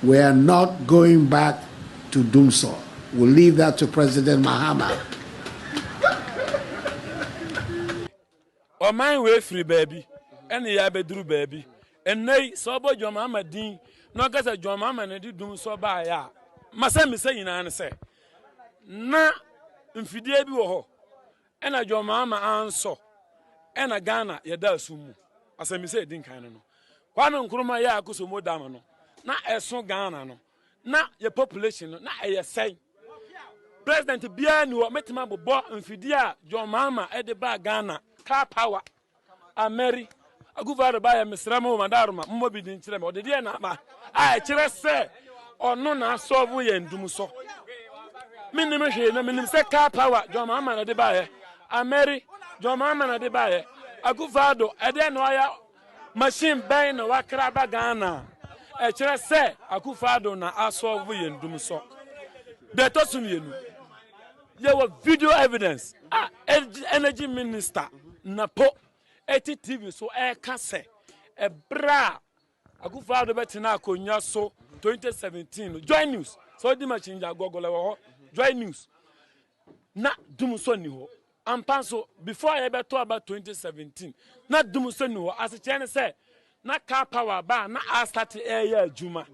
We are not going back to Dumso. We'll leave that to President Mahama. O man way free baby. Any ya bedru baby. And nay, so boy John Mahama Dean. No cause a John Mahama and did Dumso by ya. Masam say in answer. Na mfidie bi wo ho. And a John Mahama answer. And a Ghana yada sumu. As I say din kan no. Kwame Nkrumah ya akuso modam no. Na eso Ghana no. Na your population no. Na e say. President bia ni wo metima bobo mfidie a John Mahama e de ba Ghana. Car power. Ameri. Aguvaro ba ya misramo madaruma. Mmo bi din kire me. O de die na ba. A kire se ono na solve ye ndum so. Minim hwe na minim se car power John Mahama na de ba ye. Ameri John Mahama na de ba ye. Aguvado e de no ya machine ben na wakra ba Ghana. E kire se Akufado na asolve ye ndum so. De to sun ye nu. There was video evidence. Energy minister Napo 80 TV so can say a bra Akufado betina konya so 2017 join news so di machine ja gogole join news na dumso ni ho ampanso before I ever talk about 2017 na dumso ni ho as chen say na car power ba na a start air adwuma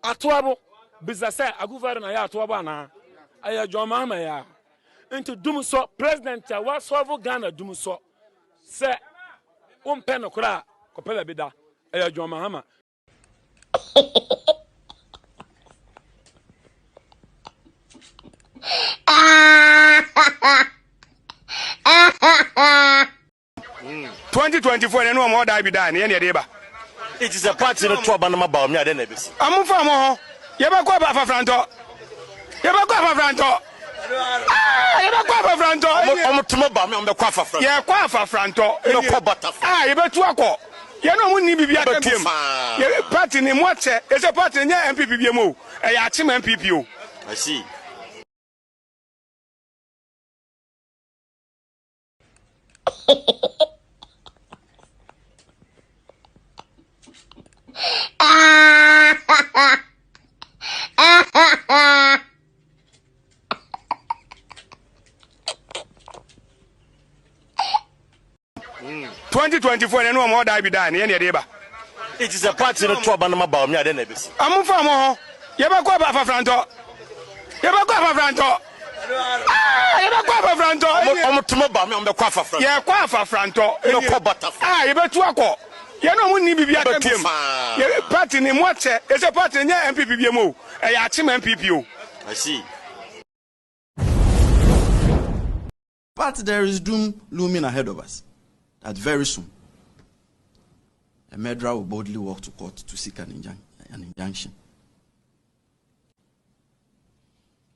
atoabo business Akufado na ya atoabo na aya John Mahama ya into dumso president ya wa solve Ghana dumso se umpe no kura kopela bida aya John Mahama. 2024 and no more die be done any deba. It is a party no trouble no about me then ebisi. Amu fa mo ho. Ye ba kwa ba fa franto. Ye ba kwa fa franto. Ye ba kwa fa franto. Omo tumo ba me on be kwa fa franto. Ye kwa fa franto. No kwa bata. Ye be tu akọ. Ye no mu ni bibia ka biem. Ye party ni mo che, e se party nya MPP biem o. E ya chi MPP o. I see. Mm. 2024 and no more die be done any deba. It is a party no trouble no about me then ebisi. Amu fa mo ho. Ye ba kwa ba fa franto. Ye ba kwa fa franto. Ye ba kwa fa franto. Omo tumo ba me on be kwa fa franto. Ye kwa fa franto. No kwa bata. Ye be tu akọ. Ye no mu ni bibia ka biem. Ye party ni mo che, e se party nya MPP biem o. E ya chi MPP o. I see. But there is doom looming ahead of us. That very soon, a murderer will boldly walk to court to seek an injunction.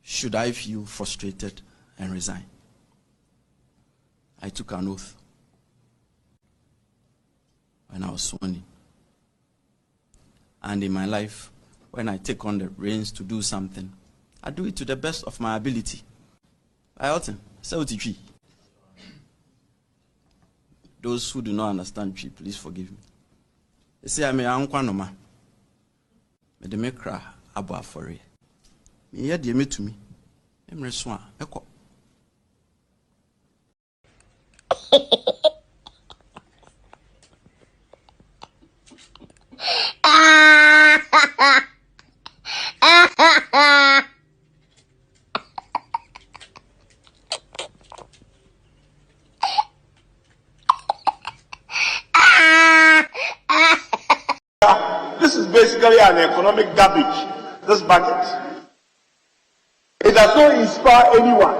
Should I feel frustrated and resign? I took an oath when I was sworn in. And in my life, when I take on the reins to do something, I do it to the best of my ability. I ought to. Those who do not understand tree, please forgive me. They say I may ankwanoma. Me de me kra abo afore. Me ye de me to me. Emre so a ekọ. This is basically an economic garbage, this budget. It does not inspire anyone.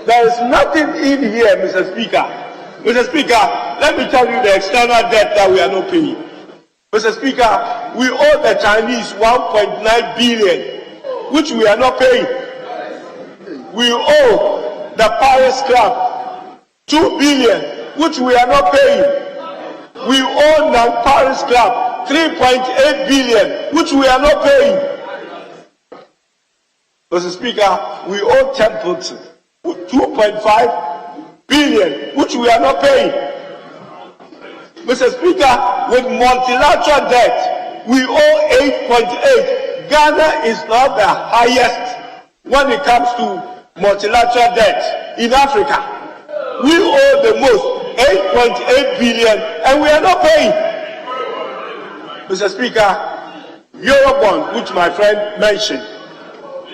There is nothing in here, Mr. Speaker. Mr. Speaker, let me tell you the external debt that we are not paying. Mr. Speaker, we owe the Chinese 1.9 billion, which we are not paying. We owe the Paris Club 2 billion, which we are not paying. We owe the Paris Club 3.8 billion, which we are not paying. Mr. Speaker, we owe Templeton 2.5 billion, which we are not paying. Mr. Speaker, with multilateral debt, we owe 8.8 Ghana is now the highest when it comes to multilateral debt in Africa. We owe the most, 8.8 billion, and we are not paying. Mr. Speaker, Eurobond, which my friend mentioned,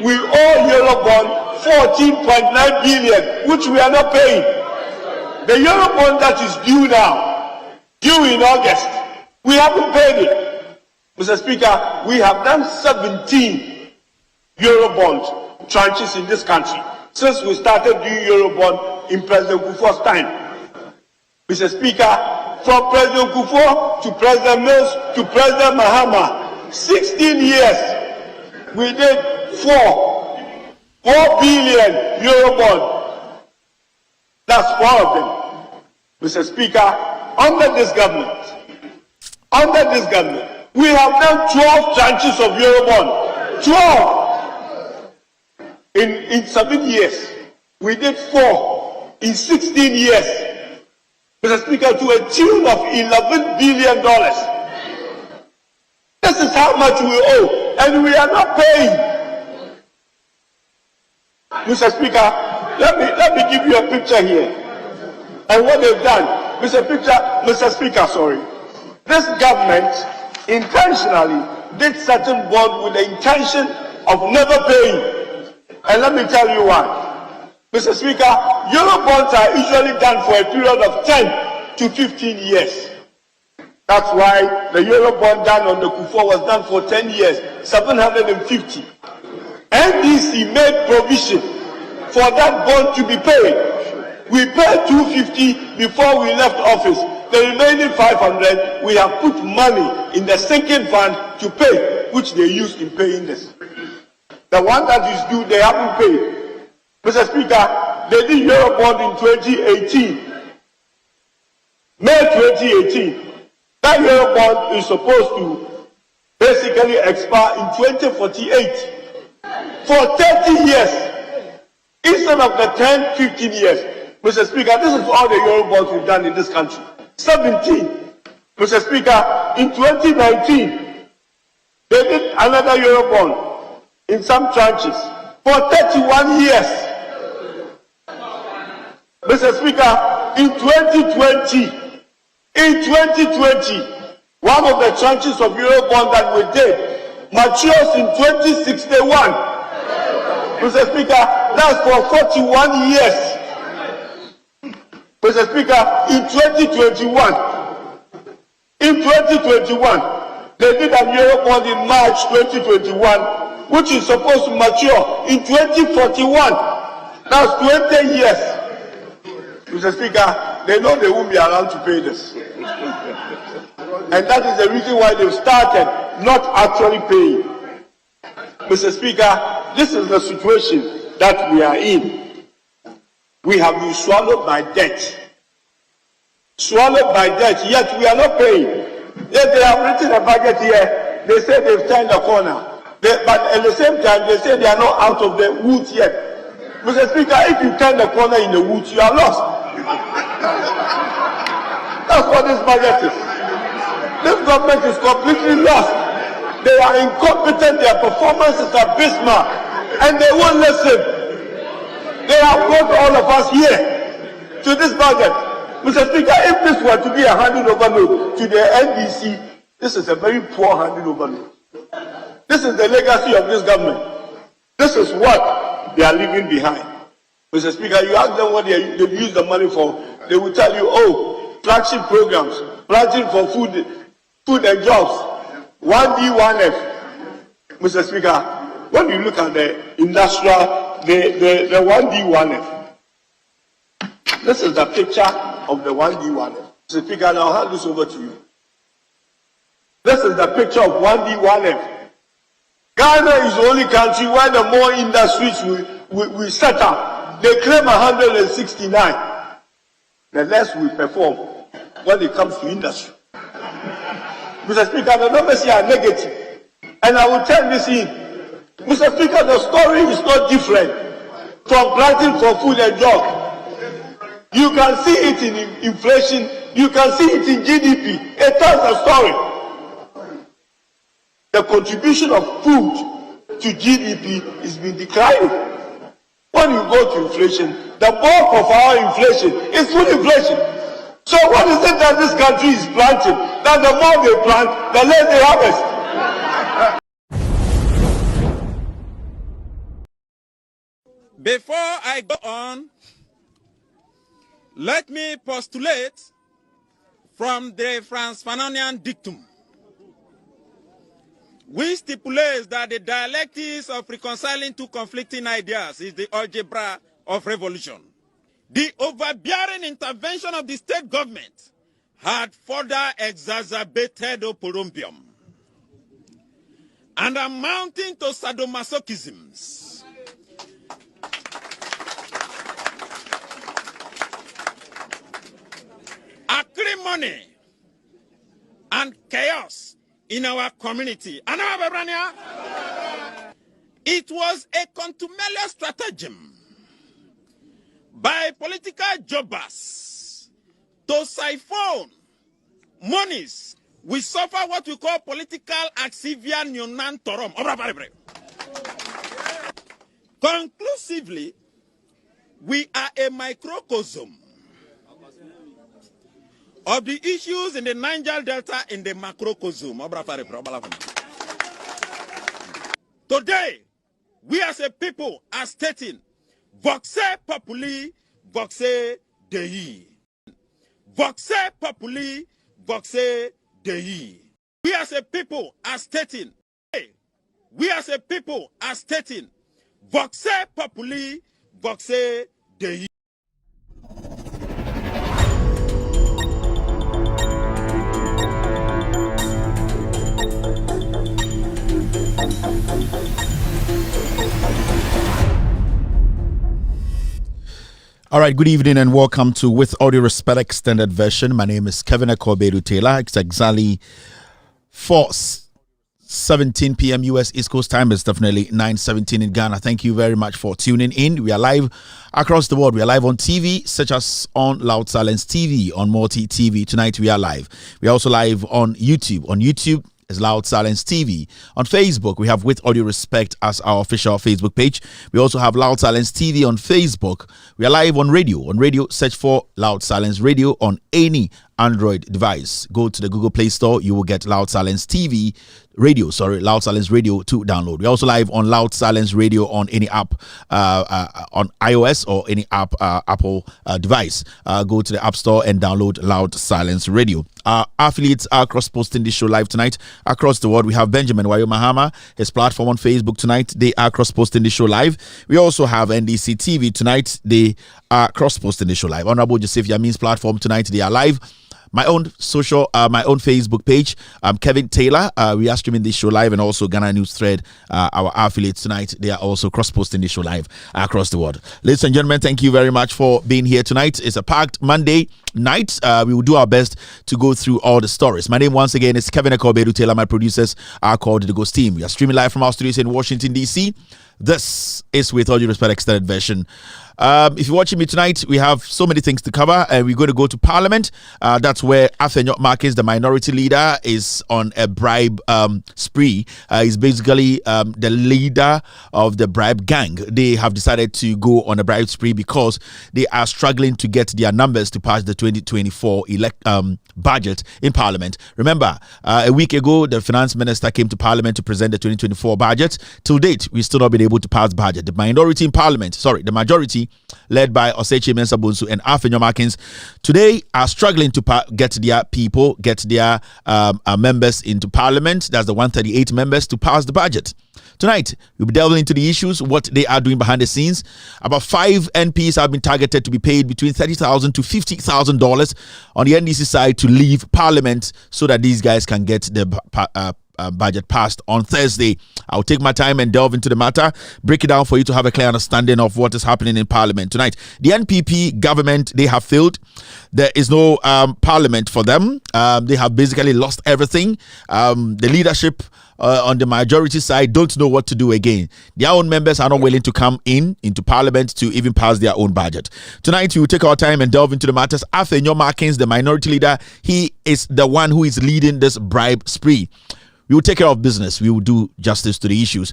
we owe Eurobond 14.9 billion, which we are not paying. The Eurobond that is due now, due in August, we haven't paid it. Mr. Speaker, we have done 17 Eurobond tranches in this country since we started doing Eurobond in President Kufuor's time. Mr. Speaker, from President Kufuor to President Mills to President Mahama, 16 years, we did 4 billion Eurobond. That's 4 of them. Mr. Speaker, under this government, we have done 12 tranches of Eurobond. 12! In 7 years. We did 4 in 16 years. Mr. Speaker, to a tune of $11 billion. This is how much we owe, and we are not paying. Mr. Speaker, let me give you a picture here. And what they've done, Mr. Speaker, sorry. This government intentionally did certain bonds with the intention of never paying. And let me tell you why. Mr. Speaker, Eurobonds are usually done for a period of 10 to 15 years. That's why the Eurobond done on the Kufuor was done for 10 years, 750. NDC made provision for that bond to be paid. We paid 250 before we left office. The remaining 500, we have put money in the sinking fund to pay, which they used in paying this. The one that is due, they haven't paid. Mr. Speaker, they did Eurobond in 2018. May 2018. That Eurobond is supposed to basically expire in 2048. For 30 years, instead of the 10, 15 years. Mr. Speaker, this is all the Eurobonds we've done in this country. 17. Mr. Speaker, in 2019, they did another Eurobond in some tranches for 31 years. Mr. Speaker, in 2020, one of the tranches of Eurobond that we did matures in 2061. Mr. Speaker, that's for 41 years. Mr. Speaker, in 2021, they did a Eurobond in March 2021, which is supposed to mature in 2041. That's 20 years. Mr. Speaker, they know they won't be around to pay this. And that is the reason why they've started not actually paying. Mr. Speaker, this is the situation that we are in. We have been swallowed by debt. Swallowed by debt, yet we are not paying. Yet they have written a budget here. They say they've turned the corner. But at the same time, they say they are not out of the woods yet. Mr. Speaker, if you turn the corner in the woods, you are lost. That's what this budget is. This government is completely lost. They are incompetent, their performance is abysmal, and they won't listen. They have brought all of us here to this budget. Mr. Speaker, if this were to be a handing over note to the NDC, this is a very poor handing over note. This is the legacy of this government. This is what they are leaving behind. Mr. Speaker, you ask them what they've used the money for, they will tell you, oh, flagship programs, planting for food and jobs, 1D, 1F. Mr. Speaker, when you look at the industrial, the 1D, 1F, this is the picture of the 1D, 1F. Mr. Speaker, now I'll hand this over to you. This is the picture of 1D, 1F. Ghana is the only country where the more industries we set up, they claim 169. The less we perform when it comes to industry. Mr. Speaker, the numbers here are negative. And I will tell this in. Mr. Speaker, the story is not different from planting for food and jobs. You can see it in inflation. You can see it in GDP. It tells a story. the contribution of food to GDP is been declining. When you go to inflation, the bulk of our inflation is food inflation. So what is it that this country is planting? That the more they plant, the less they harvest. Before I go on, let me postulate from the Franz Fanonian dictum, which stipulates that the dialectics of reconciling two conflicting ideas is the algebra of revolution. The overbearing intervention of the state government had further exacerbated oporombium and amounting to sadomasochisms. Acrimony and chaos in our community. It was a contumelious stratagem by political jobbers to siphon monies. We suffer what we call political axivia neonantorum. Conclusively, we are a microcosm of the issues in the Niger Delta in the macrocosm. Today, we as a people are stating, Voxe populi, voxe Dei. Voxe populi, voxe Dei. We as a people are stating, Voxe populi, voxe Dei. All right, good evening and welcome to With Audio Respect Extended Version. My name is Kevin Akobedu Taylor. It's exactly 4:17 p.m. US East Coast time. It's definitely 9:17 in Ghana. Thank you very much for tuning in. We are live across the world. We are live on TV, such as on Loud Silence TV, on Multi TV. Tonight we are live. We are also live on YouTube. On YouTube is Loud Silence TV. On Facebook, we have With Audio Respect as our official Facebook page. We also have Loud Silence TV on Facebook. We are live on radio. On radio, search for Loud Silence Radio on any Android device. Go to the Google Play Store. You will get Loud Silence TV Loud Silence Radio to download. We're also live on Loud Silence Radio on any app on iOS or any app Apple device. Go to the App Store and download Loud Silence Radio. Our affiliates are cross-posting this show live tonight across the world. We have Benjamin Wayo Mahama, his platform on Facebook tonight. They are cross-posting the show live. We also have NDC TV tonight. They are cross-posting the show live. Honorable Joseph Yamin's platform tonight. They are live. My own Facebook page, Kevin Taylor. We are streaming this show live, and also Ghana News Thread, our affiliates tonight. They are also cross-posting this show live across the world. Ladies and gentlemen, thank you very much for being here tonight. It's a packed Monday night. We will do our best to go through all the stories. My name once again is Kevin Akobedu Taylor. My producers are called The Ghost Team. We are streaming live from our studios in Washington, D.C. This is With All Due Respect Extended Version. If you're watching me tonight, we have so many things to cover, and we're going to go to Parliament. That's where Afenyo Marcus, the minority leader, is on a bribe spree. He's basically the leader of the bribe gang. They have decided to go on a bribe spree because they are struggling to get their numbers to pass the 2024 budget in Parliament. Remember, a week ago, the finance minister came to Parliament to present the 2024 budget. Till date, we've still not been able to pass the budget. The majority, led by Osechi Mensah Bonsu and Afenyo Markins, today are struggling to get their members into Parliament. That's the 138 members to pass the budget. Tonight, we'll be delving into the issues, what they are doing behind the scenes. About 5 MPs have been targeted to be paid between $30,000 to $50,000 on the NDC side to leave Parliament so that these guys can get the budget passed on Thursday. I'll take my time and delve into the matter, break it down for you to have a clear understanding of what is happening in Parliament tonight. The NPP government, they have failed. There is no Parliament for them. They have basically lost everything. The leadership on the majority side don't know what to do again. Their own members are not willing to come into Parliament to even pass their own budget. Tonight, we will take our time and delve into the matters. Afenyo Markins, the minority leader, he is the one who is leading this bribe spree. We will take care of business. We will do justice to the issues.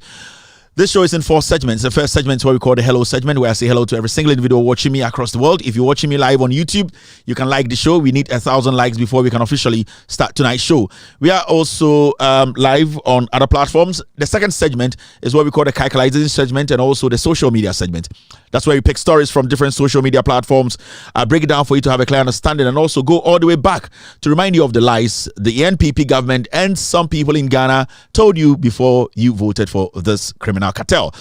This show is in 4 segments. The first segment is what we call the hello segment, where I say hello to every single individual watching me across the world. If you're watching me live on YouTube, you can like the show. We need 1,000 likes before we can officially start tonight's show. We are also live on other platforms. The second segment is what we call the calculation segment and also the social media segment. That's where we pick stories from different social media platforms. I break it down for you to have a clear understanding and also go all the way back to remind you of the lies the NPP government and some people in Ghana told you before you voted for this criminal cartel.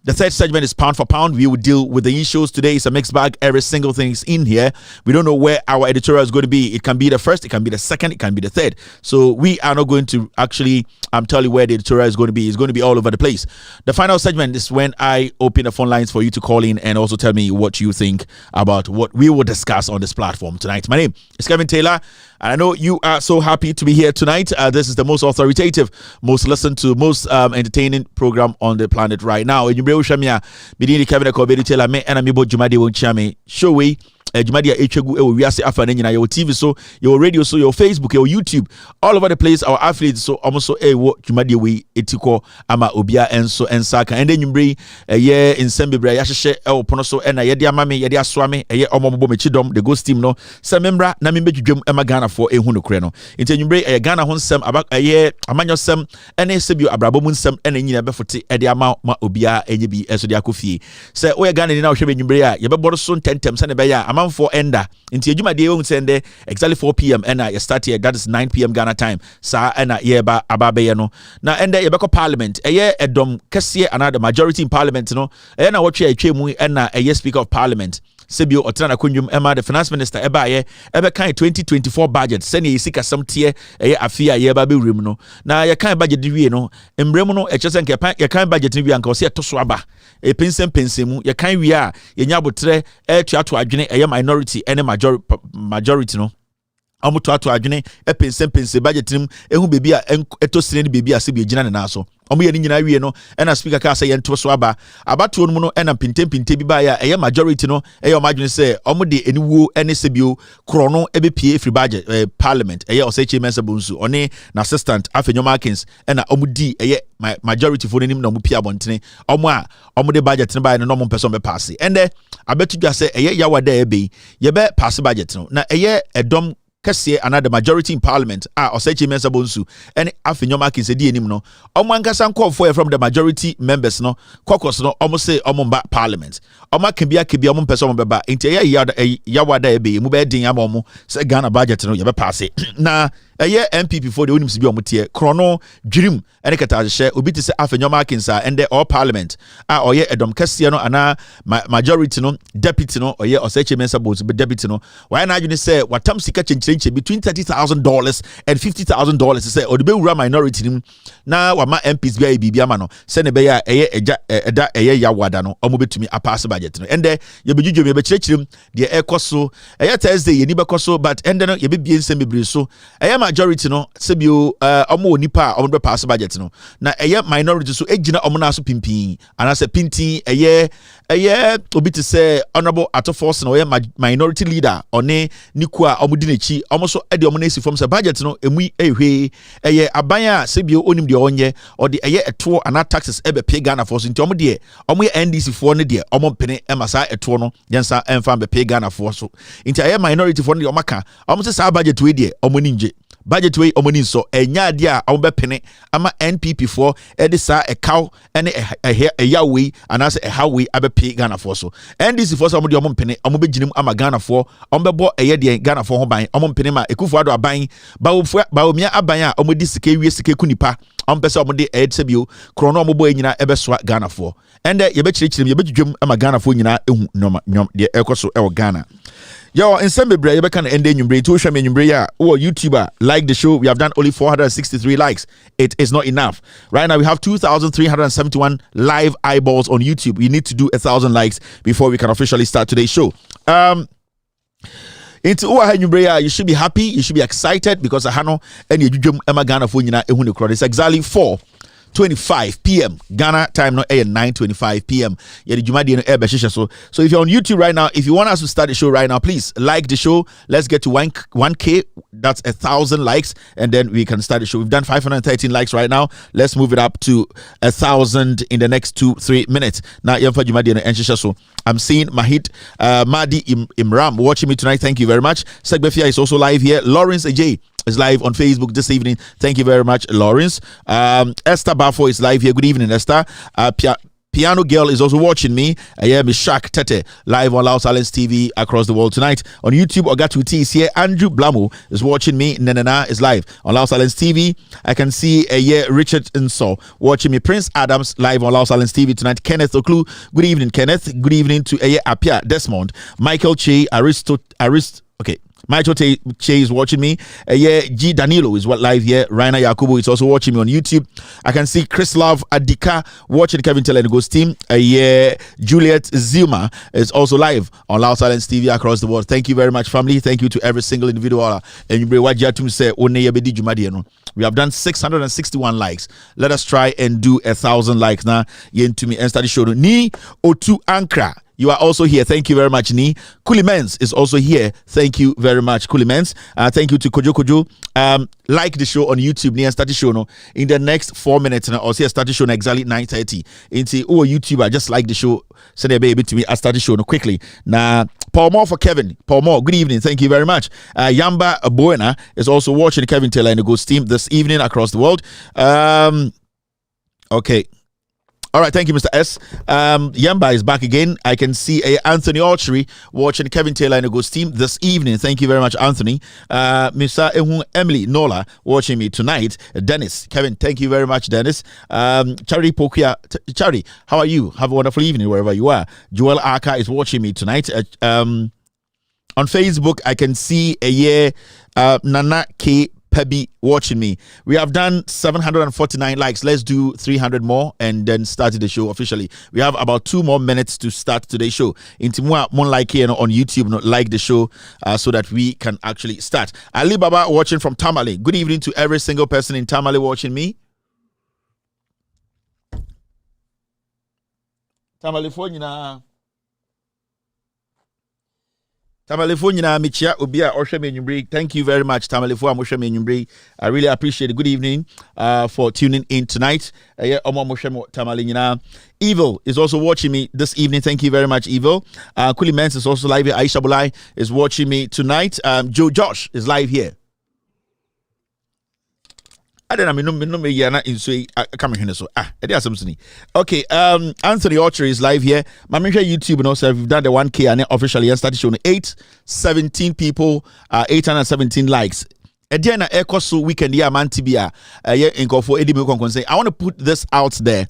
The third segment is pound for pound. We will deal with the issues. Today is a mixed bag. Every single thing is in here. We don't know where our editorial is going to be. It can be the first, it can be the second, it can be the third. So we are not going to actually tell you where the editorial is going to be. It's going to be all over the place. The final segment is when I open the phone lines for you to call in and also tell me what you think about what we will discuss on this platform tonight. My name is Kevin Taylor, and I know you are so happy to be here tonight. This is the most authoritative, most listened to, most entertaining program on the planet right now. Kevin Taylor, me and I'm show we. Jumadia Echegu ewo wiase afa na nyina your TV so your radio so your Facebook your YouTube all over the place our affiliates so almost so ewo Jumadia we etiko ama obia enso ensaka ende nyumbre eye nsembebra ya hyehe ewo pono so na ye de amame ye de asoame eye omomobo mechidom the ghost team no semembra na membedwudwam ema Ghana for ehu no kure no enti nyumbre eye Ghana ho nsem aba eye amanyo sem ene sebio abrabo mu nsem ene nyina befote ede ama ma obia enye bi eso de akofie se wo ye Ghana ni na wo hwebe nyumbre a ye beboro so ntentem se ne be ya for ender into Jumadi won't send exactly 4 p.m. and you start here, that is 9 p.m. Ghana time. Sa and yeba ababe no. Now and the Yebeko Parliament, a year a dom Cassia another majority in Parliament, no, and I watch a chemu and a year Speaker of Parliament. Sebio Otrana Kunjum Emma, the Finance Minister, Ebaye, kind 2024 budget, send ye seek some tier, a fear ye baby rimuno. Now you can't budget the no, Embremono, a chess and capan, you can't budget the and Cosia to swaba, a pensimu, you can't we are, ye nyabutre, a chat a minority, and a majority no. Amuto ato adwene pense budget nim ehu bebi a etosine bebi a se bi gina na so omo ye nyina wie no na speaker ka say yento so aba abato no no na pinte bi ba ya eye majority no eye o madwene say omo de eniwuo ene sebio kro no ebepie free budget parliament eye osechi mensa bonsu one na assistant Afenyo Markins na omo di eye majority for nim na omo pia bontene omo de budget ne ba no omo person be pass and abetu dwa say eye yawada ebe ye be pass budget no na eye edom Cassie another majority in Parliament Osechi Mensa Bonsu and Afenyo Markins said enim no omankasan call for from the majority members no caucus no almost say omomba Parliament oma kibia omom person beba inte yawada ebe mu be din amomo say Ghana budget no ye be pass na eye MPP for the onim sibi omotie krono dwirim ene kata hye obi ti say Afenyo Markins and the all Parliament oye edom Cassie no ana majority no deputy no oye Osechi Mensa Bonsu be deputy no why na adwene say watam sika between $30,000 and $50,000 say or the be minority nim na wa ma MPs bia bibia ma no se ne be ya eda ya wada no omo betumi a pass budget no ende ye bedwudwom ye be kirekirim de ekoso Thursday ye ni be koso but ende no ye be bie nsem bebre so majority no se bio omo onipa omo be pass budget no na minority so ejina omo na so pimpin ana se pintin obi to say honorable Atofos no minority leader one nikua omo di nechi almost edi omo nesi from budget no emu ehwe abanya sebio onim de onye or the eto ana taxes ebe pay Ghana for so nti omo de omo NDC for ne de omo pene emasa eto no yensa emfa be pay Ghana for so nti minority for ne omo ka omo se sa budget we de omo ninje budget way omoni so enya de a omo be pene ama NPP for edisa cow ene yawe anase hawe abepe Ghana for so NDC for so omo de omo pene omo be ginim ama Ghana for omo be bo de Ghana for ho ban omo pene ma Ekufuado aban bawo mia aban a omo di sike wie sike kunipa omo pese omo de sebio krono omo bo nyina ebe so Ghana for ende ye be kirekirim ye be dwudwam ama Ghana for nyina ehu nyom de ekoso ewo Ghana. Yo, in some bebre, you can end in to show me ya or YouTuber like the show. We have done only 463 likes. It is not enough. Right now, we have 2,371 live eyeballs on YouTube. We need to do 1,000 likes before we can officially start today's show. You should be happy, you should be excited because I know any Ghana for it's exactly 4 9:25 p.m. Ghana time no 9:25 p.m. Yeah, the Jumadi no so if you're on YouTube right now, if you want us to start the show right now, please like the show. Let's get to 1K. That's 1,000 likes, and then we can start the show. We've done 513 likes right now. Let's move it up to 1,000 in the next 2-3 minutes. Now, so I'm seeing Mahid Madi Imram watching me tonight. Thank you very much. Segbefia is also live here. Lawrence Ajay is live on Facebook this evening. Thank you very much, Lawrence. Esther Bafo is live here. Good evening, Esther. Piano Girl is also watching me. Mishak Tete live on Loud Silence TV across the world tonight. On YouTube, Ogatuti is here. Andrew Blamo is watching me. Nenana is live on Loud Silence TV. I can see Richard Inso watching me. Prince Adams live on Loud Silence TV tonight. Kenneth Oklu. Good evening, Kenneth. Good evening to Apia Desmond. Michael Che. Michael Che is watching me. G Danilo is live here. Raina Yakubu is also watching me on YouTube. I can see Chris Love Adika watching Kevin Telengo's team. Juliet Zuma is also live on Loud Silence TV across the world. Thank you very much, family. Thank you to every single individual. We have done 661 likes. Let us try and do 1,000 likes now. To me and study show. Ni Otu Ankra. You are also here. Thank you very much, Ni. Kulimens is also here. Thank you very much, Kulimens. Thank you to Kojo. Like the show on YouTube. Ni start the show no. In the next 4 minutes, I'll see a start the show exactly 9:30. Into YouTuber, just like the show. Send a baby to me. I start the show no quickly. Now, Paul Moore for Kevin. Paul Moore, good evening. Thank you very much. Yamba Buena is also watching Kevin Taylor and the Ghost team this evening across the world. Okay. All right, thank you, Mr. S. Yamba is back again. I can see Anthony Archery watching Kevin Taylor and the Ghost team this evening. Thank you very much, Anthony. Mr. Emily Nola watching me tonight. Dennis, Kevin, thank you very much, Dennis. Charity Pokia, Charity, how are you? Have a wonderful evening wherever you are. Joel Aka is watching me tonight. On Facebook, I can see Nana K. Pebi watching me. We have done 749 likes. Let's do 300 more and then start the show officially. We have about 2 more minutes to start today's show. Into more like here on YouTube, like the show so that we can actually start. Ali Baba watching from Tamale. Good evening to every single person in Tamale watching me. Tamale phone na. Tamalefo nyina mechia obi a ohwe me nwumbre. Thank you very much Tamalefo amohwe me nwumbre. I really appreciate it. Good evening for tuning in tonight. Tamale nyina. Evil is also watching me this evening. Thank you very much, Evil. Kuli Mens is also live here. Aisha Bulai is watching me tonight. Joe Josh is live here. I don't know. Okay, Anthony Archer is live here. Mamisha YouTube, so we've done the 1K and officially and started showing 817 people, 817 likes. Ediana Ekosu weekend yeah man tibia for I want to put this out there.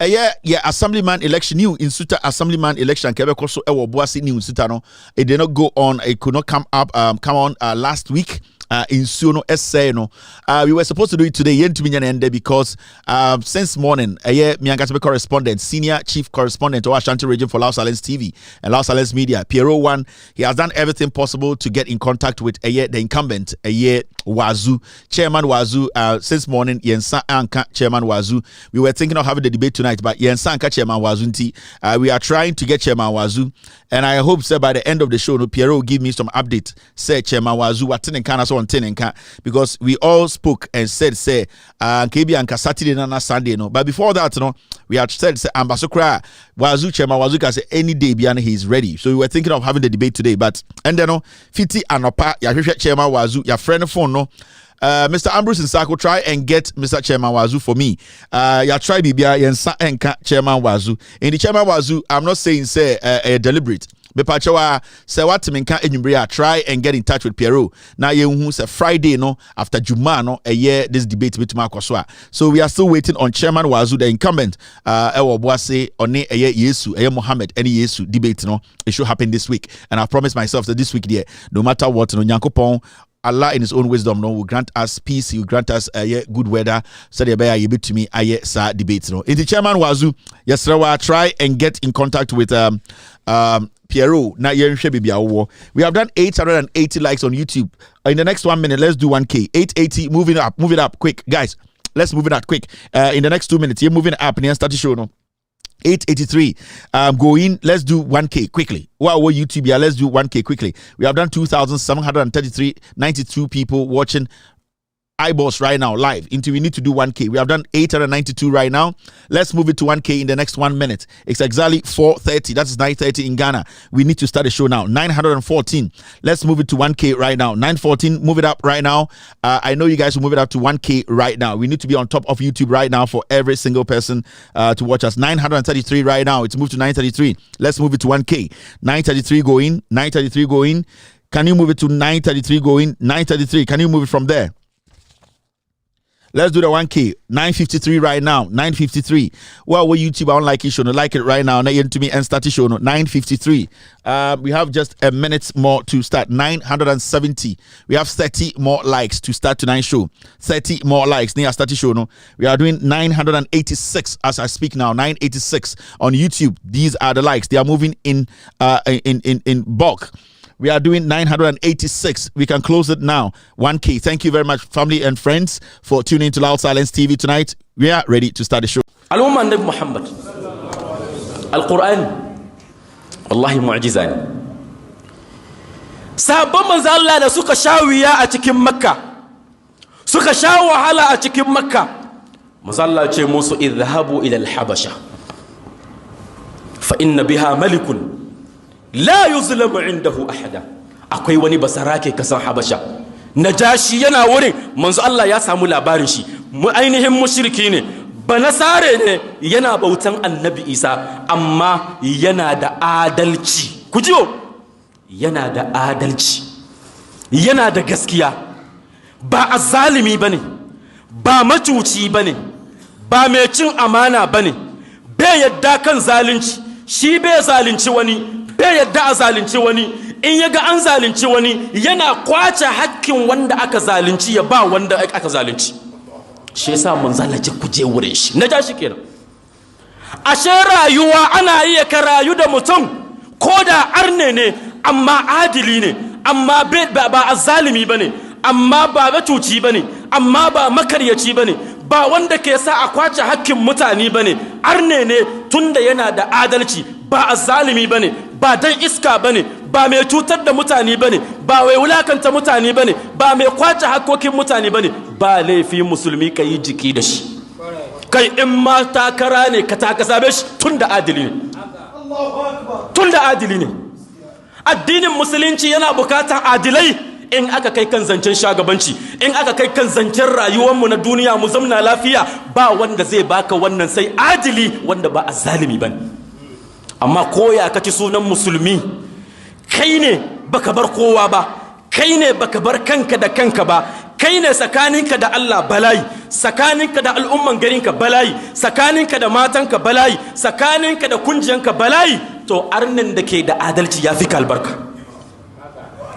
Assemblyman election new in Suta Assemblyman election Quebec so Boasi new Suta no. It did not go on, it could not come on last week. In Suno essay no. We were supposed to do it today because since morning Miangatabe correspondent, senior chief correspondent to Ashanti region for Loud Silence TV and Loud Silence Media, Piero One, he has done everything possible to get in contact with the incumbent Wazu, Chairman Wazu. Since morning Yensa Anka Chairman Wazu. We were thinking of having the debate tonight, but Yensa Anka Chairman Wazu we are trying to get Chairman Wazu, and I hope by the end of the show Piero will give me some update. Say Chairman Wazu what because we all spoke and said KB and Saturday and Sunday no, but before that we had said Ambassador Wazu Chairman Wazu say any day beyond he is ready, so we were thinking of having the debate today, but and then Fiti Anopa ya Chairman Wazu your friend phone no. Mr. Ambrose Nsako, try and get Mr. Chairman Wazu for me. Ya try bibia yensa enka Chairman Wazu. In the Chairman Wazu, I'm not saying say deliberate. Bepachawa say what menka enyumbre try and get in touch with Piero. Now you say Friday no after Juma no a year this debate between Makoswa. So we are still waiting on Chairman Wazu, the incumbent. Ewo Boase on a year Yesu, a Mohammed, any Yesu debate no. It should happen this week, and I promised myself that this week there, no matter what, no Nyankopon. Allah in his own wisdom will grant us peace, he will grant us good weather so the bear you to me sa debates no. In the Chairman Wazu, yes try and get in contact with Piero. Now we have done 880 likes on YouTube. In the next 1 minute, let's do 1K. 880, move it up quick, guys. Let's move it out quick. In the next 2 minutes, you're moving up and start the show. No. 883. Go in. Let's do 1K quickly. Wow, YouTube. Yeah, let's do 1K quickly. We have done 92 people watching eyeballs right now live. Until we need to do 1K. We have done 892 right now. Let's move it to 1K in the next 1 minute. It's exactly 4:30. That's 9:30 in Ghana. We need to start the show now. 914. Let's move it to 1K right now. 914. Move it up right now. I know you guys will move it up to 1K right now. We need to be on top of YouTube right now for every single person to watch us. 933 right now. It's moved to 933. Let's move it to 1K. 933 going. 933 going. Can you move it to 933 going? 933. Can you move it from there? Let's do the 1K. 953 right now. 953. Well, YouTube, I don't like it. Show no like it right now. Now to me and start the show. 953. We have just a minute more to start. 970. We have 30 more likes to start tonight's show. 30 more likes. Near start the show. No, we are doing 986 as I speak now. 986 on YouTube. These are the likes. They are moving in bulk. We are doing 986. We can close it now. 1K. Thank you very much, family and friends, for tuning into Loud Silence TV tonight. We are ready to start the show. Al-Umma Nabi Muhammad. Al-Quran. Wallahi mu'jizani. Sahabban manzo Allah da suka sha wuya a cikin Makka. Suka sha wahala a cikin Makka. Manzo Allah ce musu idhabu ila al-Habasha. Fa inna biha malikun la yuzlamu indahu ahada. Akwai wani basarake kasan Habasha. Najashi yana wurin, manzo Allah ya samu labarin shi. Ainihin mushriki ne, banasare ne, yana bautan Annabi Isa, amma yana da adalci. Ku jiyo, yana da adalci, yana da gaskiya, ba azzalimi bane, ba macuci bane, ba mai cin amana bane, bai yadda kan zalunci, shi bai zalunci wani, bai yadda a zalunci wani. In ya ga an zalunci wani, yana kwace hakkin wanda aka zalunci ya ba wanda aka zalunci. Shi yasa mun zalace kuje wurin shi. Na ja shi kenan. Ashe rayuwa ana iya ka rayu da mutum ko da arne ne amma adili ne, amma ba azzalimi bane, amma ba batuci bane, amma ba makaryaci bane, ba wanda ke sa a kwace hakkin mutane bane. Arne ne tunda yana da adalci, ba azzalimi bane, ba dan iska bane, ba mai cutar da mutane bane, ba wai wulakanta mutane bane, ba mai kwace hakkokin mutane bane. Ba laifi musulmi kai jiki da shi. Kai in ma takara ne ka takasabe shi tunda adili ne. Tunda adili ne. Addinin musulunci yana bukatar adilai. In aka kai kan zancen shagabanci, in aka kai kan zancen rayuwarmu na duniya mu zamna lafiya, ba wanda zai baka wannan sai adili wanda ba azzalimi bane. Amma koya ka ci sunan musulmi, kai ne baka bar kowa ba, kai ne baka bar kanka da kanka ba, kai ne tsakaninka da Allah bala'i, tsakaninka da al'umman garinka bala'i, tsakaninka da matanka bala'i, tsakaninka da kungiyanka bala'i, to arnin da ke da adalci ya fi albarka.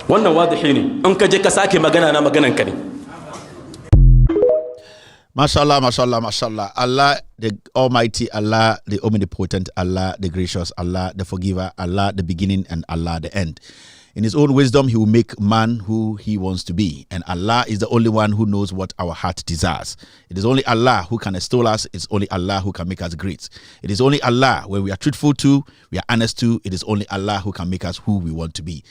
Wannan wadihi ne, in ka je ka sake magana na maganan ka ne. Mashallah, mashallah, mashallah. Allah, the Almighty, Allah, the Omnipotent, Allah, the Gracious, Allah, the Forgiver, Allah, the beginning, and Allah, the end. In His own wisdom, He will make man who He wants to be. And Allah is the only one who knows what our heart desires. It is only Allah who can extol us. It's only Allah who can make us great. It is only Allah, when we are truthful to, we are honest to, it is only Allah who can make us who we want to be.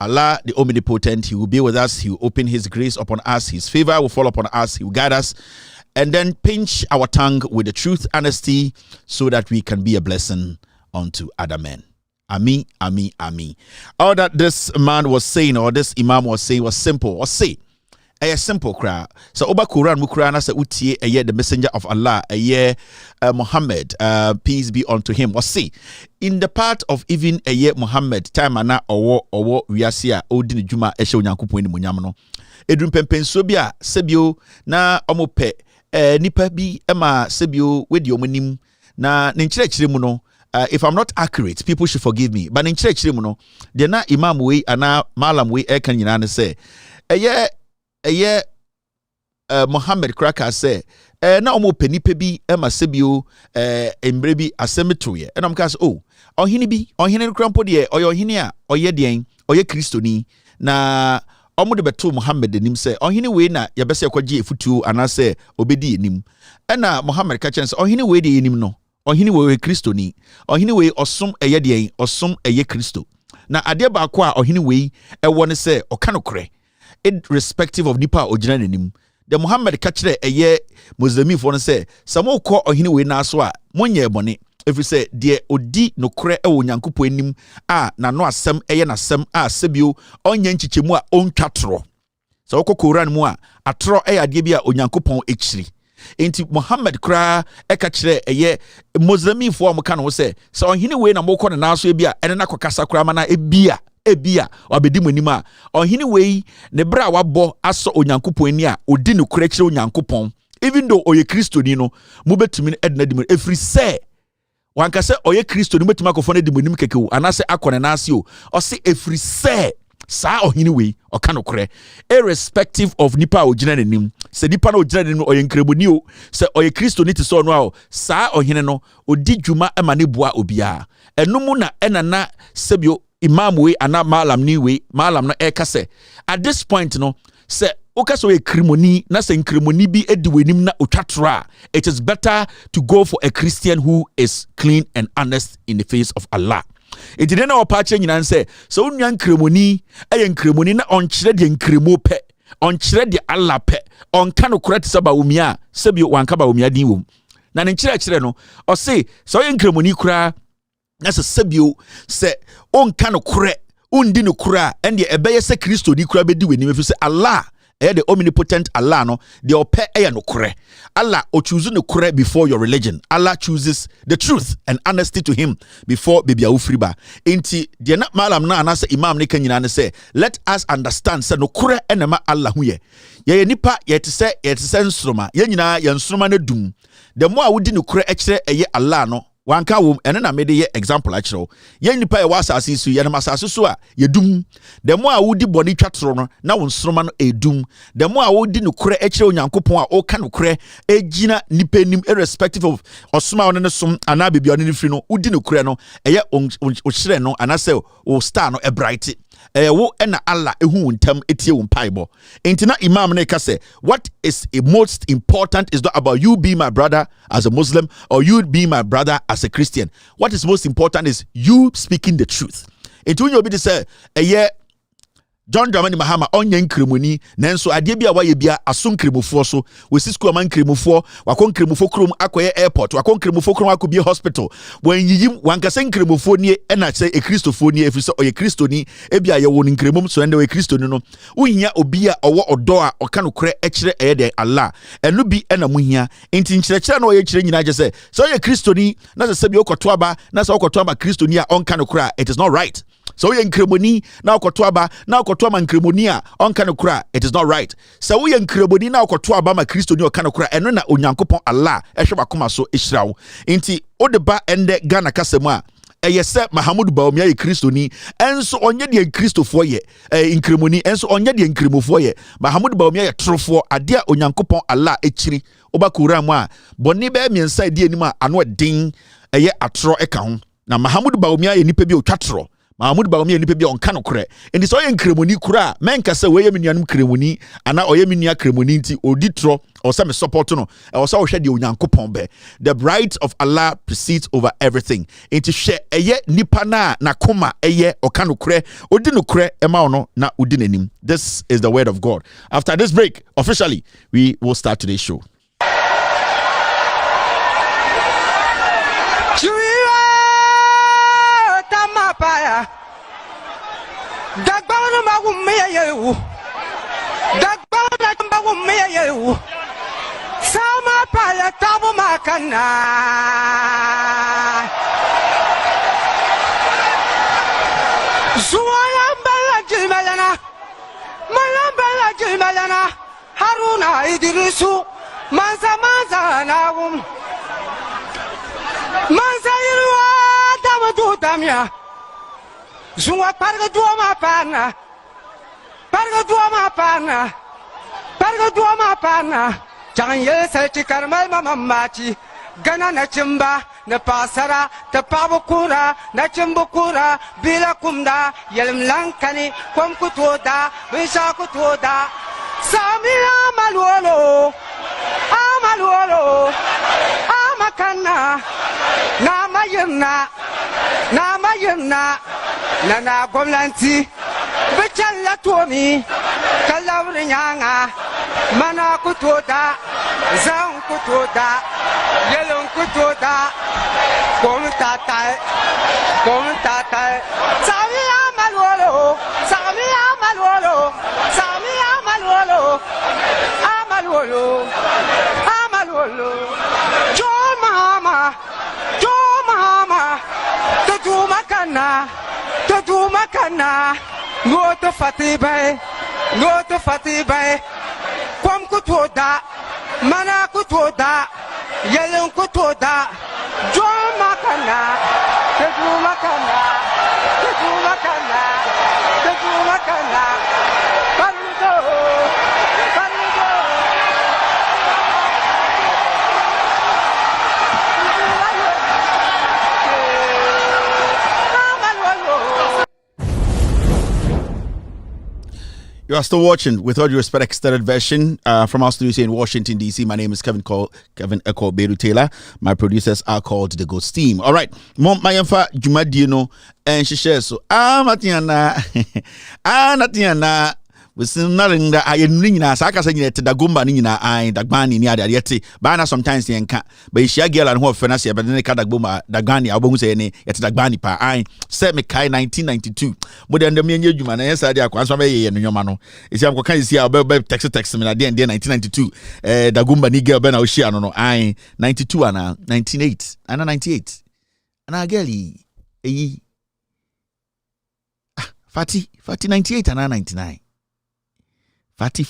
Allah, the Omnipotent, He will be with us. He will open His grace upon us. His favor will fall upon us. He will guide us. And then pinch our tongue with the truth, honesty, so that we can be a blessing unto other men. Ami, ami, ami. All that this man was saying, or this imam was saying, was simple. Or say, a simple cry. So Oba Quran Mukrana sa utie a the messenger of Allah, a Muhammad, peace be unto him. Was say, in the part of even a year Muhammad, time ana or wiasia, odin juma esho nyakupo ni munyamno. Edrum pempen sobia, sebio na omope. Nipa bi ema sebio wedi omunim na nenkyerɛkyerɛ mu no, if I'm not accurate, people should forgive me, but nenkyerɛkyerɛ mu no de na imam we ana malam we eka nyina ne sɛ ɛyɛ Muhammad kraka sɛ na omo pe nipa bi ema sebio embre bi asɛm toyɛ ɛna mka sɛ oh ɔhene krampo de ɔyɛ ɔhene a ɔyɛ deɛn ɔyɛ kristoni na omo de beto Muhammad nim say ohene we na ye bese kwagie futuo anase obedi enim ena Muhammad ka chen say ohene we de enim no ohene we Kristo ni ohene we osom eye de osom eye Kristo na ade ba ko a ohene we ewo ne say oka no kore irrespective of nipa ogina nenim the Muhammad ka kire eye Muslim fo no say samo ko ohene we na so a monye bone if you say de odi no kore e wo Nyankopon anim a na no asem eye na asem a sebio onye nchichemu a ontwa tro so wokọ Quran mu a atro e ade bi a Onyankopon ekiri enti Muhammad kra e ka kire eye Muslim fo am ka no say so ohene we na mokọ na naso bi a ene na kokasa kra ma na ebia obedi monim a ohene we ne bra wabọ aso Onyankopon ani a odi no kore kire Onyankopon even though oye Kristo ni no mu betumi edna dim every say wanka se oye Kristo ni betuma akofo na di monim kekewu anase akone na ase o se every say sa ohene we oka no kore irrespective of nipa ogina nanim se nipa na ogina nanim oye nkremoni o se oye Kristo ni te so no a sa ohene no odi dwuma ema ne bua obia enum na enana sebio imam we ana malam ni we malam na ekase at this point no se okaso e krimoni na se nkrimoni bi edi wenim na otwatro it is better to go for a Christian who is clean and honest in the face of Allah. It didn't know pache nyina say so onua nkrimoni eye nkrimoni na onkyere de nkrimo pe onkyere de Allah pe onka no korate saba umia sebi wanka ba umia din wom na ne kyere no o say so eye nkrimoni kura na se sebio se onka no kore undi no kura ende ebeye se Kristo ni kura bedi wenim fi se Allah the omnipotent Allah no the ope no kure Allah o choose no kure before your religion. Allah chooses the truth and honesty to him before bibia ufriba enti de na malam na anase imam ne kanyina ne say let us understand say no kure enema Allah hu ye nipa ye te say nsroma ye nyina ye nsroma na dum the more wodi no kure ekire eye Allah no wanka wom ene na mede ye example a kiro ye nipa ye wasase su ye na masase so a ye dum the more wodi boni twatro no na won sroma no edum the more wodi no kure e kire Onyankopon a o ka no kure egina nipa nim irrespective of osoma won ne som ana bibia on ne firi no wodi no kure no eye o kire no anase o star no e bright wo ena Allah ehu ntam etie wo mpaibo entina imam ne ka say what is most important is not about you be my brother as a Muslim or you be my brother as a Christian. What is most important is you speaking the truth. Entu nyo bi de say John Dramani Mahama onye nkremoni nanso ade bia waye bia aso nkremofo so wesi school man nkremofo wakon nkremofo krom akoye airport wakon nkremofo krom akobie hospital wanyiyim wankase nkremofo ni na say e kristofo ni efise oye kristo ni e bia ye won nkremom so ende we kristo ni no uhia obi a owo odo a oka no kore ekire de Allah enu bi na muhia enti nkyerechire na oye kire nyina je say so oye kristo ni na se bi okoto aba na se okoto aba kristo ni a onka no kore it is not right. So we nkremoni na okoto aba na okoto ama nkremoni a onka no kura it is not right. So we nkremoni na okoto aba ma Kristo ni oka no kura eno na Onyankopon Allah ehwe bakoma so ehirawo enti odeba ende Ghana kasemu a eyese Mahamudu Bawumia ye Kristo ni enso onye de Kristofo ye nkremoni enso onye de nkremofo ye Mahamudu Bawumia ye trofo ade a Onyankopon Allah ekiri oba kura mu a boni be miensa de anim a ano din eye atro eka ho na Mahamudu Bawumia ye nipa bi otwatro Mahamudu Bawumia nipa bi onka no kore enti so ye nkremoni kura menka se we ye menuanum kremoni ana oye menua kremoni nti odi tro o se me support no e o se wo hwe de Onyankopon be the right of Allah precedes over everything enti hwe eye nipa na koma eye oka no kore odi no kore e ma ono na odi nanim. This is the word of God. After this break officially we will start today's show. Paya Dagbana magum meyewu Dagbana magum meyewu Sama paya tabu makana Zuwaya mbala jimayana Malambala jimayana Haruna Idrisu Manza nawum Manza irwa damu damya Zunga parga duoma pana Jangan ye selci karmal mamamati Gana na chimba ne pasara te pabukura na chimbukura bila kumda yelm lankani kom kutoda bisha kutoda samia malwolo amalwolo amakana na mayirna na gwamnati bican latomi kalawar nyanga mana kutoda zan kutoda yelon kutoda komtatai sami amalwolo jo mama tutu makana no to fatibai kom kutoda mana kutoda yelon kutoda jo makana tutu makana You are still watching With All Due Respect extended version from our studios here in Washington, D.C. My name is Kevin Echo Beru Taylor. My producers are called The Ghost Team. All right. Mom, my yamfa Jumadino and she shares so. Matiana. Natiana. Wisin that I nina saka say net dagumba nina I dagbani ni ade yete ba na sometimes yenka but she girl and who finance but then ka dagbuma dagani abogu say ne yete dagbani pa I set me kai 1992 mo de ndem yenye djuma na yesa ade akwa so be ye no nyoma no isi am ko kan isi a be text me na de 1992 dagumba ni girl be na o share no I 92 ana 98 ana 98 ana girl yi Fati 98 ana 99 Fati.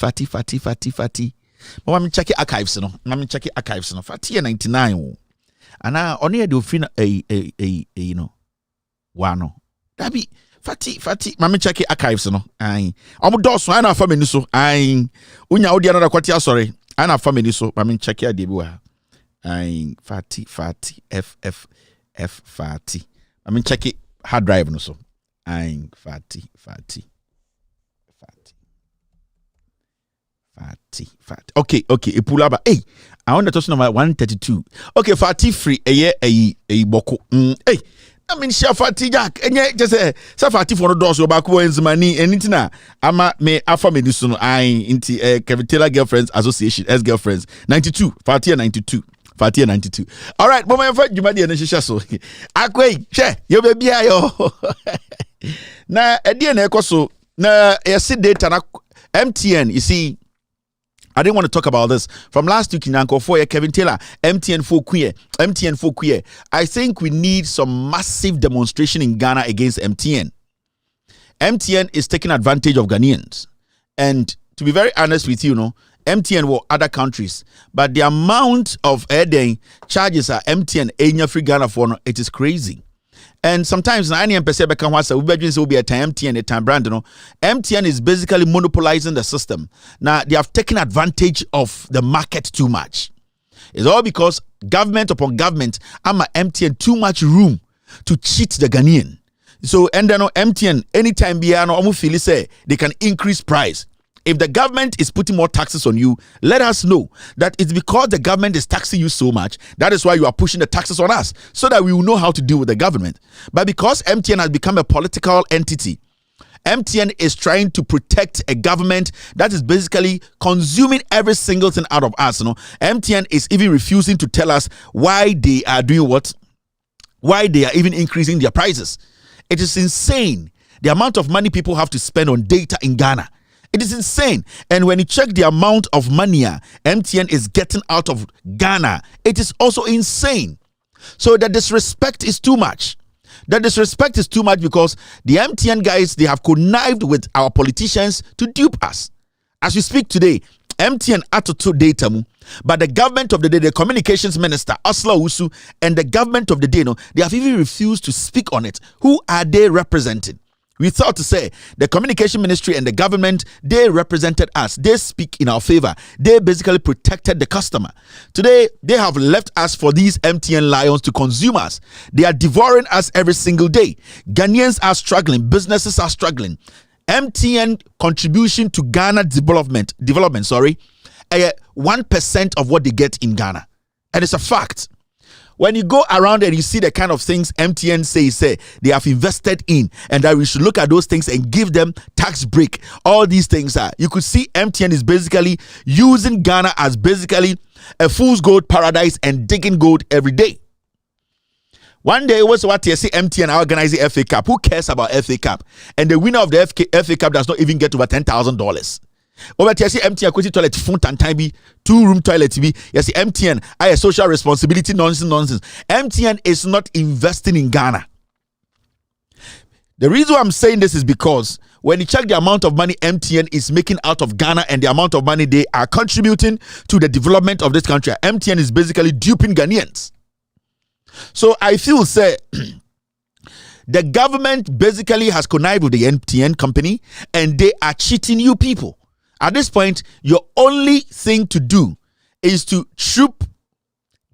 But I'm checking archives no. Fati 99. And now only do fin you know. Wano. That be Fati. Mami checking archives no. Aye. Omo dos I na family so. Aye. Unya odi another kwatia sorry. I na family so. Mami checking adebu. Aye. Fati F Fati. Mami checking hard drive no so. Aye. Fati. Okay. Ipulaba. Hey, I want to touch number 132. Okay, Fati free. A boko. Hey, I mean, share Fati Jack. And yeah, just say, Fati for the doors. Your back wins money. And it's na. Ama me afa me disun. I into Kevin Taylor Girlfriends Association. As girlfriends. 92. Fati 92. All right, mama, your friend, you might be an issue. So, Akwe, che, your baby, ayo. Na, a dear Nekoso. Na, a sit data na MTN. You see. I didn't want to talk about this. From last week, Nanko for Kevin Taylor, MTN for queer. I think we need some massive demonstration in Ghana against MTN. MTN is taking advantage of Ghanaians. And to be very honest with you, MTN were other countries. But the amount of charges are MTN, Enya Free Ghana for, it is crazy. And sometimes we be a time MTN, a time brand, MTN is basically monopolizing the system. Now they have taken advantage of the market too much. It's all because government upon government, MTN too much room to cheat the Ghanaian. So and then MTN anytime feel say they can increase price. If the government is putting more taxes on you, let us know that it's because the government is taxing you so much. That is why you are pushing the taxes on us, so that we will know how to deal with the government. But because MTN has become a political entity, MTN is trying to protect a government that is basically consuming every single thing out of us. MTN is even refusing to tell us why they are doing what, why they are even increasing their prices. It is insane the amount of money people have to spend on data in Ghana. It is insane. And when you check the amount of money MTN is getting out of Ghana, it is also insane. So the disrespect is too much. The disrespect is too much because the MTN guys, they have connived with our politicians to dupe us. As we speak today, MTN atoto data, but the government of the day, the communications minister, Asla Usu, and the government of the day, they have even refused to speak on it. Who are they representing? We thought to say the communication ministry and the government, they represented us. They speak in our favor. They basically protected the customer. Today, they have left us for these MTN lions to consume us. They are devouring us every single day. Ghanaians are struggling. Businesses are struggling. MTN contribution to Ghana development, 1% of what they get in Ghana. And it's a fact. When you go around and you see the kind of things MTN say they have invested in, and that we should look at those things and give them tax break, all these things are, you could see MTN is basically using Ghana as basically a fool's gold paradise and digging gold every day. One day, what's what you see MTN organizing FA Cup. Who cares about FA Cup? And the winner of the FA Cup does not even get over $10,000. Over here, see MTN quality toilet phone and time be 2-room toilet be. Yes, MTN I a social responsibility nonsense. MTN is not investing in Ghana. The reason why I'm saying this is because when you check the amount of money MTN is making out of Ghana and the amount of money they are contributing to the development of this country, MTN is basically duping Ghanaians. So I feel say the government basically has connived with the MTN company and they are cheating you people. At this point, your only thing to do is to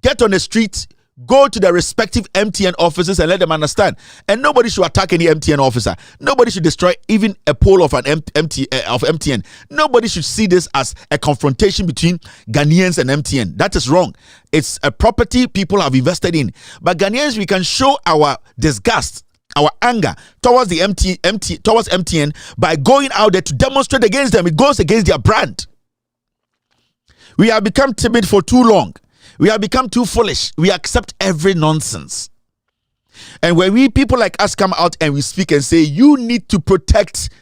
get on the streets, go to the respective MTN offices and let them understand. And nobody should attack any MTN officer. Nobody should destroy even a pole of MTN. Nobody should see this as a confrontation between Ghanaians and MTN. That is wrong. It's a property people have invested in. But Ghanaians, we can show our disgust, our anger towards the MTN by going out there to demonstrate against them. It goes against their brand. We have become timid for too long. We have become too foolish. We accept every nonsense. And when people like us come out and we speak and say, you need to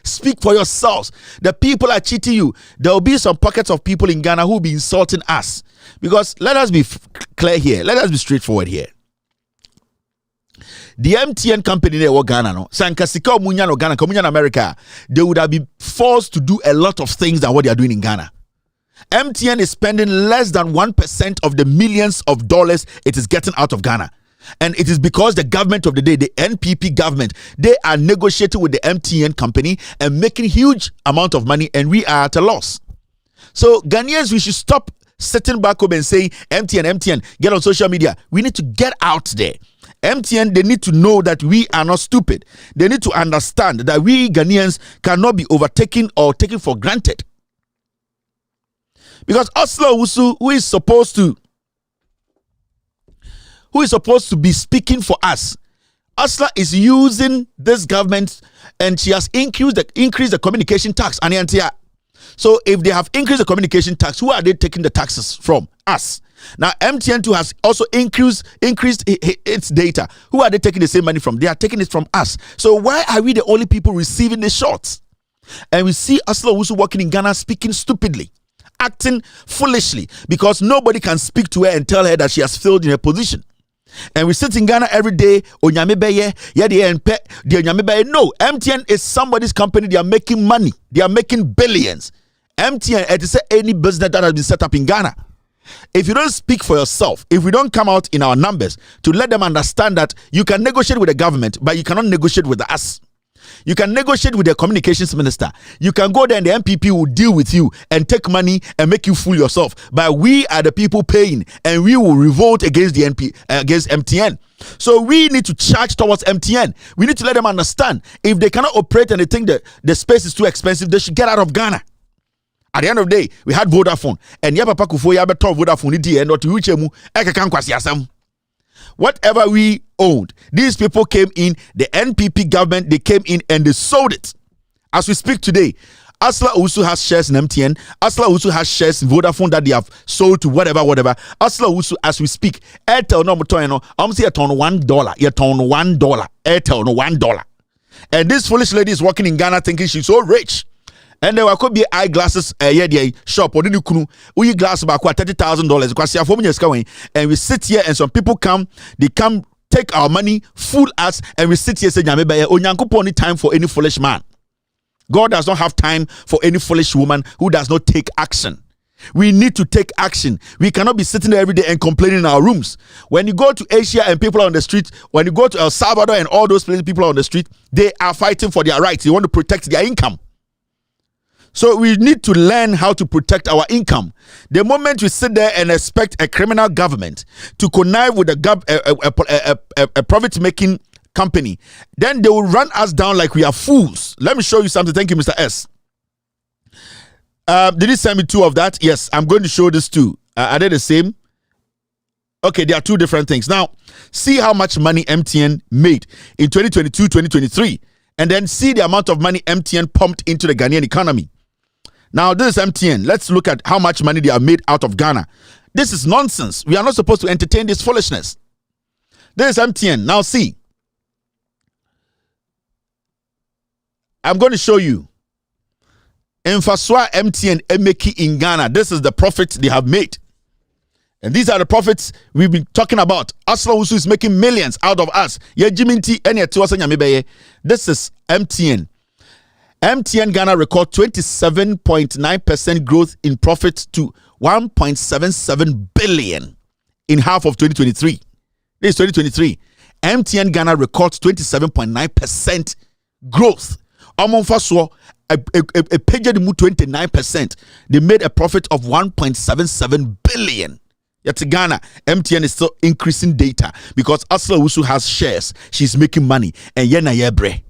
speak for yourselves. The people are cheating you. There will be some pockets of people in Ghana who will be insulting us. Because let us be clear here. Let us be straightforward here. The MTN company they were Ghana no Sankasika Munya no Ghana Komunya America, they would have been forced to do a lot of things than what they are doing in Ghana. MTN is spending less than 1% of the millions of dollars it is getting out of Ghana. And it is because the government of the day, the NPP government, they are negotiating with the MTN company and making huge amount of money, and we are at a loss. So Ghanaians, we should stop sitting back home and saying MTN, get on social media. We need to get out there. MTN, they need to know that we are not stupid. They need to understand that we Ghanaians cannot be overtaken or taken for granted. Because Oslo Wusu, who is supposed to be speaking for us, Oslo is using this government and she has increased the communication tax. So if they have increased the communication tax, who are they taking the taxes from? Us. Now MTN too has also increased its data. Who are they taking the same money from? They are taking it from us. So why are we the only people receiving the shots? And we see Oslo Wusu working in Ghana speaking stupidly, acting foolishly, because nobody can speak to her and tell her that she has failed in her position. And we sit in Ghana every day. No, MTN is somebody's company. They are making money. They are making billions. MTN, it is any business that has been set up in Ghana. If you don't speak for yourself, if we don't come out in our numbers to let them understand that you can negotiate with the government, but you cannot negotiate with us. You can negotiate with the communications minister. You can go there and the MPP will deal with you and take money and make you fool yourself. But we are the people paying, and we will revolt against against MTN. So we need to charge towards MTN. We need to let them understand if they cannot operate and they think that the space is too expensive, they should get out of Ghana. At the end of the day, we had Vodafone, and Papa Kufo yabe top Vodafone and not to which whatever we owned, these people came in, the NPP government, they came in and they sold it. As we speak today, Asla also has shares in MTN. Asla also has shares in Vodafone that they have sold to whatever. Asla also, as we speak, Airtel no motoino, I'm saying $1. You turn $1. Airtel no $1. And this foolish lady is working in Ghana thinking she's so rich. And there could be eyeglasses shop or the kunu we glass about $30,000 because you have and we sit here and some people come, they come take our money, fool us, and we sit here say only time for any foolish man. God does not have time for any foolish woman who does not take action. We need to take action. We cannot be sitting there every day and complaining in our rooms. When you go to Asia and people are on the street, when you go to El Salvador and all those places, people are on the street, they are fighting for their rights. They want to protect their income. So we need to learn how to protect our income. The moment we sit there and expect a criminal government to connive with a profit-making company, then they will run us down like we are fools. Let me show you something. Thank you, Mr. S. Did you send me 2 of that? Yes, I'm going to show this too. Are they the same? Okay, they are 2 different things. Now, see how much money MTN made in 2022, 2023, and then see the amount of money MTN pumped into the Ghanaian economy. Now, this is MTN. Let's look at how much money they have made out of Ghana. This is nonsense. We are not supposed to entertain this foolishness. This is MTN. Now, see. I'm going to show you. Infaswa MTN Emeki in Ghana. This is the profit they have made. And these are the profits we've been talking about. Asla Usu is making millions out of us. This is MTN. MTN Ghana record 27.9% growth in profit to 1.77 billion in half of 2023. This is 2023. MTN Ghana records 27.9% growth. Among Faswa, a page 29%. They made a profit of 1.77 billion. Yet Ghana, MTN is still increasing data because Asla Usu has shares. She's making money. And yena yebre.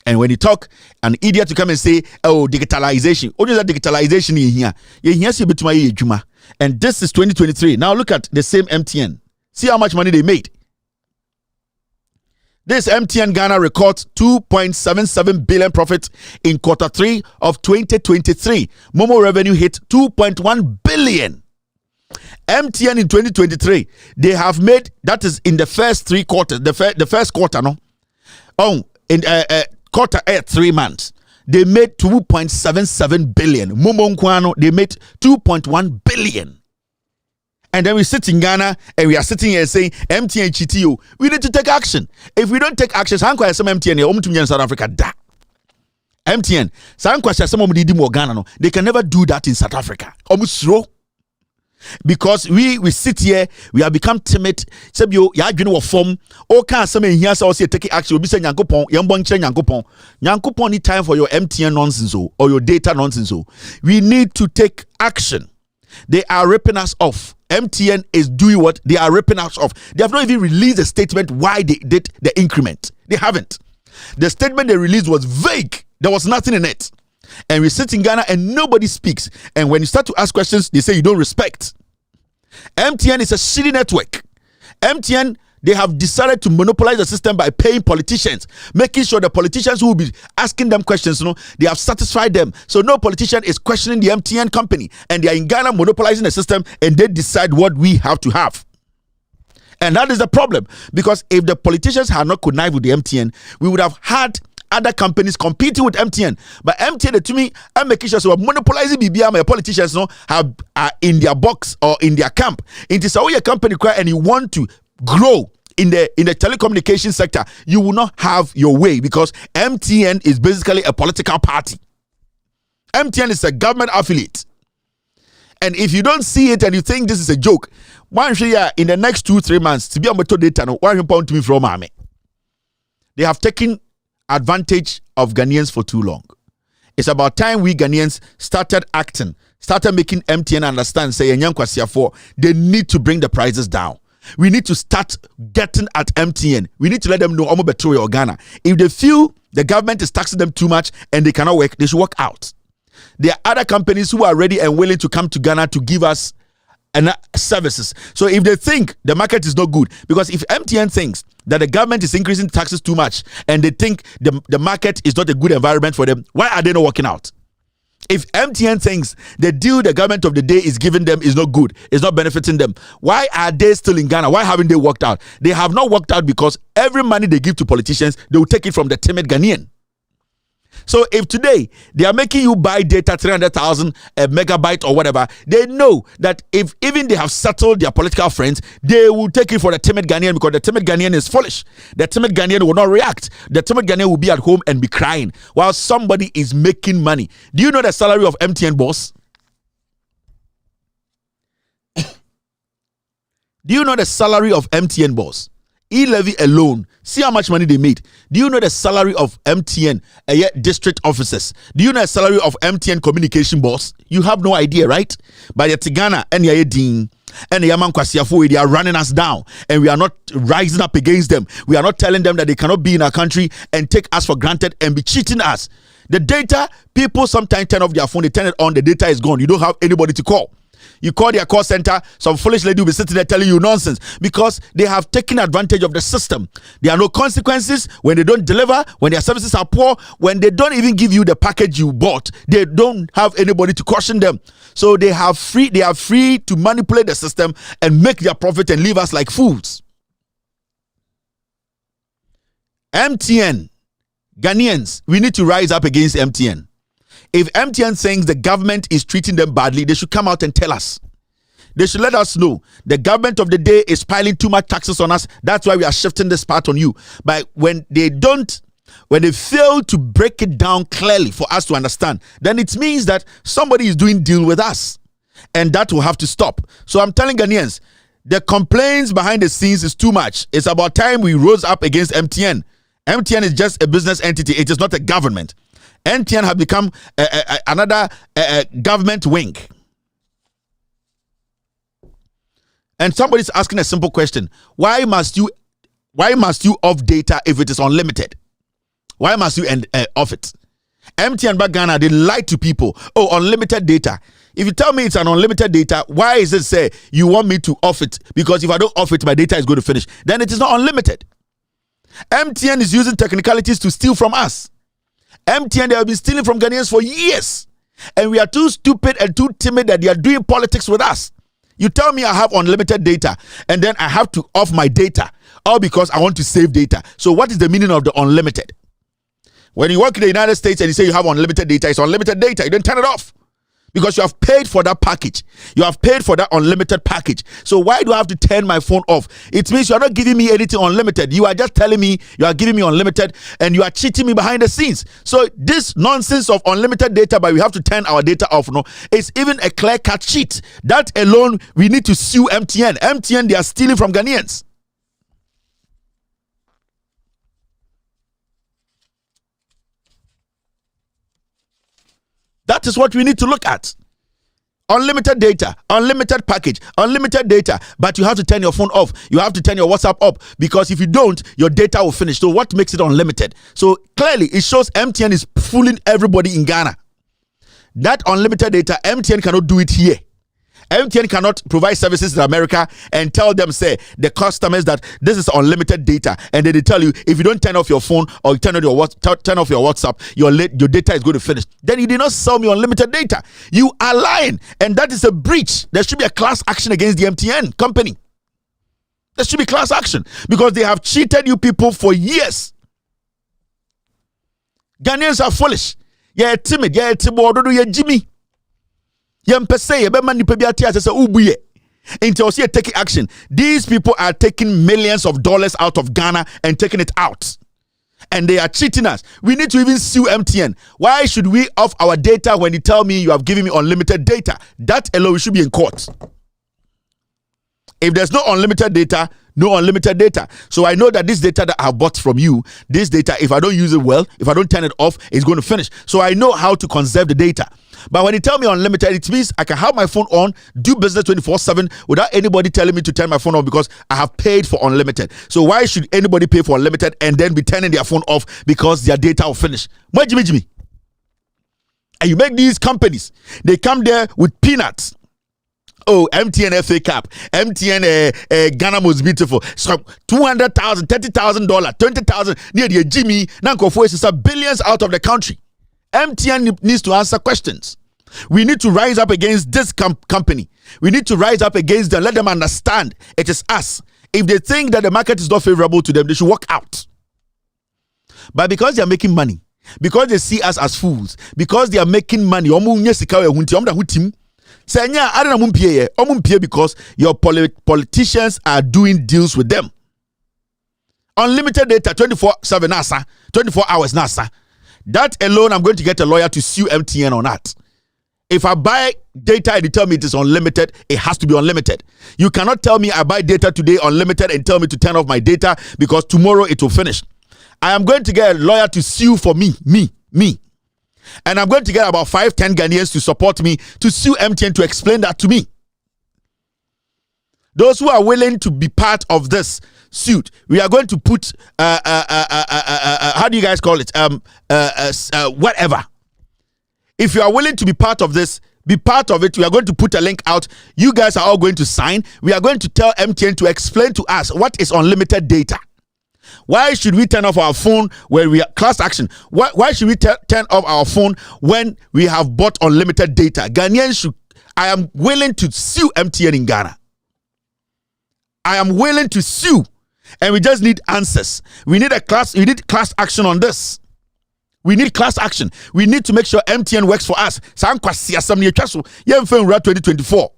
And when you talk, an idiot to come and say, oh, digitalization. What is that digitalization in here? And this is 2023. Now look at the same MTN. See how much money they made. This MTN Ghana records 2.77 billion profit in quarter 3 of 2023. Momo revenue hit 2.1 billion. MTN in 2023, they have made, that is in the first 3 quarters, the first quarter, no? Oh, in quarter 3 months, they made 2.77 billion. Momo Nkwano, they made 2.1 billion. And then we sit in Ghana and we are sitting here saying MTN GTO. We need to take action. If we don't take action, some MTN in South Africa da. MTN, they can never do that in South Africa. Because we sit here, we have become timid. Sebio ya adwene wo form. O kan some here say take action. Obi say Nyankopon, yembon kire Nyankopon. Nyankopon need time for your MTN nonsense or your data nonsense. We need to take action. They are ripping us off. MTN is doing what? They are ripping us off. They have not even released a statement why they did the increment. They haven't. The statement they released was vague. There was nothing in it. And we sit in Ghana and nobody speaks. And when you start to ask questions, they say you don't respect. MTN is a shitty network. MTN, they have decided to monopolize the system by paying politicians, making sure the politicians who will be asking them questions, they have satisfied them. So no politician is questioning the MTN company, and they are in Ghana monopolizing the system, and they decide what we have to have. And that is the problem, because if the politicians had not connived with the MTN, we would have had other companies competing with MTN. But MTN, to me, I'm making sure so monopolizing BBM, my politicians are in their box or in their camp. It is a company and you want to grow in the telecommunication sector, you will not have your way, because MTN is basically a political party. MTN is a government affiliate. And if you don't see it and you think this is a joke, one year in the next 2-3 months to be able to data, £1 to me from army. They have taken advantage of Ghanaians for too long. It's about time we Ghanaians started acting, started making MTN understand, say, they need to bring the prices down. We need to start getting at MTN. We need to let them know Omo Betro or Ghana. If they feel the government is taxing them too much and they cannot work, they should work out. There are other companies who are ready and willing to come to Ghana to give us services. So if they think the market is not good, because if MTN thinks that the government is increasing taxes too much and they think the market is not a good environment for them, why are they not working out? If MTN thinks the deal the government of the day is giving them is not good, is not benefiting them, why are they still in Ghana? Why haven't they worked out? They have not worked out because every money they give to politicians, they will take it from the timid Ghanaian. So if today they are making you buy data 300,000 megabyte or whatever, they know that if even they have settled their political friends, they will take it for the timid Ghanaian, because the timid Ghanaian is foolish. The timid Ghanaian will not react. The timid Ghanaian will be at home and be crying while somebody is making money. Do you know the salary of MTN boss? Do you know the salary of MTN boss? E-levy alone, see how much money they made. Do you know the salary of MTN district officers? Do you know the salary of MTN communication boss? You have no idea, right? But the Tigana and the Dean and the Yaman Kwasiafo, they are running us down, and we are not rising up against them. We are not telling them that they cannot be in our country and take us for granted and be cheating us. The data, people sometimes turn off their phone, they turn it on, the data is gone. You don't have anybody to call. You call their call center, some foolish lady will be sitting there telling you nonsense because they have taken advantage of the system. There are no consequences when they don't deliver, when their services are poor, when they don't even give you the package you bought. They don't have anybody to caution them. So they are free to manipulate the system and make their profit and leave us like fools. MTN, Ghanaians, we need to rise up against MTN. If MTN thinks the government is treating them badly, they should come out and tell us. They should let us know the government of the day is piling too much taxes on us. That's why we are shifting this part on you. But when they fail to break it down clearly for us to understand, then it means that somebody is doing deal with us. And that will have to stop. So I'm telling Ghanaians, the complaints behind the scenes is too much. It's about time we rose up against MTN. MTN is just a business entity. It is not a government. MTN have become another government wing. And somebody's asking a simple question. Why must you off data if it is unlimited? Why must you off it? MTN back Ghana, they lie to people. Oh, unlimited data. If you tell me it's an unlimited data, why is it say you want me to off it? Because if I don't off it, my data is going to finish. Then it is not unlimited. MTN is using technicalities to steal from us. MTN, they have been stealing from Ghanaians for years. And we are too stupid and too timid that they are doing politics with us. You tell me I have unlimited data and then I have to off my data, all because I want to save data. So what is the meaning of the unlimited? When you work in the United States and you say you have unlimited data, it's unlimited data. You don't turn it off. Because you have paid for that package. You have paid for that unlimited package. So why do I have to turn my phone off? It means you are not giving me anything unlimited. You are just telling me you are giving me unlimited and you are cheating me behind the scenes. So this nonsense of unlimited data, but we have to turn our data off, no, it's even a clear-cut cheat. That alone, we need to sue MTN. MTN, they are stealing from Ghanaians. That is what we need to look at. Unlimited data, unlimited package, unlimited data, but you have to turn your phone off. You have to turn your WhatsApp off because if you don't, your data will finish. So what makes it unlimited? So clearly, it shows MTN is fooling everybody in Ghana. That unlimited data, MTN cannot do it here. MTN cannot provide services in America and tell them, say, the customers that this is unlimited data, and then they tell you if you don't turn off your phone or turn off your WhatsApp, your data is going to finish. Then you did not sell me unlimited data. You are lying, and that is a breach. There should be a class action against the MTN company. There should be class action because they have cheated you people for years. Ghanaians are foolish. You're timid. You're timid. You're Jimmy. Until taking action. These people are taking millions of dollars out of Ghana and taking it out. And they are cheating us. We need to even sue MTN. Why should we off our data when you tell me you have given me unlimited data? That alone, we should be in court. If there's no unlimited data, no unlimited data. So I know that this data that I have bought from you, this data, if I don't use it well, if I don't turn it off, it's going to finish. So I know how to conserve the data. But when you tell me unlimited, it means I can have my phone on, do business 24/7 without anybody telling me to turn my phone on because I have paid for unlimited. So why should anybody pay for unlimited and then be turning their phone off because their data will finish? Jimmy. And you make these companies, they come there with peanuts. Oh, MTN FA Cup, MTN Ghana Most Beautiful. So $200,000, $30,000, $20,000 near the Jimmy. Now is billions out of the country. MTN needs to answer questions. We need to rise up against this company. We need to rise up against them. Let them understand it is us. If they think that the market is not favorable to them, they should walk out. But because they are making money, because they see us as fools, because they are making money, because your politicians are doing deals with them. Unlimited data, 24/7 NASA, 24 hours NASA. That alone, I'm going to get a lawyer to sue MTN on that. If I buy data and you tell me it is unlimited, it has to be unlimited. You cannot tell me I buy data today unlimited and tell me to turn off my data because tomorrow it will finish. I am going to get a lawyer to sue for me. And I'm going to get about 5-10 Ghanaians to support me to sue MTN to explain that to me. Those who are willing to be part of this suit, we are going to put how do you guys call it? Whatever. If you are willing to be part of this, be part of it. We are going to put a link out. You guys are all going to sign. We are going to tell MTN to explain to us what is unlimited data. Why should we turn off our phone when we are class action? Why should we turn off our phone when we have bought unlimited data? Ghanaians should. I am willing to sue MTN in Ghana. I am willing to sue, and we just need answers. We need class action on this. We need class action. We need to make sure MTN works for us. 2024.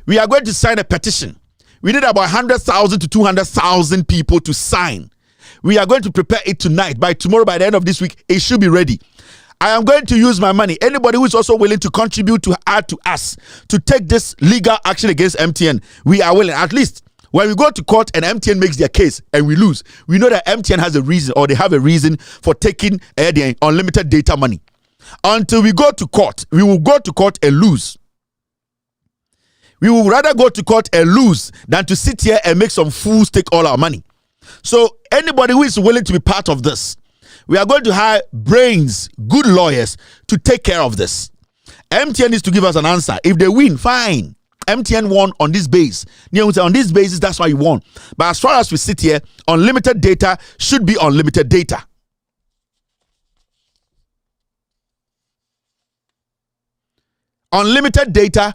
We are going to sign a petition. We need about 100,000 to 200,000 people to sign. We are going to prepare it tonight. By tomorrow, by the end of this week, it should be ready. I am going to use my money. Anybody who is also willing to contribute to add to us to take this legal action against MTN, we are willing. At least when we go to court and MTN makes their case and we lose, we know that MTN has a reason, or they have a reason for taking their unlimited data money. Until we go to court, we will go to court and lose. We will rather go to court and lose than to sit here and make some fools take all our money. So anybody who is willing to be part of this, we are going to hire brains, good lawyers to take care of this. MTN needs to give us an answer. If they win, fine. MTN won on this base. On this basis, that's why you won. But as far as we sit here, unlimited data should be unlimited data. Unlimited data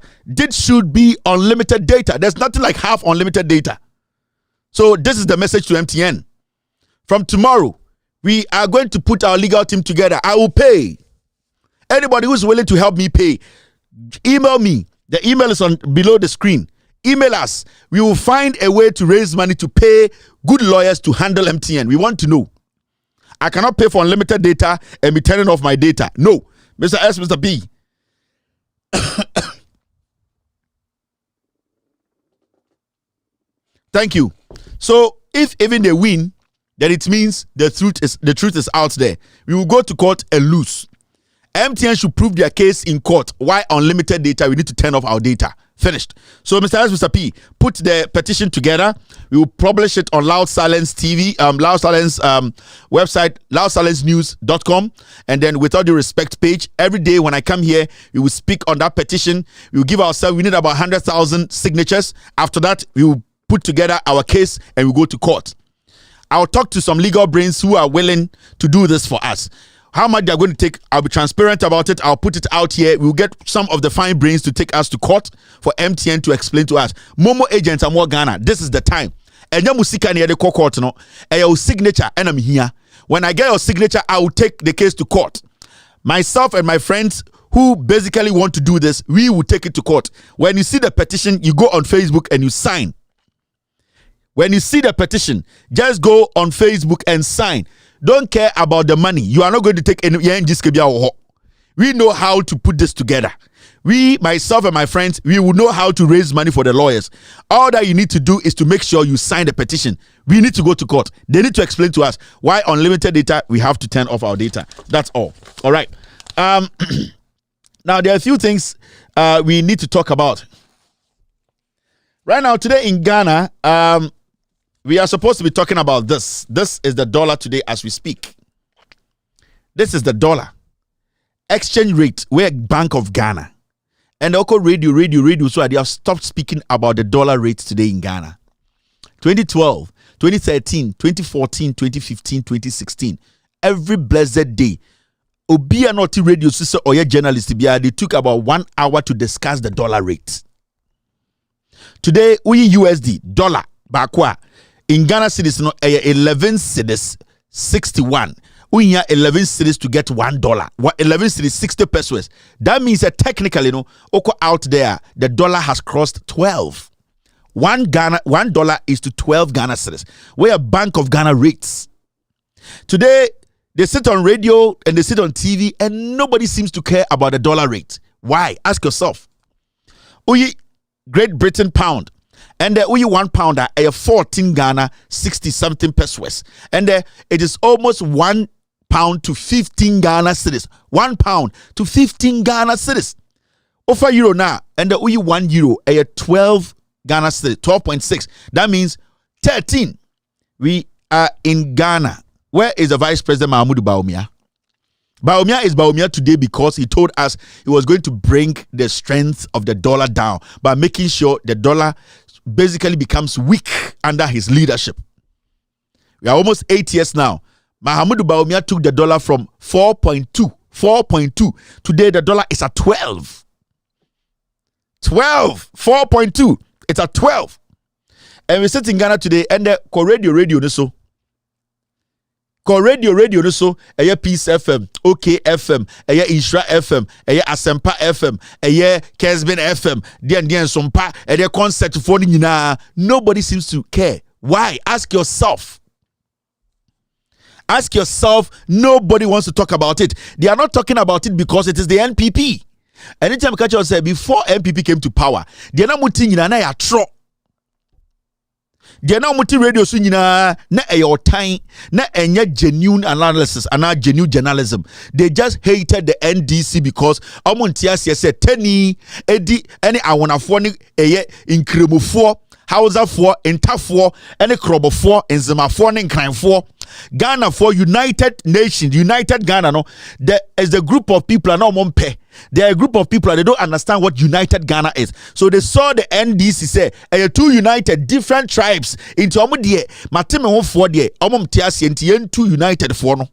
should be unlimited data. There's nothing like half unlimited data. So this is the message to MTN. From tomorrow, we are going to put our legal team together. I will pay. Anybody who's willing to help me pay, email me. The email is on below the screen. Email us. We will find a way to raise money to pay good lawyers to handle MTN. We want to know. I cannot pay for unlimited data and be turning off my data. No. Mr. S, Mr. B. Thank you. So if even they win, then it means the truth is out there. We will go to court and lose. MTN should prove their case in court. Why unlimited data? We need to turn off our data. Finished. So Mr. S, Mr. P, put the petition together. We will publish it on Loud Silence TV, Loud Silence website, loudsilencenews.com, and then With All Due Respect page. Every day when I come here, we will speak on that petition. We will give ourselves, we need about 100,000 signatures. After that, we will put together our case and we go to court. I'll talk to some legal brains who are willing to do this for us. How much they're going to take, I'll be transparent about it. I'll put it out here. We'll get some of the fine brains to take us to court for MTN to explain to us. Momo agents are more Ghana. This is the time. And your musika near the court, no. And your signature, and I'm here. When I get your signature, I will take the case to court. Myself and my friends who basically want to do this, we will take it to court. When you see the petition, you go on Facebook and you sign. When you see the petition, just go on Facebook and sign. Don't care about the money. You are not going to take any. We know how to put this together. We, myself and my friends, we will know how to raise money for the lawyers. All that you need to do is to make sure you sign the petition. We need to go to court. They need to explain to us why unlimited data, we have to turn off our data. That's all. All right. Now, there are a few things we need to talk about. Right now, today in Ghana, we are supposed to be talking about this. This is the dollar today as we speak. This is the dollar. Exchange rate, we're Bank of Ghana. And also radio, so they have stopped speaking about the dollar rates today in Ghana. 2012, 2013, 2014, 2015, 2016. Every blessed day. Obia not radio sister or your journalist, they took about 1 hour to discuss the dollar rate. Today, we USD, dollar, bakwa. In Ghana cedis, 11 cedis, 61. We have 11 cedis to get $1. 11 cedis, 60 pesos. That means that technically, out there, the dollar has crossed 12. $1 is to 12 Ghana cedis. We are Bank of Ghana rates. Today, they sit on radio and they sit on TV and nobody seems to care about the dollar rate. Why? Ask yourself. Uyi Great Britain pound. And uyi £1 a 14 Ghana 60 something pesos. And it is almost £1 to 15 Ghana cedis. £1 to 15 Ghana cedis. Offer euro now. And uyi €1 a 12 Ghana cedis. 12.6. That means 13. We are in Ghana. Where is the Vice President Mahamudu Bawumia? Bawumia is Bawumia today because he told us he was going to bring the strength of the dollar down by making sure the dollar basically becomes weak under his leadership. We are almost 8 years now. Mahamudu Bawumia took the dollar from 4.2. Today the dollar is at 12. 4.2. It's at 12. And we sit in Ghana today and the radio so. Radio so Peace FM, OK FM, Isra FM, Asempa FM, Kesben FM, Dian Sompa, concert for nobody seems to care. Why? Ask yourself. Ask yourself, nobody wants to talk about it. They are not talking about it because it is the NPP. Anytime catch you say before NPP came to power, they are not muting in a tro. They are now multi radio so nyina na your time na enye genuine analysis and genuine journalism. They just hated the NDC because omontia said teni edi any awonafo ni eye inkremofo Hausa-fo, Inta-fo, any Krobo-fo, Nzema-fo, and Nkran-fo. Ghana for United Nations, United Ghana, no, there is a group of people are not pay. There are a group of people and they don't understand what United Ghana is. So they saw the NDC say, two united different tribes into Omudie, Matime one for the Tiasi and two united for no.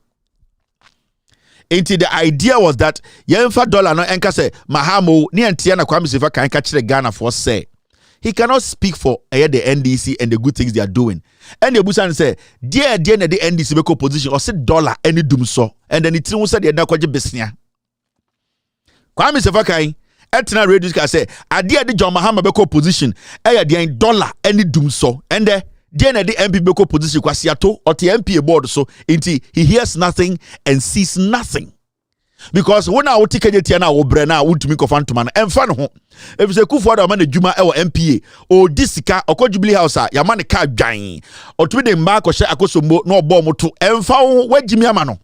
Into the idea was that Yenfa dollar no enka say Mahamo ni Antiana Kwame Sefa can catch the Ghana for say. He cannot speak for the NDC and the good things they are doing. And the Busan say, dear the NDC make opposition or say dollar any doom so. And then it said the Nakwaji Besnia. Kwame Sefakai, Etina Radio can say, I dear the John Mahama Beko position, the dollar any doom so. And the MP Beko position kwasiato or the MP board so until he hears nothing and sees nothing. Because when I would take a tiana or brena would to make a phantom and fan home. If it's a coup for the man, Juma or MPA or Disika or Jubilee House, Yamani car giant or Twin Mark or Shakoso no bomb to and found where Jimmy Amano.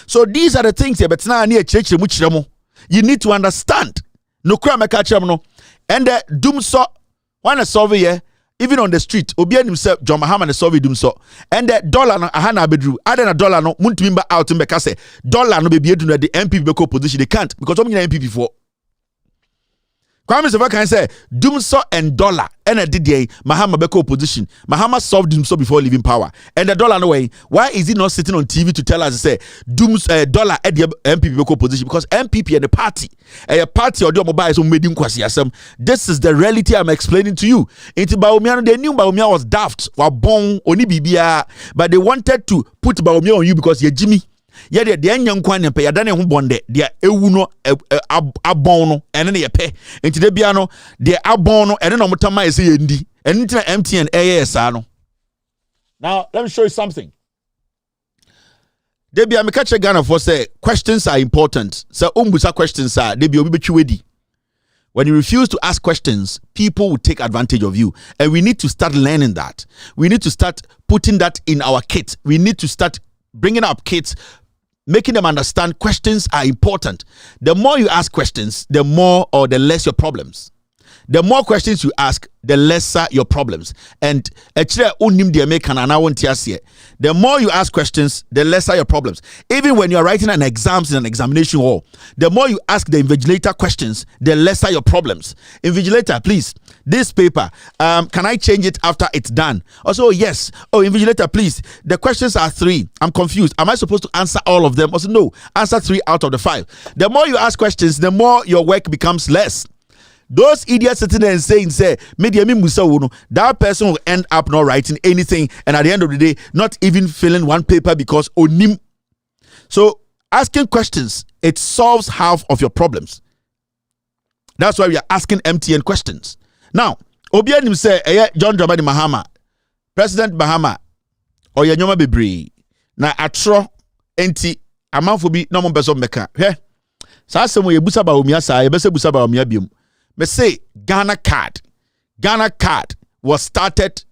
So these are the things but now near church which you need to understand. No crime a catch no and the doom so one a surveyor. Even on the street, Obian himself, John Mahama, the Soviet doom so, and the dollar no ahana bedru, add a dollar no, muntimba out in Bekase, dollar no be able to the MP beko position. They can't because I'm in MP for. Kwame Sefa can say doom so and dollar and a DDA Mahama beko position. Mahama solved doom so before leaving power, and the dollar no way. Why is he not sitting on TV to tell us say doom dollar at the MP beko position? Because MPP and the party, a party or the mobile so made him kwasiasem. This is the reality I'm explaining to you. Into Bawumia, they knew Bawumia was daft, were born oni bibia, but they wanted to put Bawumia on you because you're Jimmy. Yeah, the young kwan pay adane ho bonde de ewuno abon no ene ne yepe enti de bia no de abon no ene no motama ese yendi ene ntina MTN ASA no. Now let me show you something. De bia me catch Ghana for say questions are important. So umbusa questions are de bia obi betwi wedi. When you refuse to ask questions, people will take advantage of you. And we need to start learning that. We need to start putting that in our kit. We need to start bringing up kids, making them understand questions are important. The more you ask questions, the more or the less your problems. The more questions you ask, the lesser your problems. And the more you ask questions, the lesser your problems. Even when you are writing an exams in an examination hall, the more you ask the invigilator questions, the lesser your problems. Invigilator, please, this paper, can I change it after it's done? Also, yes. Oh, invigilator, please, the questions are 3. I'm confused. Am I supposed to answer all of them? Also, no, answer 3 out of the 5. The more you ask questions, the more your work becomes less. Those idiots sitting there and saying, that person will end up not writing anything, and at the end of the day, not even filling one paper because onim. So asking questions, it solves half of your problems. That's why we are asking MTN questions. Now, Obianim say, John Dramani Mahama, President Mahama, or Yanyoma Bebre, na atro enti amanfobi no mo person meka. Sa asemo ye busa Bawumia sa ye bese busa Bawumia biom. Me say Ghana card was started.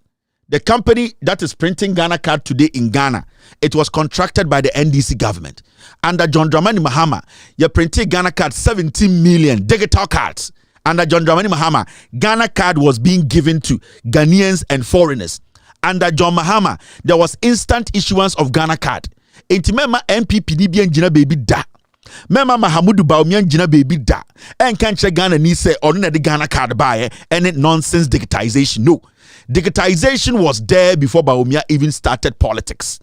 The company that is printing Ghana card today in Ghana, it was contracted by the NDC government. Under John Dramani Mahama, you printed Ghana card 17 million digital cards. Under John Dramani Mahama, Ghana card was being given to Ghanaians and foreigners. Under John Mahama, there was instant issuance of Ghana card. Intimema MPPD bien jina baby da. Mema Mahamudu Bawumia jina baby da. And can't check Ghana ni say or the Ghana card buy any nonsense digitization. No. Digitization was there before Bawumia even started politics.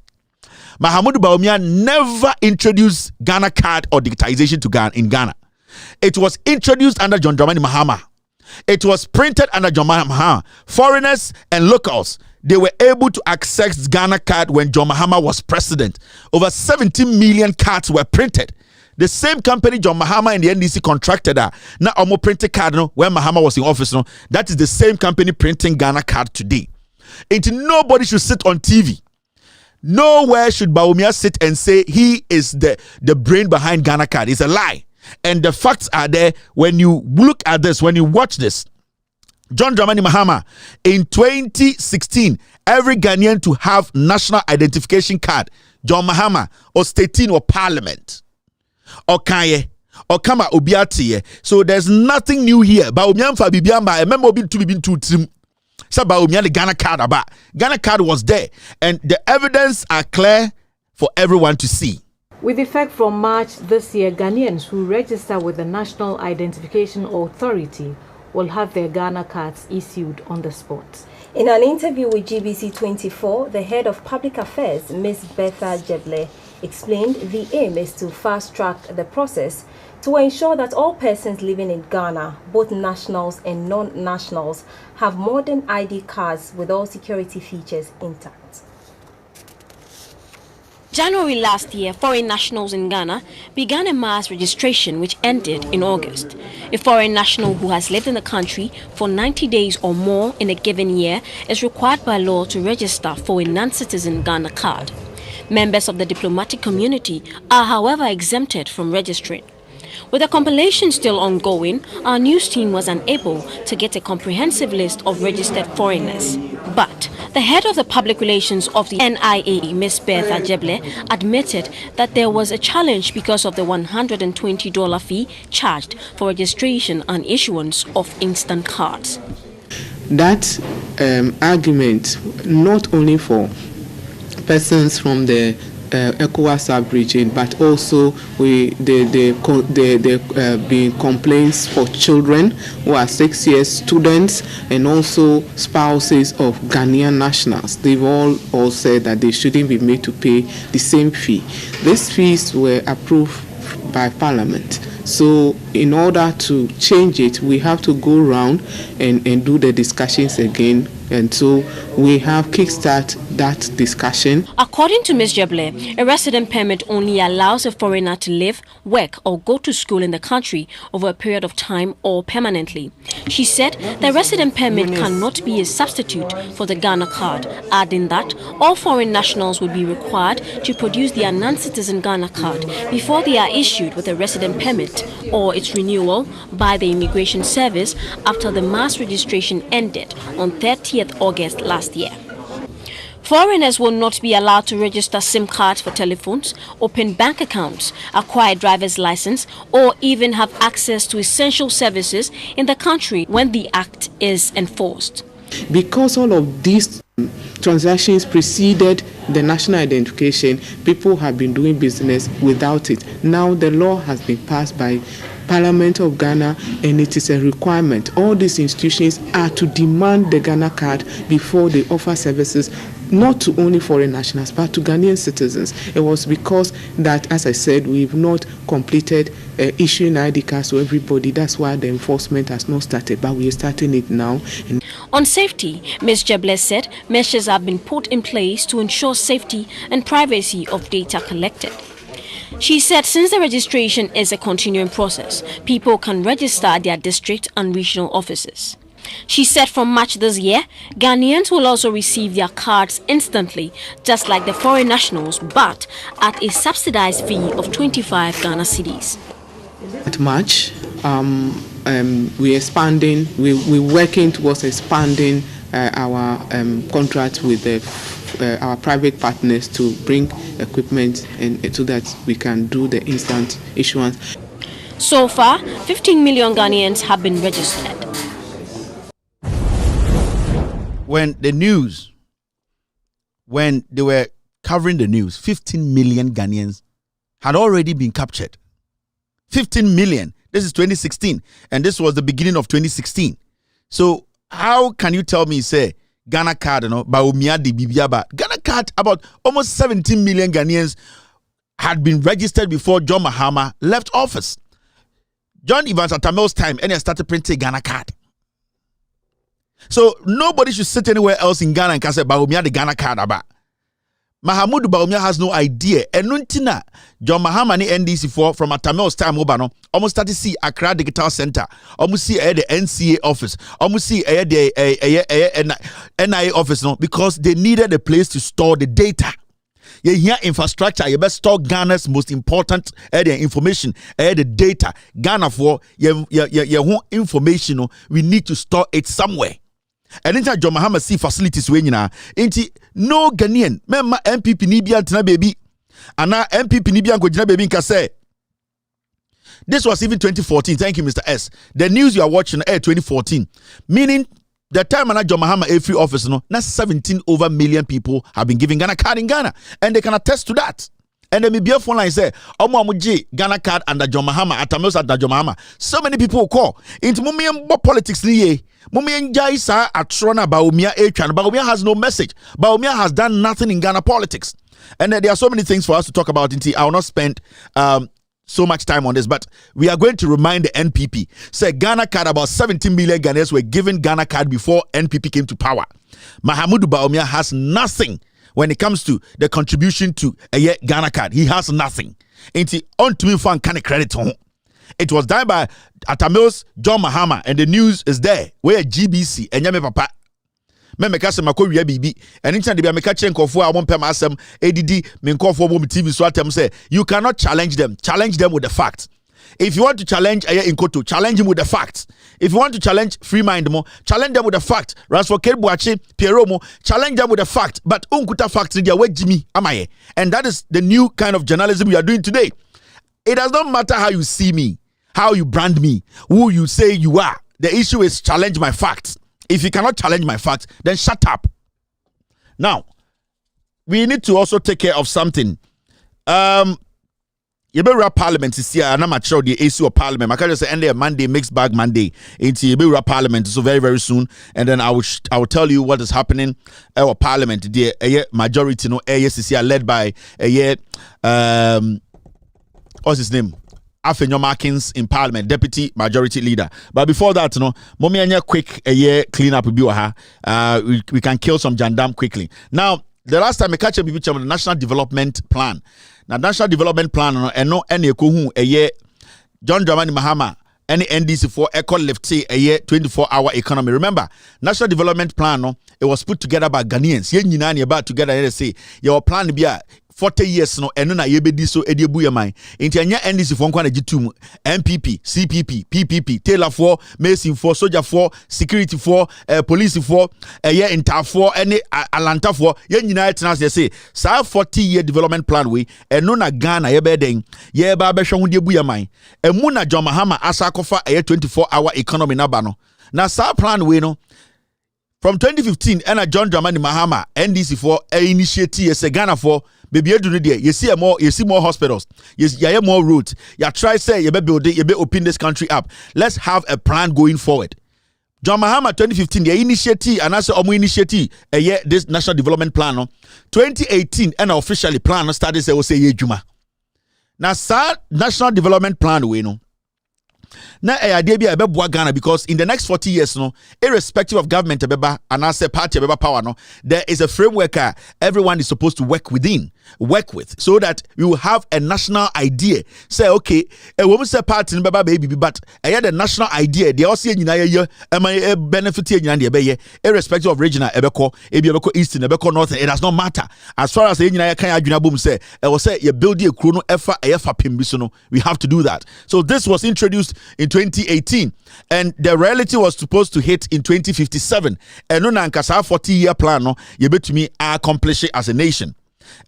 Mahamudu Bawumia never introduced Ghana card or digitization to Ghana in Ghana. It was introduced under John Dramani Mahama. It was printed under John Mahama. Foreigners and locals, they were able to access Ghana card when John Mahama was president. Over 17 million cards were printed. The same company John Mahama and the NDC contracted now almost printed card when Mahama was in office. That is the same company printing Ghana card today. And nobody should sit on TV. Nowhere should Bawumia sit and say he is the brain behind Ghana card. It's a lie. And the facts are there when you look at this, when you watch this. John Dramani Mahama, in 2016, every Ghanaian to have national identification card, John Mahama, or stating or parliament. Or kanye or kama obiati. So there's nothing new here. Bawumia fa bibiamba. Remember obi to be two trim. So Bawumia the Ghana card about. Ghana card was there, and the evidence are clear for everyone to see. With effect from March this year, Ghanaians who register with the National Identification Authority will have their Ghana cards issued on the spot. In an interview with GBC 24, the head of public affairs, Ms. Bertha Jeble, explained the aim is to fast-track the process to ensure that all persons living in Ghana, both nationals and non-nationals, have modern ID cards with all security features intact. January last year, foreign nationals in Ghana began a mass registration which ended in August. A foreign national who has lived in the country for 90 days or more in a given year is required by law to register for a non-citizen Ghana card. Members of the diplomatic community are, however, exempted from registering. With the compilation still ongoing, our news team was unable to get a comprehensive list of registered foreigners. But the head of the public relations of the NIA, Ms. Bertha Jeble, admitted that there was a challenge because of the $120 fee charged for registration and issuance of instant cards. That argument, not only for persons from the ECOWAS sub-region, but also been complaints for children who are 6 years students and also spouses of Ghanaian nationals. They've all said that they shouldn't be made to pay the same fee. These fees were approved by Parliament. So in order to change it, we have to go around and do the discussions again. And so we have kickstart that discussion. According to Ms. Jeble, a resident permit only allows a foreigner to live, work or go to school in the country over a period of time or permanently. She said the resident permit cannot be a substitute for the Ghana card, adding that all foreign nationals would be required to produce their non-citizen Ghana card before they are issued with a resident permit or its renewal by the Immigration Service after the mass registration ended on 30th August last year. Foreigners will not be allowed to register SIM cards for telephones, open bank accounts, acquire driver's license, or even have access to essential services in the country when the act is enforced. Because all of these transactions preceded the national identification, people have been doing business without it. Now the law has been passed by Parliament of Ghana, and it is a requirement. All these institutions are to demand the Ghana card before they offer services, not to only foreign nationals, but to Ghanaian citizens. It was because that, as I said, we've not completed issuing ID cards to everybody. That's why the enforcement has not started, but we are starting it now. On safety, Ms. Jeble said measures have been put in place to ensure safety and privacy of data collected. She said since the registration is a continuing process, people can register at their district and regional offices. She said from March this year, Ghanaians will also receive their cards instantly, just like the foreign nationals, but at a subsidized fee of 25 Ghana cedis. at much. We're expanding. We're working towards expanding our contract with our private partners to bring equipment and so that we can do the instant issuance. So far, 15 million Ghanaians have been registered. When they were covering the news, 15 million Ghanaians had already been captured. 15 million. This is 2016, and this was the beginning of 2016. So how can you tell me, say, Ghana card, Ghana card, about almost 17 million Ghanaians had been registered before John Mahama left office. John Evans at Tamel's time, and he started printing Ghana card. So nobody should sit anywhere else in Ghana and say, Baumia the Ghana card about. Mahamudu Baumia has no idea. And nuntina, John Mahama ni NDC4 from Atamel's time obano, almost started to see Accra Digital Center, almost see the NCA office, almost see the NIA office, no, because they needed a place to store the data. You hear infrastructure, you best store Ghana's most important information, the data. Ghana for your information, we need to store it somewhere. And then John Mahama see facilities when you know, no Ghanaian, member MPP Nibian Tina baby, and now MPP Nibian Gojina baby Kase. This was even 2014. Thank you, Mr. S. The news you are watching 2014, meaning the time when John Mahama a free office, no, now 17 over million people have been giving Ghana card in Ghana, and they can attest to that. And then maybe a phone line say, Omo Ghana card under John Mahama, Atamos under John Mahama. So many people call into Mumian politics niye. Mumian Jaisa Atrona Baumia Echan. Baumia has no message. Baumia has done nothing in Ghana politics. And there are so many things for us to talk about. I will not spend so much time on this, but we are going to remind the NPP. Say Ghana card, about 17 million Ghanaians were given Ghana card before NPP came to power. Mahamudu Baumia has nothing when it comes to the contribution to a Ghana card. He has nothing. On to me for credit home. It was done by Atamils John Mahama, and the news is there. Where GBC and Yame Papa. Memeka se makowi bibi. And in the America Chenkofo, I won't pay myself. ADD, Menkofo, TV, so I say, you cannot challenge them. Challenge them with the facts. If you want to challenge Aya Inkoto, challenge him with the facts. If you want to challenge Free Mind Mo, challenge them with the fact. Ransford Kerbuachi, Pierrot Mo, challenge them with the fact. But Unkuta facts in their way, Jimmy Amaye. And that is the new kind of journalism we are doing today. It does not matter how you see me, how you brand me, who you say you are. The issue is challenge my facts. If you cannot challenge my facts, then shut up. Now, we need to also take care of something. Yebera Parliament is here, and I'm not sure the issue of Parliament. I can just say end there Monday, mixed bag Monday. Into Yebera Parliament, so very, very soon. And then I will tell you what is happening. Our Parliament, the majority, no, ASCC led by what's his name? Afenyo Markins in Parliament, Deputy Majority Leader. But before that, no, mommy anya quick clean up we can kill some jandam quickly. Now, the last time I catch a picture of the National Development Plan. Now, National Development Plan, and no any kuhu John Dramani Mahama, any NDC for Eco Lefty 24-hour economy. Remember, National Development Plan, no, it was put together by Ghanaians. Yen Yunani about together, they say, your plan to be 40 years no eno na yebedi so ediebu yaman enti anya NDC for nkwa na gitum MPP CPP PPP Taylor for Mason for soldier for security for police for inter for any Atlanta for ye nyina etena say sa 40-year development plan we eno na Ghana yebeden ye ba behwe ho diebu yaman emu na John Mahama asa kofa 24-hour economy na ba no na sa plan we no from 2015 and John Dramani Mahama NDC for initiative yes Ghana for baby you see more hospitals, you more roads. You try say you be build it, you be open this country up. Let's have a plan going forward. John Mahama 2015 the initiative and also initiative this National Development Plan no 2018 and officially plan started say juma. Now National Development Plan we no na idea bi ebeboa Ghana because in the next 40 years no, irrespective of government ebeba and as a party ebeba power no, there is a framework everyone is supposed to work with, so that we will have a national idea. Say okay, a woman say party no beba baby, but the national idea they all see nyina ye benefit nyina de be ye, irrespective of regional ebeko eastern ebeko northern, it does not matter. As far as nyina ye kan adwuna bom say e will say you build a kuro no efa pim bi so no, we have to do that. So this was introduced in 2018 and the reality was supposed to hit in 2057, and no na nkasa 40-year plan no ye betumi accomplish it as a nation.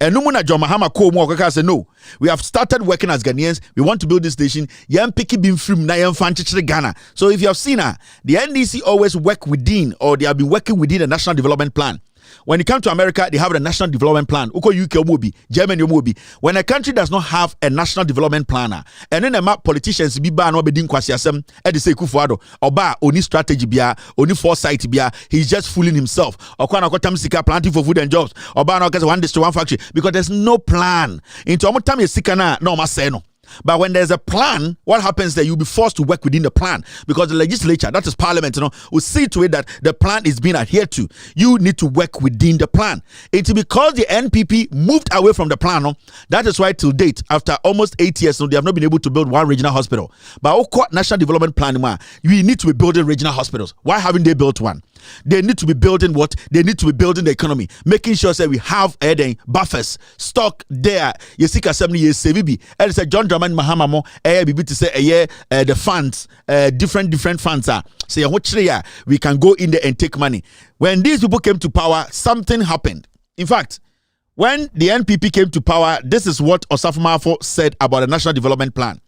And no John Mahama Komo said, no, we have started working as Ghanaians. We want to build this nation. Yam Piki Bim Frim na yam fanchichre Ghana. So if you have seen her, the NDC always work within, or they have been working within the National Development Plan. When you come to America, they have the National Development Plan. Uko UK Mobi, Germany Mobi. When a country does not have a National Development Planner, and then the map politicians be ba no be din kwasiasem, e de say Kufuado, oba oni strategy bia, oni foresight bia, he's just fooling himself. Okwa na kotam sika planting for food and jobs. Oba na kase one district one factory because there's no plan. Into omotam ye sika na no ma say no. But when there's a plan, what happens there? You'll be forced to work within the plan because the legislature, that is parliament, will see to it that the plan is being adhered to. You need to work within the plan. It's because the NPP moved away from the plan. That is why till date, after almost 8 years, they have not been able to build one regional hospital. But National Development Plan, we need to be building regional hospitals. Why haven't they built one? They need to be building what? They need to be building the economy, making sure that we have buffers, stock there. You see, CVB, and it's a John Dramani Mahama mo to say the funds, different funds are. Say we can go in there and take money. When these people came to power, something happened. In fact, when the NPP came to power, this is what Osafo Maafo said about the National Development Plan.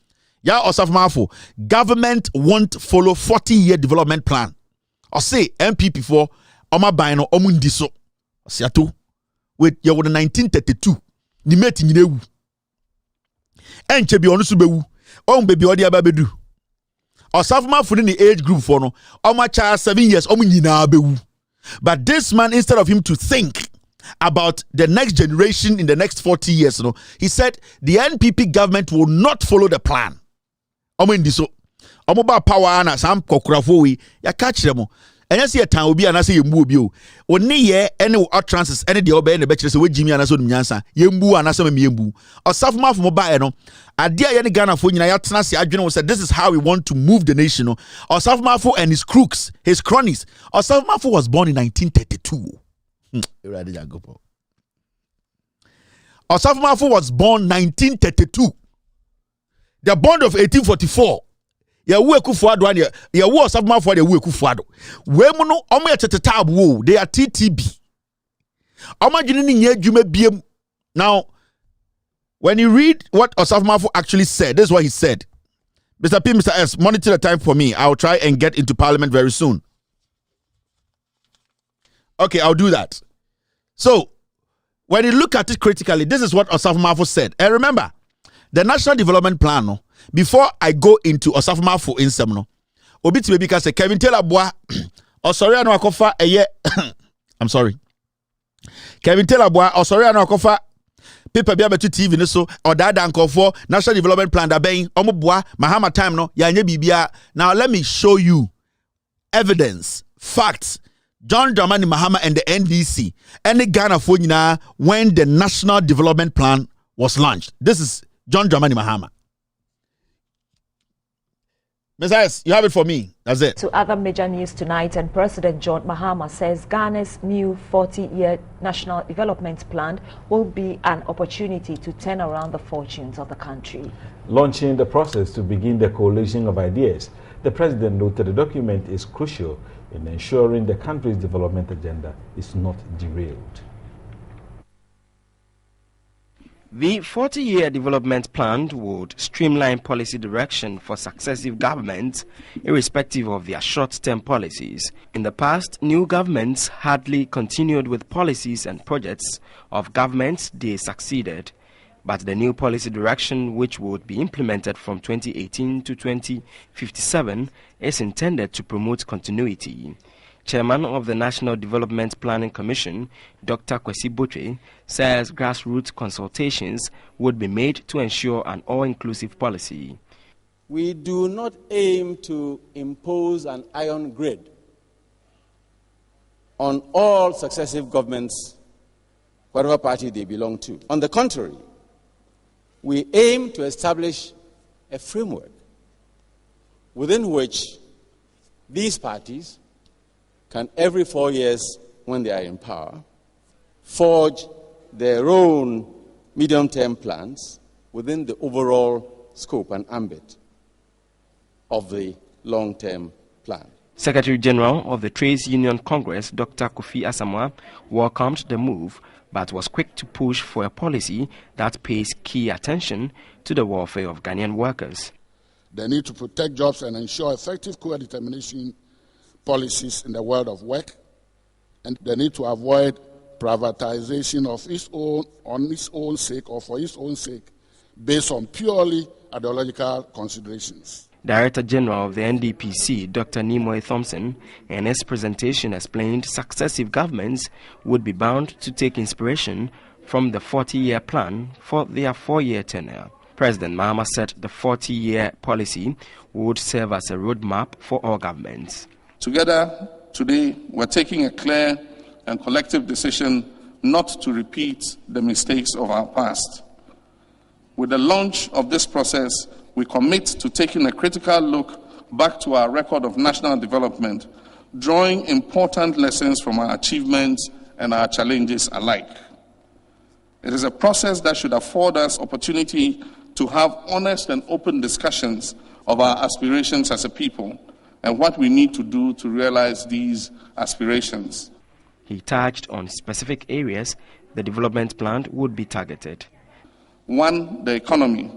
Yeah, Osafo Maafo, government won't follow 40-year development plan. Or say MPP for Oma Baino Omundiso. Siato with your 1932. Ni meti nyinewu. Enche bi onusu bewu. Baby odi ababedu. Osafo Maafo ni age group for no. Oma child 7 years omu nyina bewu. But this man, instead of him to think about the next generation in the next 40 years, he said the NPP government will not follow the plan. Omundiso. Omoba power na sam kokurafo wi ya catch them and you see a time will be an answer you move you only ye any utterances any the obey in the betches with Jimmy and so nyansa yembu and asem yembu or South Mouth mobile no adia yani Ghana for nyina yatenase adwene said this is how we want to move the nation or South Mouth and his crooks his cronies or South Mouth was born in 1932 or South Mouth was born 1932 the bond of 1844 ya wu Ekufuado and ya wu Osafo Maafo de wu Ekufuado we mu no omo ya tetetabu wo they are TTB omo adwene ni nya adwuma biem. Now when you read what Osafo Maafo actually said, this is what he said. Mr. P, Mr. S, monitor the time for me. I'll try and get into parliament very soon. Okay, I'll do that. So when you look at it critically, this is what Osafo Maafo said. And remember, the National Development Plan, before I go into Osafo Maafo in some, Obiti baby can say Kevin Taylor Bois, or sorry, I know Akofa a year. I'm sorry. Kevin Taylor Bois, or sorry, I know Akofa paper be able to TV so or that uncle for National Development Plan da ben Omoboa Mahama time no ya nye bibia. Now let me show you evidence, facts. John Dramani Mahama and the NDC and the Ghana for when the National Development Plan was launched. This is John Dramani Mahama. Messias, you have it for me. That's it. To other major news tonight, and President John Mahama says Ghana's new 40-year National Development Plan will be an opportunity to turn around the fortunes of the country. Launching the process to begin the coalition of ideas, the President noted the document is crucial in ensuring the country's development agenda is not derailed. The 40-year development plan would streamline policy direction for successive governments, irrespective of their short-term policies. In the past, new governments hardly continued with policies and projects of governments they succeeded. But the new policy direction, which would be implemented from 2018 to 2057, is intended to promote continuity. Chairman of the National Development Planning Commission, Dr. Kwesi Botwe, says grassroots consultations would be made to ensure an all-inclusive policy. We do not aim to impose an iron grade on all successive governments, whatever party they belong to. On the contrary, we aim to establish a framework within which these parties can, every 4 years when they are in power, forge their own medium-term plans within the overall scope and ambit of the long-term plan. Secretary General of the Trades Union Congress, Dr. Kofi Asamoah, welcomed the move, but was quick to push for a policy that pays key attention to the welfare of Ghanaian workers. They need to protect jobs and ensure effective co-determination policies in the world of work, and they need to avoid privatization of its own sake or for its own sake, based on purely ideological considerations. Director General of the NDPC, Dr. Nimoy Thompson, in his presentation explained successive governments would be bound to take inspiration from the 40-year plan for their 4-year tenure. President Mahama said the 40-year policy would serve as a roadmap for all governments. Together, today, we're taking a clear and collective decision not to repeat the mistakes of our past. With the launch of this process, we commit to taking a critical look back to our record of national development, drawing important lessons from our achievements and our challenges alike. It is a process that should afford us opportunity to have honest and open discussions of our aspirations as a people and what we need to do to realize these aspirations. He touched on specific areas the development plan would be targeted. 1, the economy.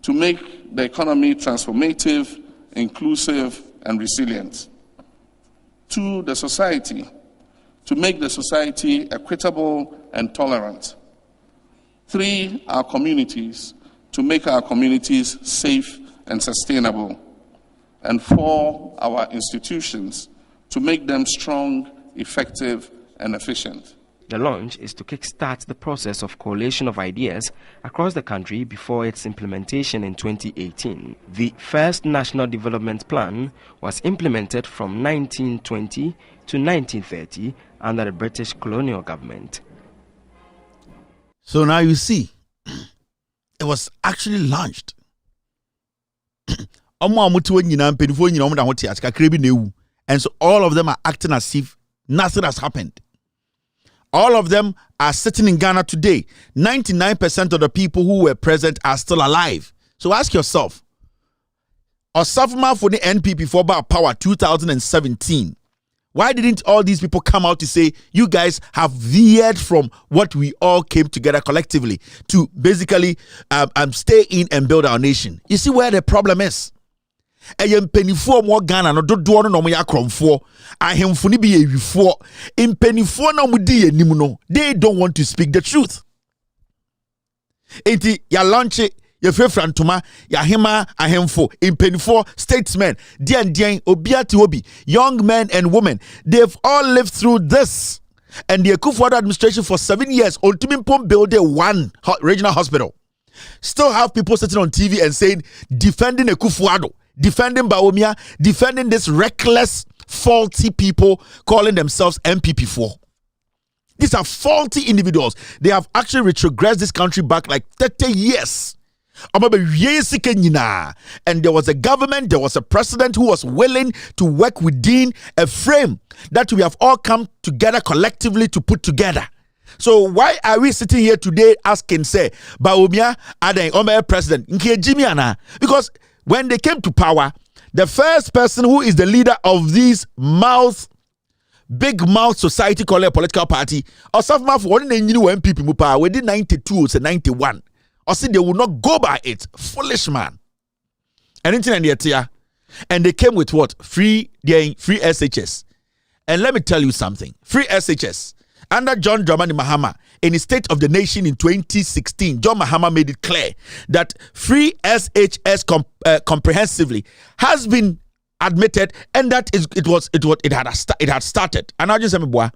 To make the economy transformative, inclusive, and resilient. 2, the society. To make the society equitable and tolerant. 3, our communities. To make our communities safe and sustainable. And 4, our institutions. To make them strong, effective, and efficient. The launch is to kickstart the process of coalition of ideas across the country before its implementation in 2018. The first National Development Plan was implemented from 1920 to 1930 under the British colonial government. So now you see, it was actually launched. And so all of them are acting as if nothing has happened. All of them are sitting in Ghana today. 99% of the people who were present are still alive. So ask yourself, Osafuma for the NPP for about power 2017. Why didn't all these people come out to say, you guys have veered from what we all came together collectively to basically stay in and build our nation? You see where the problem is? Penifo mo Ghana no dodo no mo yakromfo ahemfo ni bi ewifo impenifo na mo di enim no, they don't want to speak the truth. Enti ya launch ya frefrantoma ya hema ahemfo impenifo statesmen dien obiati obi young men and women, they've all lived through this, and the Akufo-Addo administration for 7 years ultimately built one regional hospital. Still have people sitting on TV and saying defending Akufo-Addo, defending Bawumia, defending this reckless, faulty people calling themselves MPP4. These are faulty individuals. They have actually retrogressed this country back like 30 years. And there was a government, there was a president who was willing to work within a frame that we have all come together collectively to put together. So why are we sitting here today asking, say, Bawumia, Aden, Omer president, because when they came to power, the first person who is the leader of these big mouth society called a political party, or some of one MPP mupa, we did 92 to 91. Or see, they will not go by it. Foolish man. And they came with what? Free SHS. And let me tell you something. Free SHS. Under John Dramani Mahama, in his State of the Nation in 2016, John Mahama made it clear that free SHS comprehensively has been admitted, and that it had started. And I'll just say,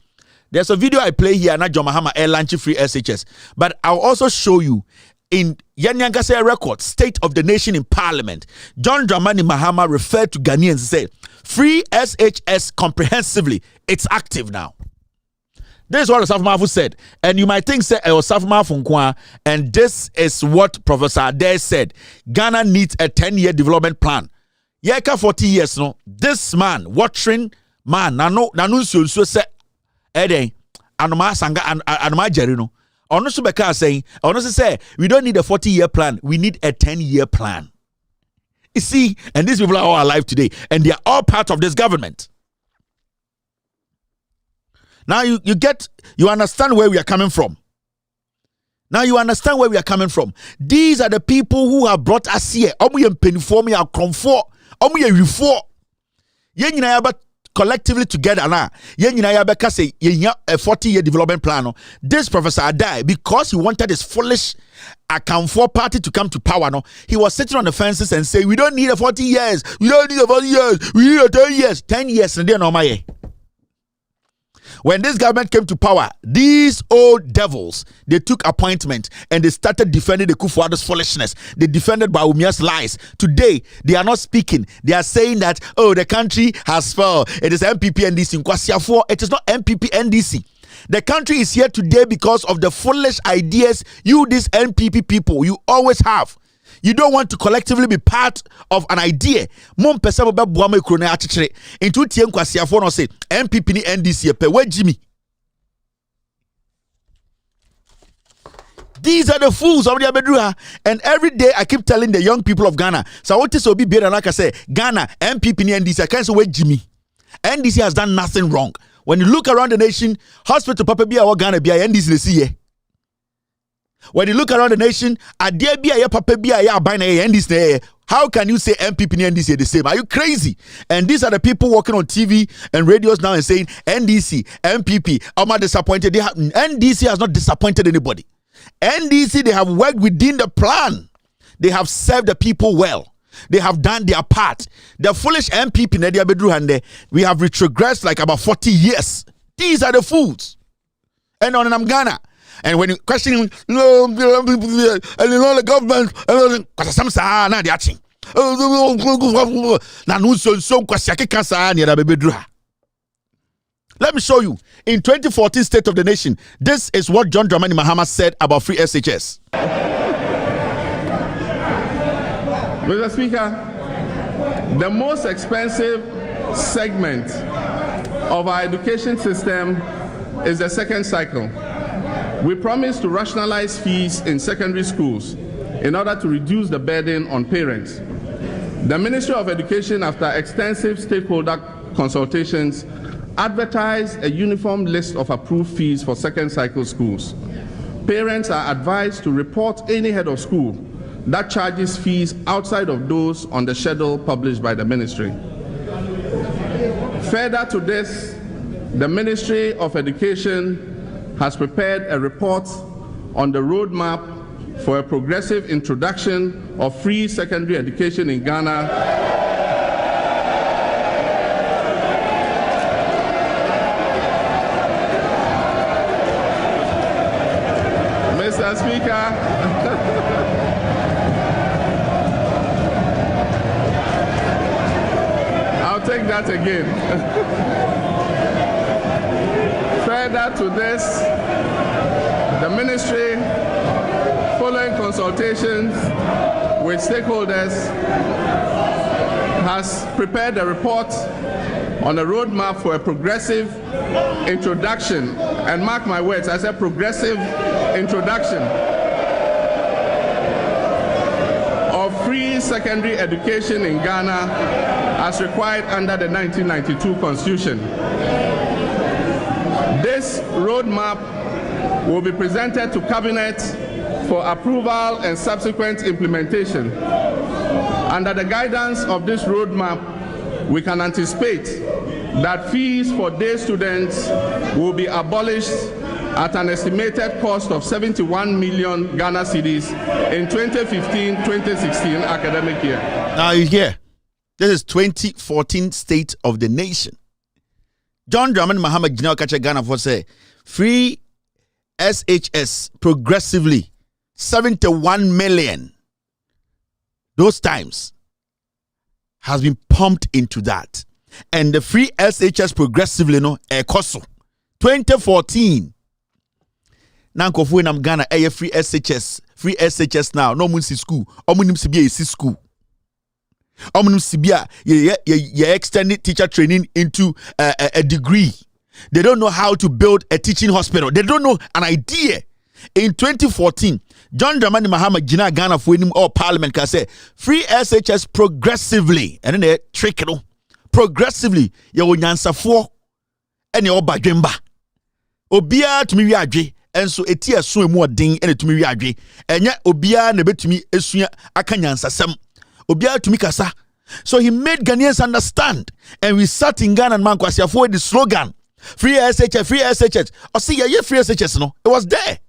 there's a video I play here, and John Mahama launching free SHS. But I'll also show you in Yanyankase record, State of the Nation in Parliament, John Dramani Mahama referred to Ghanaians and said, free SHS comprehensively. It's active now. This is what Osafo said. And you might think, say, Osafo, and this is what Professor Adair said. Ghana needs a 10-year development plan. Yeka 40 years, no. This man, watching man, nanu so say, Eden, anoma sanga, anoma jerino. Honestly, saying, honestly say, we don't need a 40-year plan. We need a 10-year plan. You see, and these people are all alive today, and they are all part of this government. Now you understand where we are coming from. Now you understand where we are coming from. These are the people who have brought us here. Collectively together now. A 40-year development plan. This Professor Adai, because he wanted his foolish account for party to come to power, no, he was sitting on the fences and saying, we don't need a 40 years. We don't need a 40 years. We need a 10 years. 10 years and then no my. When this government came to power, these old devils, they took appointment and they started defending the Kufuor's foolishness. They defended Bawumia's lies. Today, they are not speaking. They are saying that, oh, the country has failed. It is MPP NDC. It is not MPP NDC. The country is here today because of the foolish ideas you, these MPP people, you always have. You don't want to collectively be part of an idea. Mom pesa ba bua ma ekro na achechire. Into tie nkwasiafo no say MPP ni NDC pe wa Jimmy. These are the fools of the Abedruha. And every day I keep telling the young people of Ghana. So what is obi be like I say Ghana MPP ni NDC I can't say wa Jimmy. NDC has done nothing wrong. When you look around the nation, hospital papa be our Ghana be NDC the see. When you look around the nation, how can you say MPP and NDC are the same? Are you crazy? And these are the people working on TV and radios now and saying NDC, MPP, I'm not disappointed. NDC has not disappointed anybody. NDC, they have worked within the plan. They have served the people well. They have done their part. The foolish MPP, we have retrogressed like about 40 years. These are the fools. And on Ghana. And when you question and the government, because some say na they acting. Let me show you. In 2014 State of the Nation, this is what John Dramani Mahama said about free SHS. Mr. Speaker, the most expensive segment of our education system is the second cycle. We promise to rationalize fees in secondary schools in order to reduce the burden on parents. The Ministry of Education, after extensive stakeholder consultations, advertised a uniform list of approved fees for second cycle schools. Parents are advised to report any head of school that charges fees outside of those on the schedule published by the ministry. Further to this, the Ministry of Education has prepared a report on the roadmap for a progressive introduction of free secondary education in Ghana. Mr. Speaker, I'll take that again. Further to this, the ministry, following consultations with stakeholders, has prepared a report on a roadmap for a progressive introduction, and mark my words, I said progressive introduction of free secondary education in Ghana as required under the 1992 Constitution. This roadmap will be presented to Cabinet for approval and subsequent implementation. Under the guidance of this roadmap, we can anticipate that fees for day students will be abolished at an estimated cost of 71 million Ghana cedis in 2015-2016 academic year. Now you hear, this is 2014 State of the Nation. John Dramani Mahama Ghana for say free SHS progressively 71 million. Those times has been pumped into that. And the free SHS progressively no ekoso. 2014. Now I'm Ghana free SHS now. No munsi school. Omunim sibia isi school. Omunim sibia ye extended teacher training into a degree. They don't know how to build a teaching hospital. They don't know an idea. In 2014, John Dramani Mahama Gina Ghana for him or Parliament can say free SHS progressively. And then they trick it. Progressively, you will answer for any oba jemba. Obia to me adwe, and so etia so more ding and to me adwe. And yet Obia nebe to me esuya akanyansa sem. Obia to me kasa. So he made Ghanaians understand. And we sat in Ghana and Mankwasi for the slogan. Free SHS, free SHS. Oh, see, yeah, free SHS, no? It was there.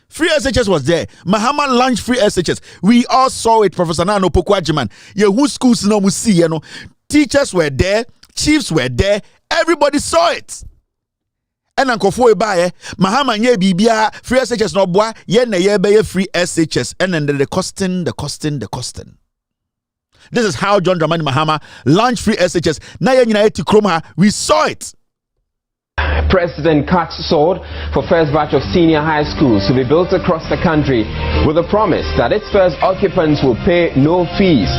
Free SHS was there. Mahama launched free SHS. We all saw it, Professor Nano Pokwajiman. Yeah, who schools no we see, you know? Teachers were there, chiefs were there, everybody saw it. And Uncle Foy Baye, Mahama nye bibia, free SHS no boy, ye na ye be free SHS. And then the costing. This is how John Dramani Mahama launched free SHS. Na ye nyina eti kroma, we saw it. President cuts sword for first batch of senior high schools to be built across the country with a promise that its first occupants will pay no fees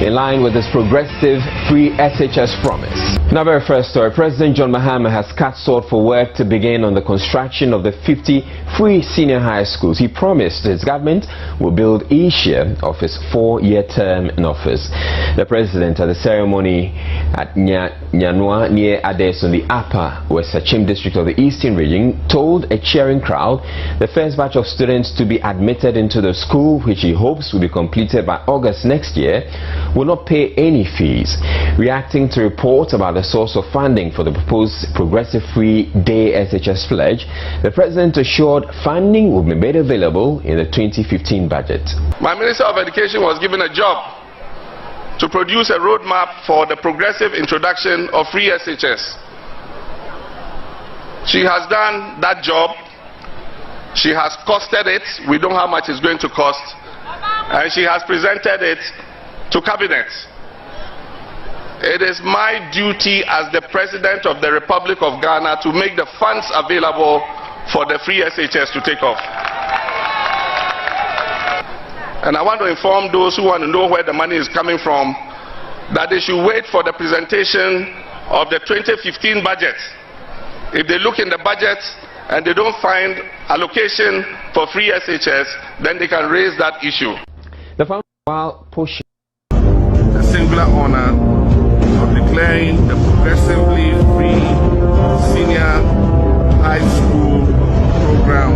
in line with his progressive free SHS promise. In our very first story, President John Mahama has cut sword for work to begin on the construction of the 50 free senior high schools. He promised his government will build each year of his 4-year term in office. The president at the ceremony at Nyanwa near Ades in the Upper West Sachem district of the Eastern region told a cheering crowd the first batch of students to be admitted into the school, which he hopes will be completed by August next year, will not pay any fees. Reacting to reports about the source of funding for the proposed progressive free day SHS pledge, the president assured funding will be made available in the 2015 budget. My Minister of Education was given a job to produce a roadmap for the progressive introduction of free SHS. She has done that job. She has costed it. We don't know how much it's going to cost. And she has presented it to Cabinet. It is my duty as the President of the Republic of Ghana to make the funds available for the free SHS to take off. And I want to inform those who want to know where the money is coming from that they should wait for the presentation of the 2015 budget. If they look in the budget and they don't find allocation for free SHS, then they can raise that issue. The fund while pushing the singular honor of declaring the progressively free senior high school program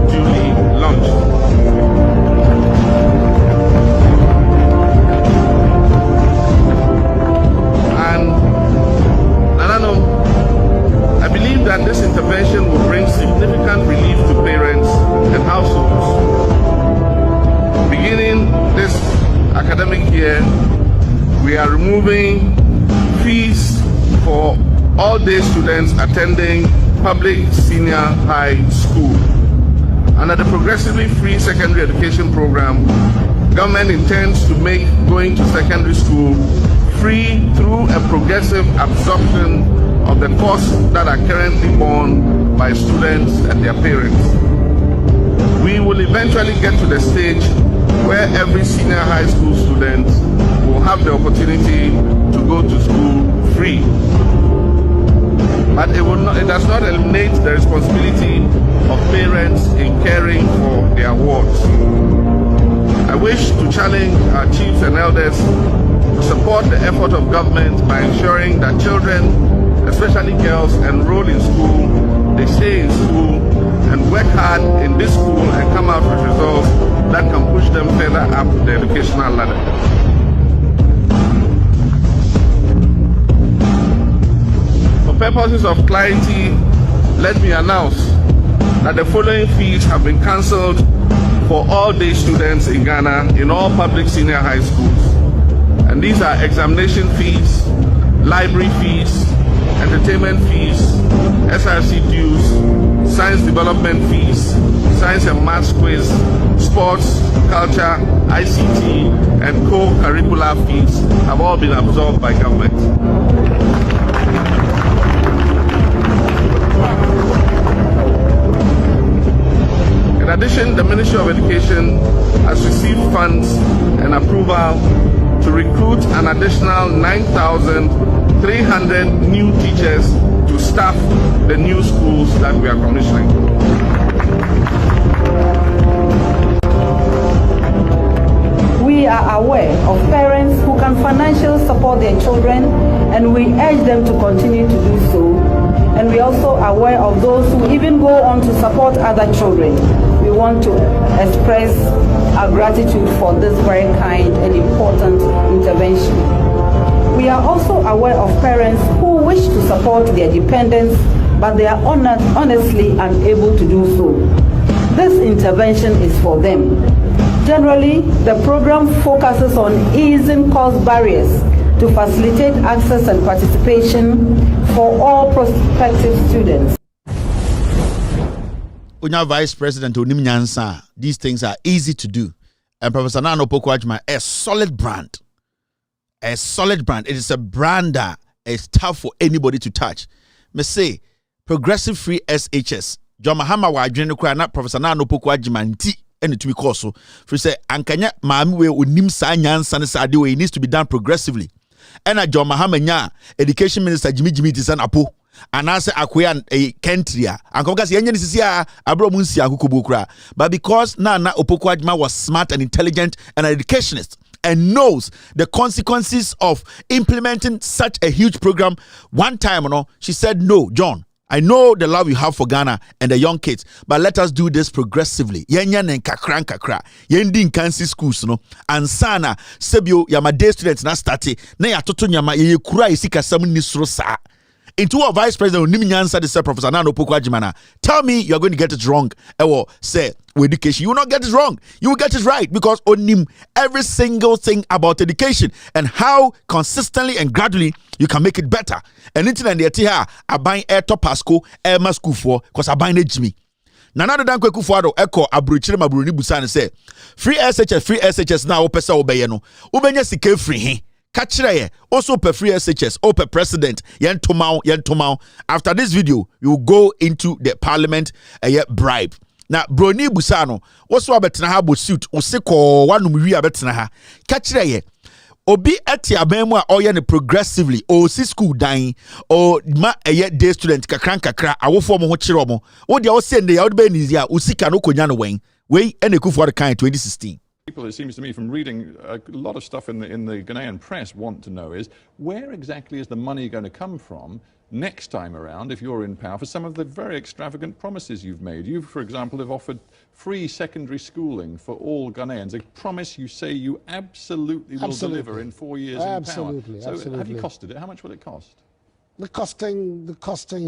duly launched. I believe that this intervention will bring significant relief to parents and households. Beginning this academic year, we are removing fees for all-day students attending public senior high school. Under the progressively free secondary education program, government intends to make going to secondary school free through a progressive absorption of the costs that are currently borne by students and their parents. We will eventually get to the stage where every senior high school student will have the opportunity to go to school free. But it does not eliminate the responsibility of parents in caring for their wards. I wish to challenge our chiefs and elders to support the effort of government by ensuring that children, especially girls, enroll in school, they stay in school, and work hard in this school and come out with results that can push them further up the educational ladder. For purposes of clarity, let me announce that the following fees have been cancelled for all day students in Ghana in all public senior high schools. And these are examination fees, library fees, entertainment fees, SRC dues, science development fees, science and maths quiz, sports, culture, ICT, and co-curricular fees have all been absorbed by government. In addition, the Ministry of Education has received funds and approval to recruit an additional 9,300 new teachers to staff the new schools that we are commissioning. We are aware of parents who can financially support their children, and we urge them to continue to do so. And we are also aware of those who even go on to support other children. We want to express our gratitude for this very kind and important intervention. We are also aware of parents who wish to support their dependents, but they are honestly unable to do so. This intervention is for them. Generally, the program focuses on easing cost barriers to facilitate access and participation for all prospective students. Unya Vice President Onim Nyansa, these things are easy to do. And Professor Nana Opoku-Agyeman, a solid brand. A solid brand. It is a brand that is tough for anybody to touch. Me say, progressive free SHS. John Mahama wa adwene kwa na Professor Nana Opoku-Agyeman ti ene tumi call so. For say ankanya maami we onim sa nyansa ne sa de we, it needs to be done progressively. And John Mahama nya Education Minister Jimmy Tisan Apo. Anase akoya kentria ankoka se yenye nisisia abro munsi akukobokura, but because Nana Opoku-Agyeman was smart and intelligent and an educationist and knows the consequences of implementing such a huge program, one time she said, no, John, I know the love you have for Ghana and the young kids, but let us do this progressively. Yenya nkakra nkakra yendi nkansi schools no ansana sebio ya day students na start na ya toto nyama ye kura isika sam ni soro saa. Into our Vice President Onim Nyansa the Professor Nana Opoku-Agyeman, tell me you are going to get it wrong. Say with education, you will not get it wrong. You will get it right, because Onim every single thing about education and how consistently and gradually you can make it better. And internet the here I buy air top pasco air school for because I buy Jimmy. Nana dan kweku fuado eko abrochire mabroni busa say free SHS now opesa obeye no ubenya sika free he. Kachire also per free SHS or per president yentomau. After this video, you go into the parliament bribe. Now broni busano also abetna ha bo suit oseko wanum wi abetna ha. Kachire obi eti abemu a oye ne progressively o si school dying o ma day student kakra awofo mo ho kire omo. Wo dia o sende ya o be nizia usika no konya no wen. We ene kufu the kind 2016. People, it seems to me, from reading a lot of stuff in the Ghanaian press, want to know is where exactly is the money going to come from next time around if you're in power for some of the very extravagant promises you've made. You, for example, have offered free secondary schooling for all Ghanaians, a promise you say you absolutely will deliver in 4 years in power. So have you costed it? How much will it cost? The costing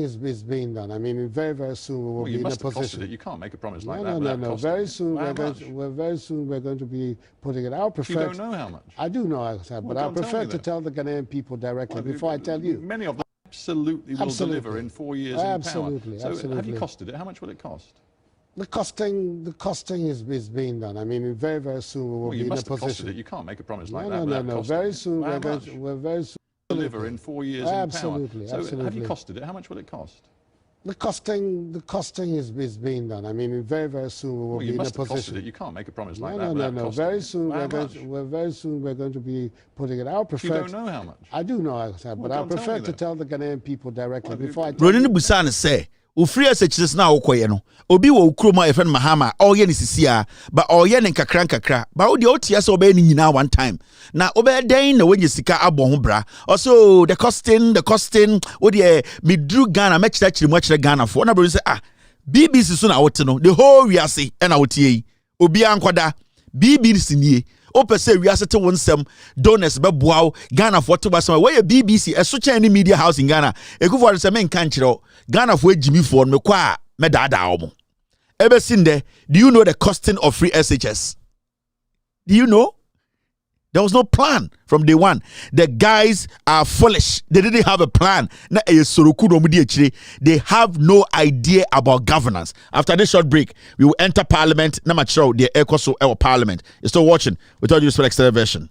is being done. I mean, very soon we will be in a position. It. You can't make a promise like that. No. Very soon we're going to be putting it out. You don't know how much. I do know, but I prefer to tell the Ghanaian people directly before I tell you. Many of them absolutely will deliver in 4 years in power. So have you costed it? How much will it cost? The costing is being done. I mean, very soon we will be in a position. It. You can't make a promise like that. No. Very soon we're very soon. Deliver in 4 years in power. So have you costed it? How much will it cost? The costing is being done. I mean, very soon we will be in a position. It. You can't make a promise like that. No. Very soon we're going to be putting it out. You don't know how much. I do know, but I prefer to tell the Ghanaian people directly before I tell Broni Busane say free SHS na okoye no obi wo ukroma efren Mahama oye ni sisia ba oye ne nkakra ba wo de otia so obe ni nyina one time na obe den na wenye sika abon ho bra also the costing wo de midru Ghana me kira mu akire Ghana fo na bro say BBC so na wote no the whole we ase e na wote yi obi ankoda BBC nie opese we ase te wonsem donors be boaw Ghana for to basama we BBC eso chen media house in Ghana ekufo say men kan kire Ghana for Jimmy for me kwa me dada omo ebesinde. Do you know the costing of free SHS? Do you know There was no plan from day one. The guys are foolish. They didn't have a plan. They have no idea about governance. After this short break, we will enter parliament. The ECOSO our parliament. You're still watching with all due respect, extended version.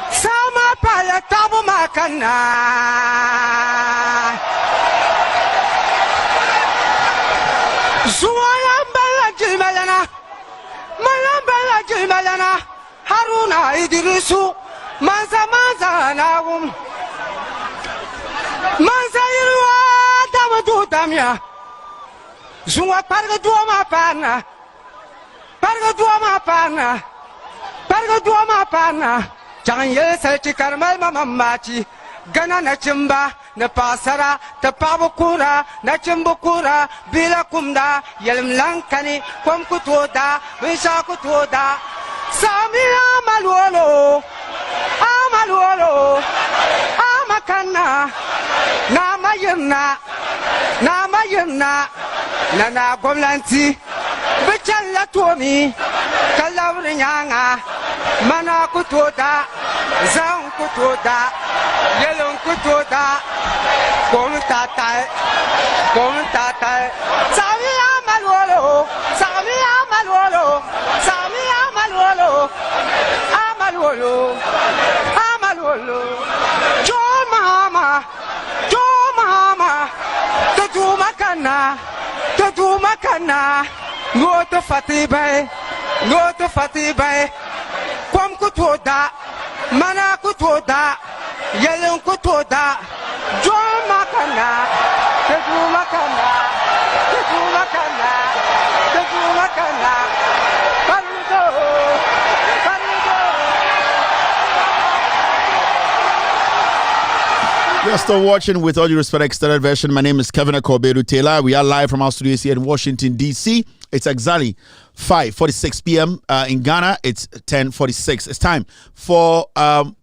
Sama paya tabu makana Zuwaya mbala jimalana Haruna Idrisu Manza nawum Manza irwa damu damya Zuwa parga duwa mapana Jangan ye selci karmel mamamaci Gana na cimba na pasara tapabukura na cimbukura bila kumda yelm lankani kom kutoda wisha kutoda Sami amalwolo amakana nama yirna nana gomlanti bichalla tomi kalawri nyanga mana kutoda zan kutoda yelon kutoda kom tatai sami amalwolo jo mama tatu makana ngoto fatibai kom kutoda mana kutoda yelon kutoda jo makana tatu makana You're still watching with all due respect, extended version. My name is Kevin Akobedu Taylor. We are live from our studios here in Washington, D.C. It's exactly 5:46 p.m. In Ghana. It's 10:46. It's time for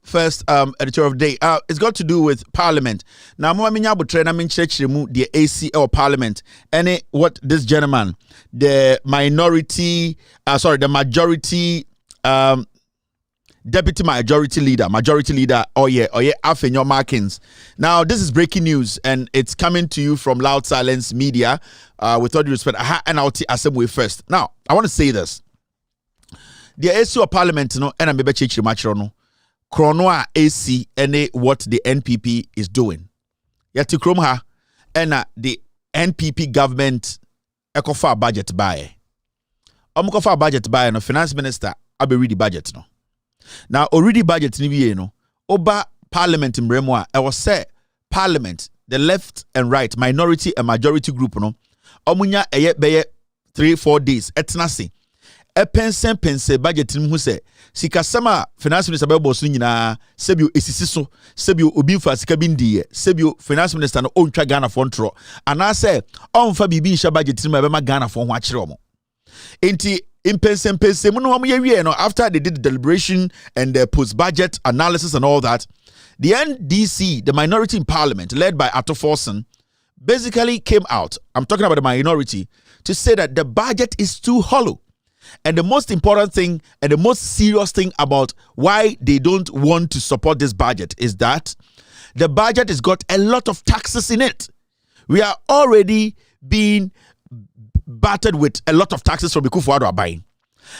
first editorial of the day. It's got to do with Parliament. Now, the AC or Parliament, and what this gentleman, the majority. Deputy Majority Leader, Afenyo Markins. Now, this is breaking news, and it's coming to you from Loud Silence Media. With all due respect, and I'll assembly first. Now, I want to say this: the AC of Parliament, and I'm maybe Chronoa AC, and what the NPP is doing. Yet Kromha, and the NPP government, Ekofa budget buy. Omukofa budget buy, no finance minister, I'll be read the budget no. Now, already budget ni Oba Parliament in Bremoa, I was say Parliament, the left and right, minority and majority group, no. Omunya beye 3-4 days. Etnasi. Pense budget ni say. Sikasama finance minister bebo so nyina sebio esisiso sebio obi fa sika bindi sebio finance minister no ontwa Ghana for ntro. Ana say onfa bibi nsha budget ni ma be ma Ghana for ho akire omo. Enti after they did the deliberation and the post-budget analysis and all that, the NDC, the minority in parliament, led by Atto Forson, basically came out, I'm talking about the minority, to say that the budget is too hollow. And the most important thing and the most serious thing about why they don't want to support this budget is that the budget has got a lot of taxes in it. We are already being battered with a lot of taxes from the Kufuado are buying.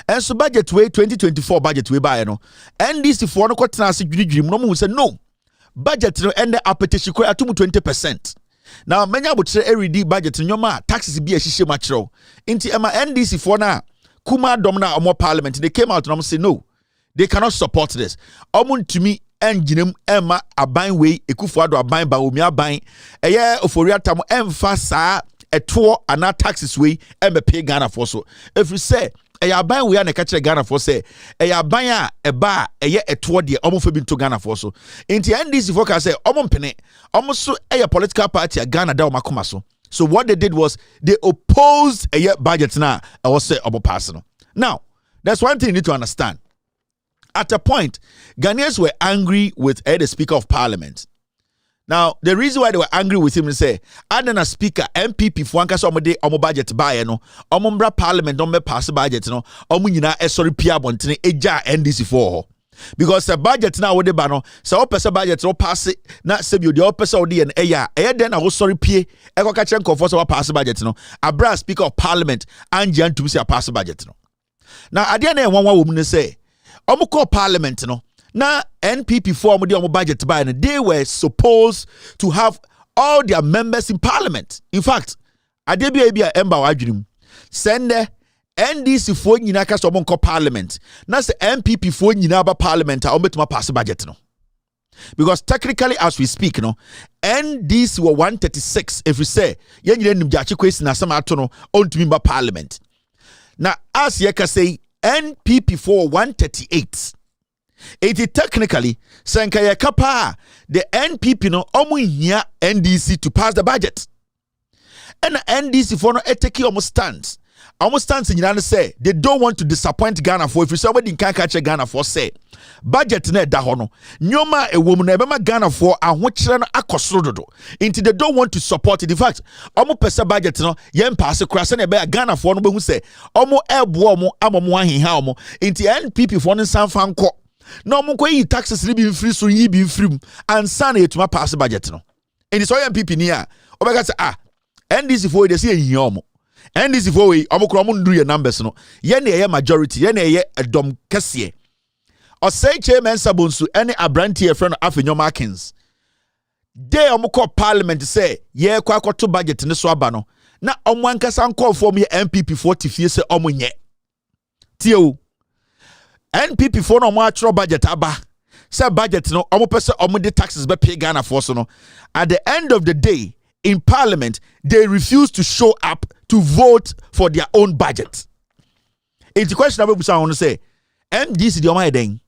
And so budget way 2024 budget way buy no. And this if one dream no say no. Budget no end the appetition at 20%. Now many would say every budget in your taxes be a shisha matro. Inti Emma NDC for now Kuma Domina or more parliament they came out and say no. They cannot support this. Omun to me engine Emma a buying way Kufuado are buying by umi are buying a year of Oriatam emphasize a tour and not taxes way and pay Ghana for so. If we say a buy we are catch Ghana for say a buy a bar a year a tour the almost been to Ghana for so. In the end, this focus say penny almost a political party a Ghana down Makumaso. So what they did was they opposed a year budget now. I was say about personal. Now, that's one thing you need to understand. At a point, Ghanaians were angry with the Speaker of Parliament. Now, the reason why they were angry with him is say, Adana Speaker, MPP for anka so omo budget buy no, omo Parliament don't pass budget no, omo nyina esori pia bontene eja NDC for. Because the budget now with the bano, so opesa budget no pass it, na sebi the opesa odi and eya then I was sorry pie, eko ka chen for so pass budget no. Abra Speaker of Parliament and Jan to say pass budget no. Now adian e one woman say, omo call Parliament no. Now NPP for omo budget buy and they were supposed to have all their members in Parliament. In fact, adebi ebia emba wadwunim. Send NDC for nyina ka so monko Parliament. Na se MPP for nyina ba Parliament a ometuma pass budget no. Because technically as we speak no, NDC were 136 if we say yen nyina nim jachi kwesi na sama ato no ontumi ba Parliament. Na as ye ka say NPP for 138. It is technically senka ye kapa the NPP no omu hia NDC to pass the budget. And NDC for no eteki omu stands. Almost stands in United say they don't want to disappoint Ghana for if you somebody in catch Ghana for say budget ne da hono nyoma a woman ebema Ghana for ahochere no akosrododo into they don't want to support it. In fact omo pesa budget no yem pass krasa na be Ghana for no be hu say omo ebo omo amomo ahiha omo into NPP for no sanfa nko na omo ko yi taxes li bi free so yi bi free and san etuma pass budget no and so NPP ni a obeka say NDC for dey say ehia omo and this is for we omukro do your numbers no ye na ye majority ye na ye edom kese o say chairman sabonsu any abrantie friend Afenyo Markins dey omukọ Parliament say ye kwa to budget ne so aba no na omwankasa nkọ form ye MPP 40 fie say omunye tie NPP for no mo atro budget aba say budget no omopese omde taxes be pay Ghana for so no at the end of the day in Parliament, they refuse to show up to vote for their own budget. It's the question I want to say. MDC the Omai Deng.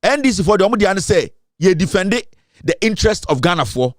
NDC for the Omai say, ye defend the interest of Ghana for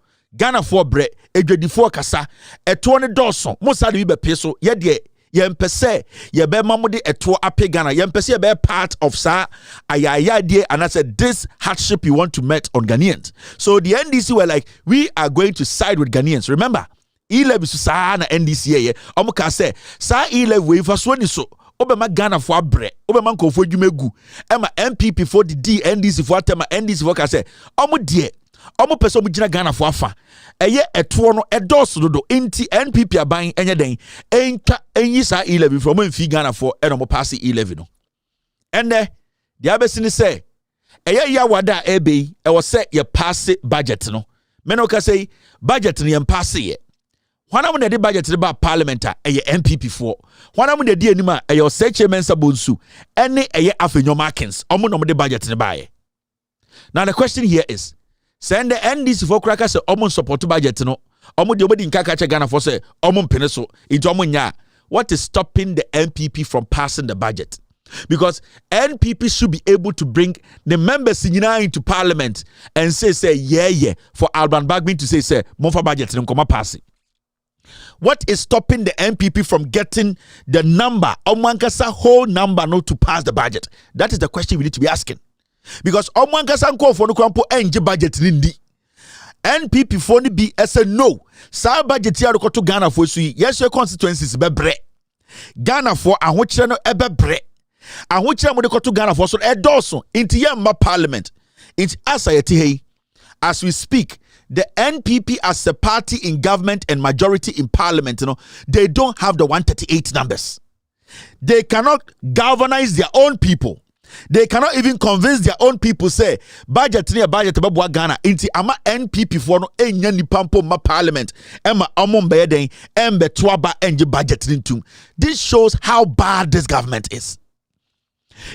bre, edwedi kasa, $20 most of the peso, ye de, ye mpese, ye be mamode eto ape Ghana, ye mpese ye be part of sa, ayaya de, and I said, this hardship you want to met on Ghanaians. So the NDC were like, we are going to side with Ghanaians. Remember, E-Level sa na NDC ye, omuka say, sa E-Level we fa so ni so, obema Ghana for abre, obema nkofo dwumegu, ema MPP for the D, NDC for atema, NDC for ka say, omu die, omu pese omu jina Ghana for afa, eye etuo no edos dodo, inti NPP aban enye den, enyi sa E-Level from mfi Ghana for eno pass E-Level no. Ende, the abesini say, eye ya wada ebe, e say ye pass budget no. Meno ka say, budget ni pass ye. Wana mo de budget de ba Parliament a MPP for. Wana mo de anima e say chairman sabonsu, ene Afenyo Markins, omo no de budget ne ba ye. Now the question here is, send the NDC for cracker say omo support budget no, omo de obedi nka ka Ghana for say omo mpene so, into omo nya. What is stopping the NPP from passing the budget? Because NPP should be able to bring the members into Parliament and say yeah for Alban Bagbin to say monfa budget no koma pass it. What is stopping the NPP from getting the number, Omwankasa whole number, not to pass the budget? That is the question we need to be asking. Because Omwankasa nko for no kwampo enje budget nindi. NPP for ni be as a no. Sa budget ya to Ghana for sui. Yes, your constituencies bebre. Ghana for ahochire no ebebre. Ahochire mo de to Ghana for so edoso inti yamba Parliament. Inti asayeti hey. As we speak, the NPP as a party in government and majority in Parliament, they don't have the 138 numbers. They cannot galvanize their own people. They cannot even convince their own people say budget near budget babwa Ghana inti ama NPP for no enya ni pampo ma Parliament ema omombe den embe twaba enje budget nintum. This shows how bad this government is.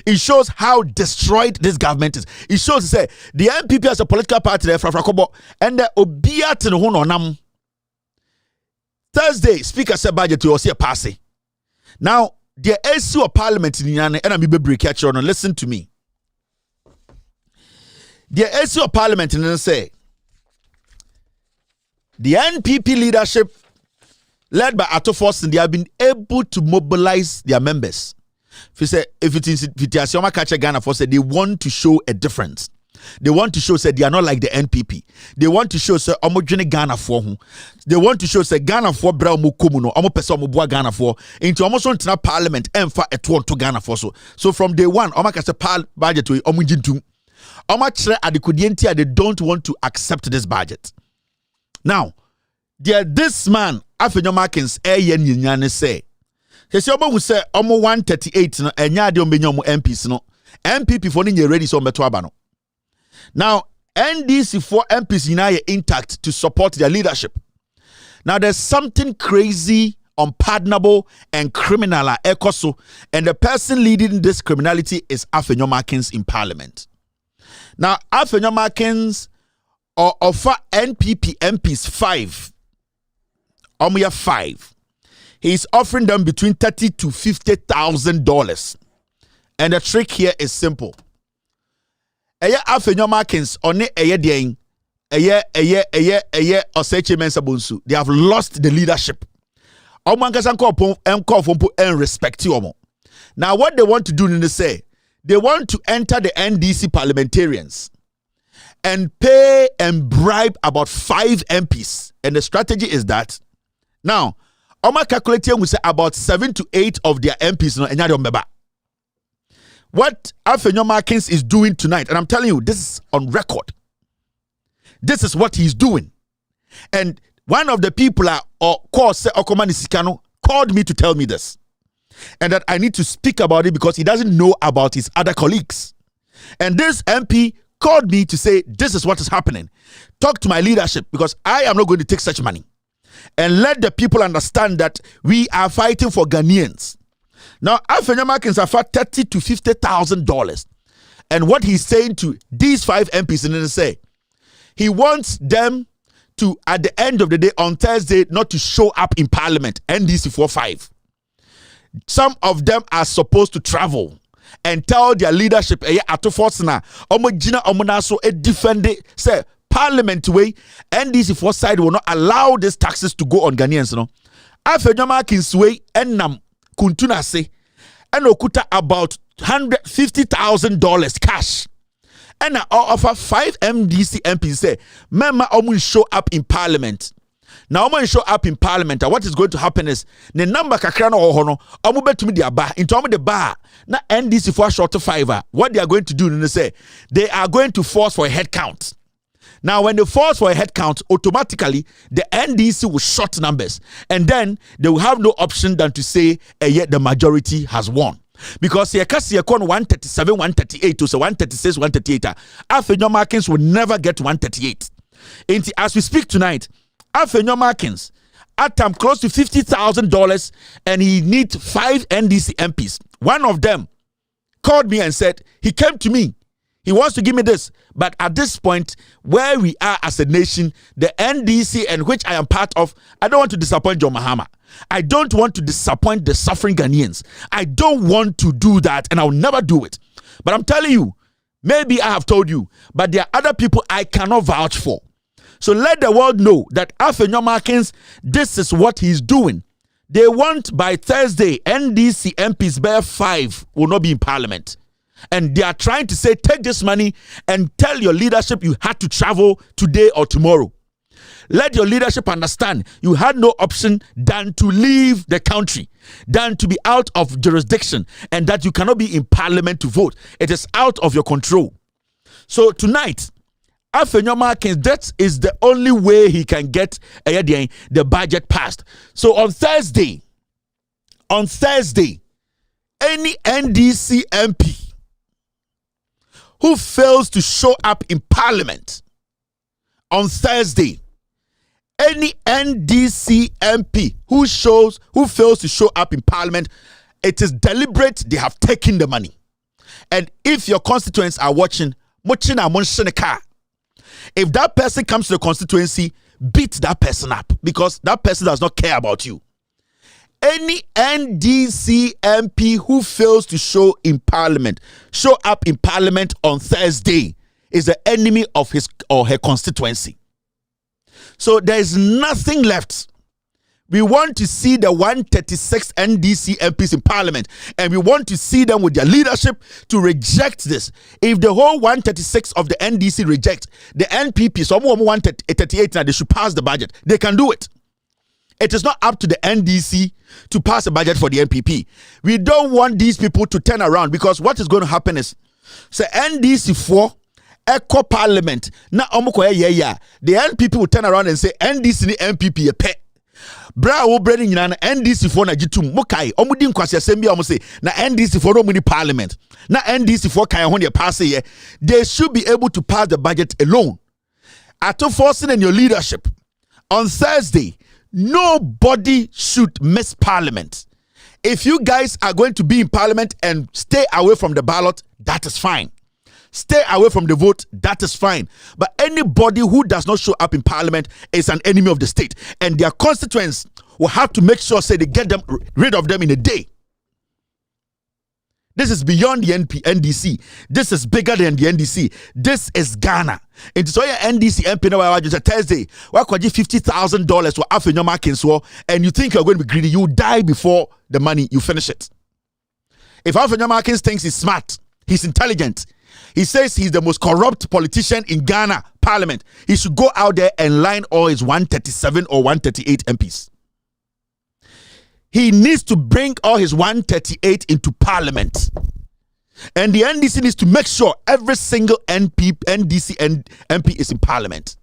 It shows how destroyed this government is. It shows say the NPP as a political party there frakobo and the obia tin ho no nam. Thursday speaker said budget to see a passing. Now the issue of Parliament in Yane and I'm break catch on. Listen to me. The issue of Parliament in say the NPP leadership led by Ato Forson, they have been able to mobilize their members. If it is Vitiasioma Kacha Ghana for say they want to show a difference. They want to show say they are not like the NPP. They want to show say omojene Ghana for who. They want to show say Ghana for bra omo komuno omo pese omo boa Ghana for into omo so ntina parliament emfa eto to Ghana for so. So from day one omo ka say budget we omo jintum. Omo kire adekodientia they don't want to accept this budget. Now, this man Afenyo Markins yen nyane say Kesi omo hu say omo 138 no enya de ombenya omo MPs no. MPP for ni ready so meto aba no. Now, NDC for MPs are intact to support their leadership. Now, there's something crazy, unpardonable, and criminal at ECOSO, and the person leading this criminality is Afenyo Markins in Parliament. Now, Afenyo Markins offer NPP MPs 5. Omuya 5. He's offering them between $30,000 to $50,000. And the trick here is simple. Eye Afenyo Markins on eye dein eye Oseche Mensa Bonsu. They have lost the leadership. And respect you. Now what they want to do is say they want to enter the NDC parliamentarians and pay and bribe about 5 MPs. And the strategy is that now Oma calculating we say about 7 to 8 of their MPs no enya de what Afenyo Markins is doing tonight, and I'm telling you, this is on record. This is what he's doing. And one of the people called me to tell me this. And that I need to speak about it because he doesn't know about his other colleagues. And this MP called me to say, this is what is happening. Talk to my leadership because I am not going to take such money. And let the people understand that we are fighting for Ghanaians. Now, Afenyo Markins are for $30,000 to $50,000. And what he's saying to these 5 MPs, and then say, he wants them to, at the end of the day, on Thursday, not to show up in Parliament, NDC 45. Some of them are supposed to travel and tell their leadership, defend it, say, Parliament way, NDC 4 side will not allow these taxes to go on Ghanaians. No? Afenyo Markins way, enam. Kuntuna say, and okuta about $150,000 cash. And I offer 5 MDC MPs say, Mema omu show up in Parliament. Now omu show up in Parliament. What is going to happen is the number kakrano ohono omu betumi dia bar into omu the bar. Na NDC for short 5. What they are going to do, they say they are going to force for a head count. Now, when they force for a head count, automatically the NDC will short numbers, and then they will have no option than to say, yet the majority has won. Because here, 137, 138 to say 136, 138. Afenyo Markins will never get 138. And as we speak tonight, Afenyo Markins at close to $50,000, and he needs 5 NDC MPs. One of them called me and said he came to me. He wants to give me this. But at this point, where we are as a nation, the NDC, and which I am part of, I don't want to disappoint John Mahama. I don't want to disappoint the suffering Ghanaians. I don't want to do that, and I'll never do it. But I'm telling you, maybe I have told you, but there are other people I cannot vouch for. So let the world know that Afenyo Markins, this is what he's doing. They want by Thursday, NDC MPs bear 5 will not be in Parliament. And they are trying to say, take this money and tell your leadership you had to travel today or tomorrow. Let your leadership understand you had no option than to leave the country, than to be out of jurisdiction, and that you cannot be in Parliament to vote. It is out of your control. So tonight, Afenyo Markins, that is the only way he can get the budget passed. So on Thursday, any NDC MP who fails to show up in Parliament on Thursday, any NDC MP who fails to show up in Parliament, it is deliberate. They have taken the money. And if your constituents are watching, if that person comes to the constituency, beat that person up, because that person does not care about you. Any NDC MP who fails to show up in Parliament on Thursday is the enemy of his or her constituency. So there is nothing left. We want to see the 136 NDC MPs in parliament, and we want to see them with their leadership to reject this. If the whole 136 of the NDC reject, the NPP, someone 138, now they should pass the budget. They can do it. It is not up to the NDC to pass a budget for the NPP. We don't want these people to turn around, because what is going to happen is, so NDC 4 echo parliament, na the NPP will turn around and say NDC ni NPP a pet. Bra wo branding na NDC for na jitum mokai omudi nkwase assembly omo say na NDC for no muni parliament na NDC for kan ho ne pass here. They should be able to pass the budget alone. After forcing in your leadership on Thursday, nobody should miss parliament. If you guys are going to be in parliament and stay away from the ballot, that is fine. Stay away from the vote, that is fine. But anybody who does not show up in parliament is an enemy of the state. And their constituents will have to make sure, say, they get them rid of them in a day. This is beyond the NDC. This is bigger than the NDC. This is Ghana. And so your NDC MP now just a Thursday. Why could you $50,000 for Afenyo markings, and you think you're going to be greedy? You die before the money, you finish it. If Afenyo markings thinks he's smart, he's intelligent, he says he's the most corrupt politician in Ghana parliament, he should go out there and line all his 137 or 138 MPs. He needs to bring all his 138 into parliament. And the NDC needs to make sure every single NDC MP is in parliament.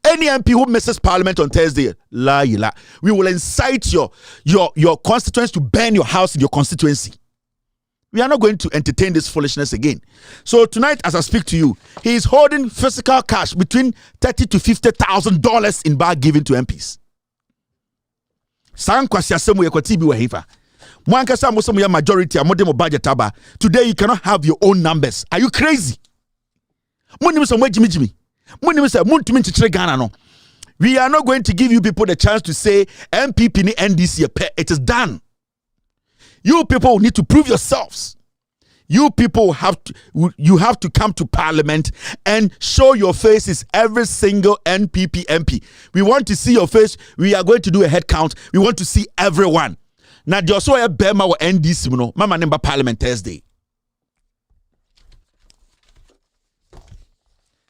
Any MP who misses parliament on Thursday, we will incite your constituents to burn your house in your constituency. We are not going to entertain this foolishness again. So tonight, as I speak to you, he is holding physical cash between $30,000 to $50,000 in bag given to MPs. Majority budget. Today you cannot have your own numbers. Are you crazy? We are not going to give you people the chance to say MPP ni NDC. It is done. You people need to prove yourselves. You people have to come to parliament and show your faces, every single NPP MP. We want to see your face. We are going to do a head count. We want to see everyone. Now, just so a Bema or NDC, Mama number Parliament Thursday.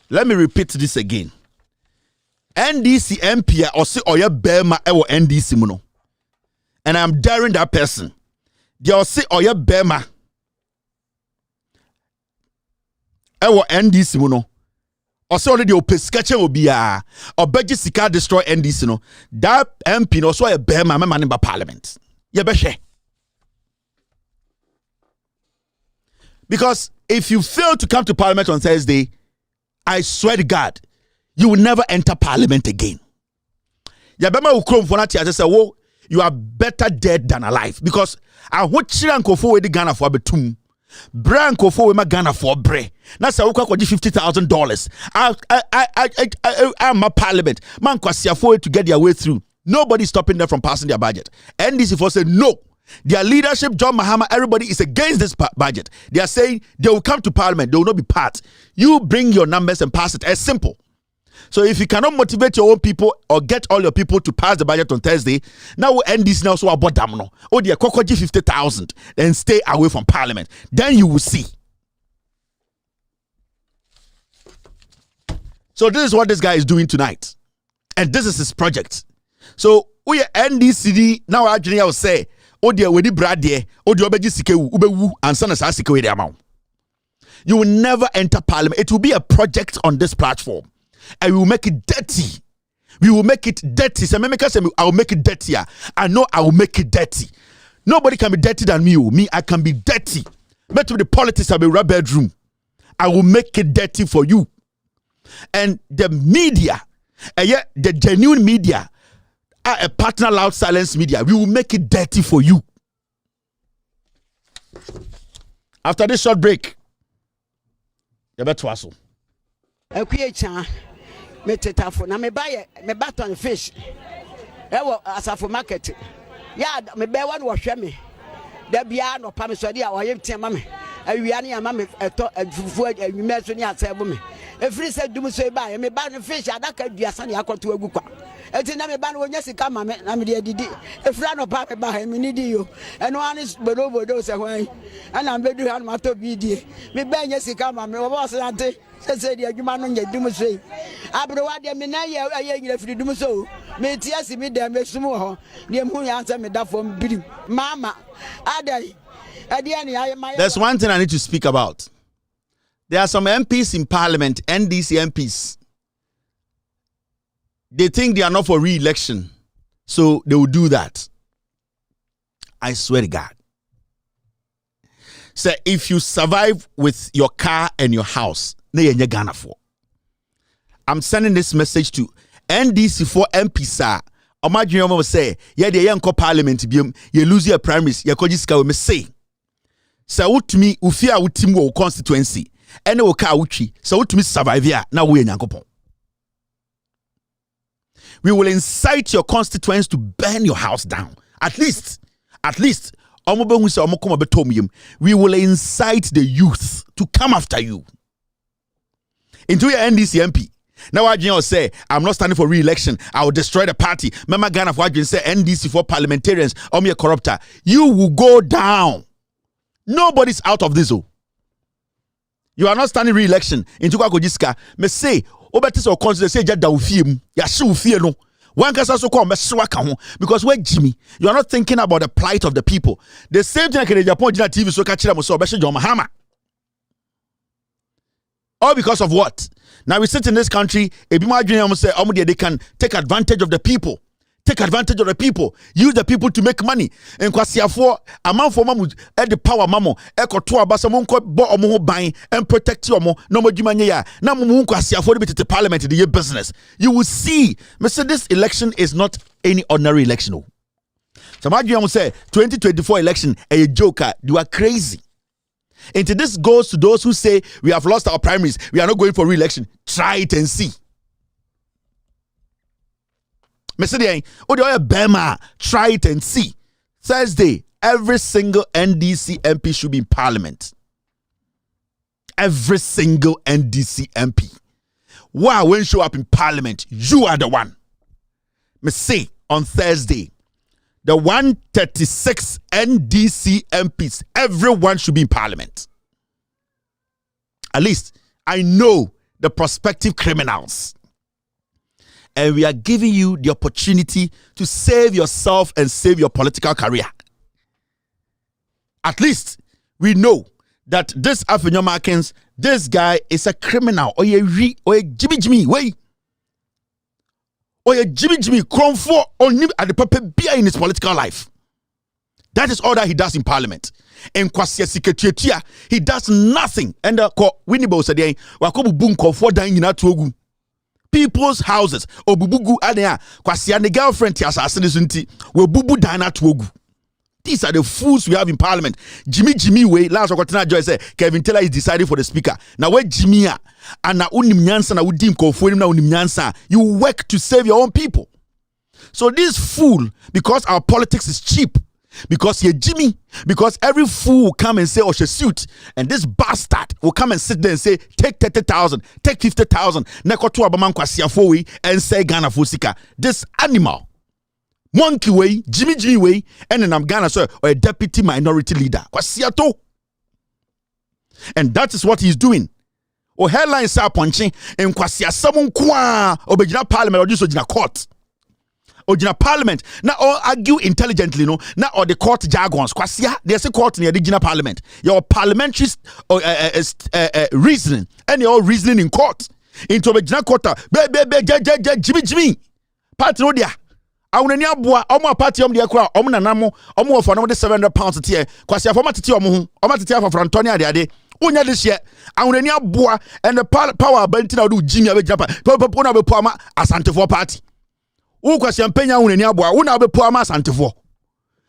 Let me repeat this again. NDC MP or say or Bema or NDC, and I'm daring that person. They say or Bema or NDC, or say already open sketch will be or budget sika destroy NDC. That MP no so a Bema Mama number Parliament. Because if you fail to come to parliament on Thursday, I swear to God, you will never enter parliament again. You are better dead than alive. Because I want Chiranko for the Ghana for betum. Branko for my Ghana for bre. That's how $50,000. I'm a parliament. Man kwasia for to get their way through. Nobody's stopping them from passing their budget. NDC for said no. Their leadership, John Mahama, everybody is against this budget. They are saying they will come to parliament. They will not be part. You bring your numbers and pass it. As simple. So if you cannot motivate your own people or get all your people to pass the budget on Thursday, now we'll end this now so about damno. Oh dear, Kokoji 50,000 and stay away from parliament. Then you will see. So this is what this guy is doing tonight. And this is his project. So we NDCD now actually I will say, oh dear, we did brad there, oh dear, ubewu and son as the amount. You will never enter parliament. It will be a project on this platform. And we will make it dirty. We will make it dirty. So I will make it dirtier. I know I will make it dirty. Nobody can be dirty than me. Me, I can be dirty. But with the politics of a rubber bedroom, I will make it dirty for you. And the media, the genuine media, are a partner loud silence media. We will make it dirty for you. After this short break, you better hustle. Me tetafo na me buy me baton fish ewo asafo market ya me be one wo hwe me da bia no pa me so dia wo yem tiama me awia ne ama me eto afufu anwuma so ne asebo me efiri se dum so ba me ba no fish adaka duasa ne akoto agu kwa eti na me ba no nya sika ma me na me de didi efra no pa me ba ha me ni di yo eno anis bodo se hwan ana me du ha no mato bi die me ba nya sika ma me wo boss ante se di adwuma no nya dum sei abro wa de me na ye nyina firi dum so me ti asi me de me sum ho de mu ya anta me da fom birim mama adai. There's one thing I need to speak about. There are some MPs in Parliament, NDC MPs. They think they are not for re-election, so they will do that. I swear to God. So if you survive with your car and your house, I'm sending this message to NDC for MPs. Imagine say, yeah, they young Parliament, you lose your primaries, you could say. So utumi ufia utimu wo constituency ene wo ka utwi so utumi survive ya na wo enyankopon. We will incite your constituents to burn your house down. At least omobehu se omokoma betomyem. We will incite the youth to come after you. Into your NDC MP. Now I say I'm not standing for re-election. I will destroy the party. Mama Ghana for say NDC for parliamentarians or me a corrupter. You will go down. Nobody's out of this. You are not standing re-election. Into Kwakojiska, me say, Obetis or consider say Jada Ufim, Yasu Ufie no. One can also call Meswaka because we're Jimmy. You are not thinking about the plight of the people. The same thing in Japan TV so catch them so Besha John Mahama. All because of what? Now we sit in this country, they can take advantage of the people. Take advantage of the people. Use the people to make money. And kwasiafo amount for mamu at the power mamo eko to abasa monko bo omo ban and protect you omo no modwumanye ya na mumu kwasiafo be to parliament the business. You will see. Mr. This election is not any ordinary election. So my say 2024 election a joker. You are crazy. And this goes to those who say we have lost our primaries. We are not going for re-election. Try it and see. Try it and see. Thursday, every single NDC MP should be in Parliament. Every single NDC MP. Why when you show up in Parliament, you are the one. Me say on Thursday, the 136 NDC MPs, everyone should be in Parliament. At least I know the prospective criminals. And we are giving you the opportunity to save yourself and save your political career. At least we know that this Afenyo Markins, this guy is a criminal. Or Jimmy way. Or Jimmy Cromford on at the papa beer in his political life. That is all that he does in Parliament. And Kwasia Secretariat, he does nothing. And Winnibo said, Wakobu Bunko for dying in Atogu. People's houses obubugu adea kwasia the girlfriend ti asase sunti we bubu dana tuogu. These are the fools we have in Parliament. Jimmy way last okotena joy say Kevin Taylor is deciding for the speaker. Now where Jimmy and na unim nyansa na udim konfo na unim nyansa, you work to save your own people. So this fool, because our politics is cheap, because you're Jimmy, because every fool will come and say, oh, she suit, and this bastard will come and sit there and say, take 30,000, take 50,000, and say Ghana Fusika. This animal, monkey way, Jimmy way, and then I'm Ghana, sir, or a deputy minority leader. And that is what he's doing. O headline sa punching and kwasia someone kwa obejina parliament or just ojina court. Ojina parliament na all argue intelligently no na or the court jargons kwasia there's a court near the Gina parliament your parliamentary reasoning and your reasoning in court into obejina court Jimmy party no dia awunani aboa omo party om dia kra omo nanamo omo ofo no de 700 pounds tie kwasia for matete omo tete for Antonio ade unya this year awunani aboa and the power banti na do Jimmy abejapa popo na be poama asante for party. Who question penya uneni aboa una be poama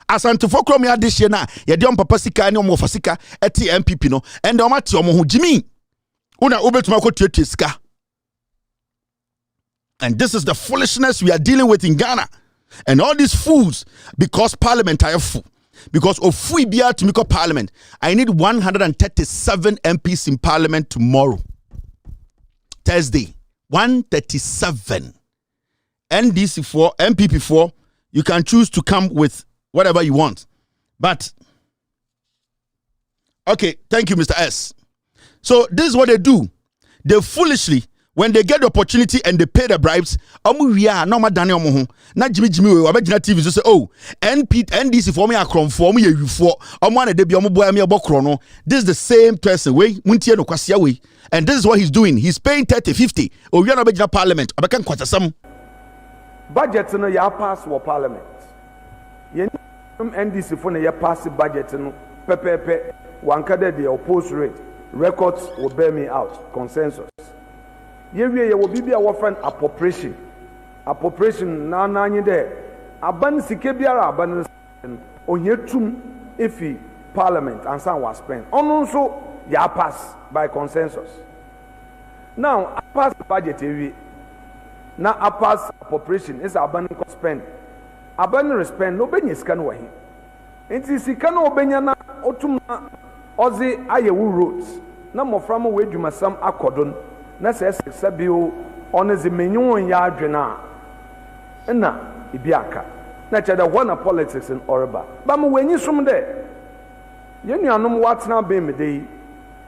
asantefo krom ya this year na ye de papa sika ne omo fasika eti MPP no and o mate omo ho Jimmy una obetuma ko tuetue sika. And this is the foolishness we are dealing with in Ghana. And all these fools, because parliament are full, because of free beer to make up parliament, I need 137 MPs in parliament tomorrow, Thursday, 137. NDC4, MPP4, you can choose to come with whatever you want. But, okay, thank you, Mr. S. So this is what they do. They foolishly, when they get the opportunity and they pay the bribes, na Jimmy we abegina TV so say, oh, NDC for me akron for me you for omwana de bi omoboa me obokro no. This is the same person we muntie no kwasia we, and this is what he's doing. He's paying 30-50. Owi na abegina parliament abekan kwatasam. Budget no ya pass wo parliament. Yen NDC for no ya pass budget no pepepe wankada the oppose rate records will bear me out consensus. Ye will be a friend appropriation na nanye there aban sike biara aban onyetum ifi parliament and some was spent on so ya pass by consensus. Now I pass budget ewi na I pass appropriation is aban spend aban spend no benye sika no wa hi enti sika no obenya na otum na ozi ayewu roads na moframa we dwumasam akodon na se bio onezi menyun ya adwena na ibiaka na cheda wana politics in Oriba ba mo wenyi sum de yenuanom watena be me de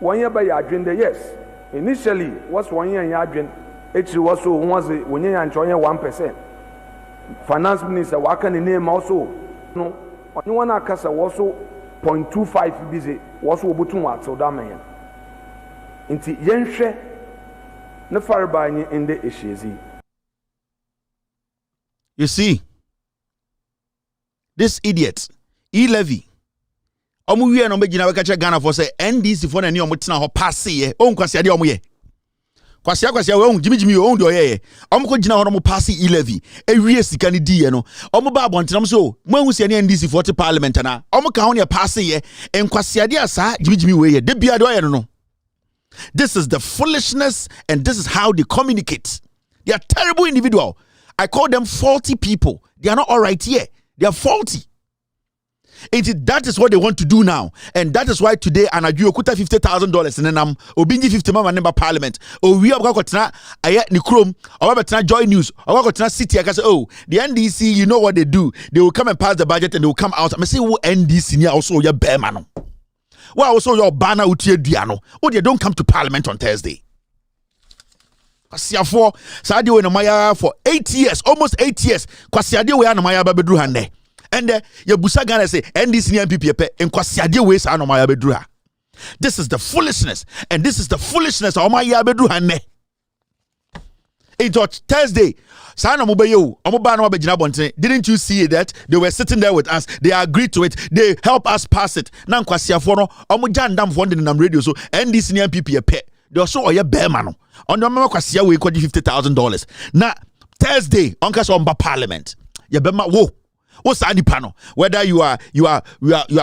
wonye ba ya adwen de. Yes, initially was wonye ya adwen echi was so wonze wonye ya nchonye 1%. Finance minister waka ne name also no onye wana akasa was so 0.25 busy was so obutu watso da men nti yenhwe ne faribanye in the ishezi. You see, this idiot, E-Levy, omuwie no begina wakacha Ghana for say NDC for na ni omutina ho passe ye on kwase ade omuye kwase we on jimi we on de oyeye omko gina ho no mo passe E-Levy ewie sika ni die no omo ba abontenam so mo ahu se ne NDC for parliament na omo ka ho ne passe ye en kwase ade asa jimi we ye de bia de oye no. This is the foolishness, and this is how they communicate. They are terrible individuals. I call them faulty people. They are not all right here. They are faulty. And that is what they want to do now. And that is why today, Anaju okuta $50,000 in Nam, Obinji 50 mama member parliament. Oh, we have got Nikrom, or Joy News, or City. I can say, oh, the NDC, you know what they do. They will come and pass the budget and they will come out. I'm saying, oh, NDC, also your bear man. Well, also your banner utie diano. Oh, they don't come to parliament on Thursday. Kwasiafo Sadio we no maya for 8 years, almost 8 years. Kwasiade we no maya babedru hande. And ye busa Ghana say NDC ni MPP pe en kwasiade we sa no maya bedru ha. This is the foolishness, and this is the foolishness of maya bedru hande. It was Thursday. Didn't you see that they were sitting there with us? They agreed to it. They help us pass it. Now, radio so NDC and MPP pet. They also are bear man. On the member Kwasia we got $50,000. Now Thursday, Uncas on Parliament. Ya bema wo. What's the panel? Whether you are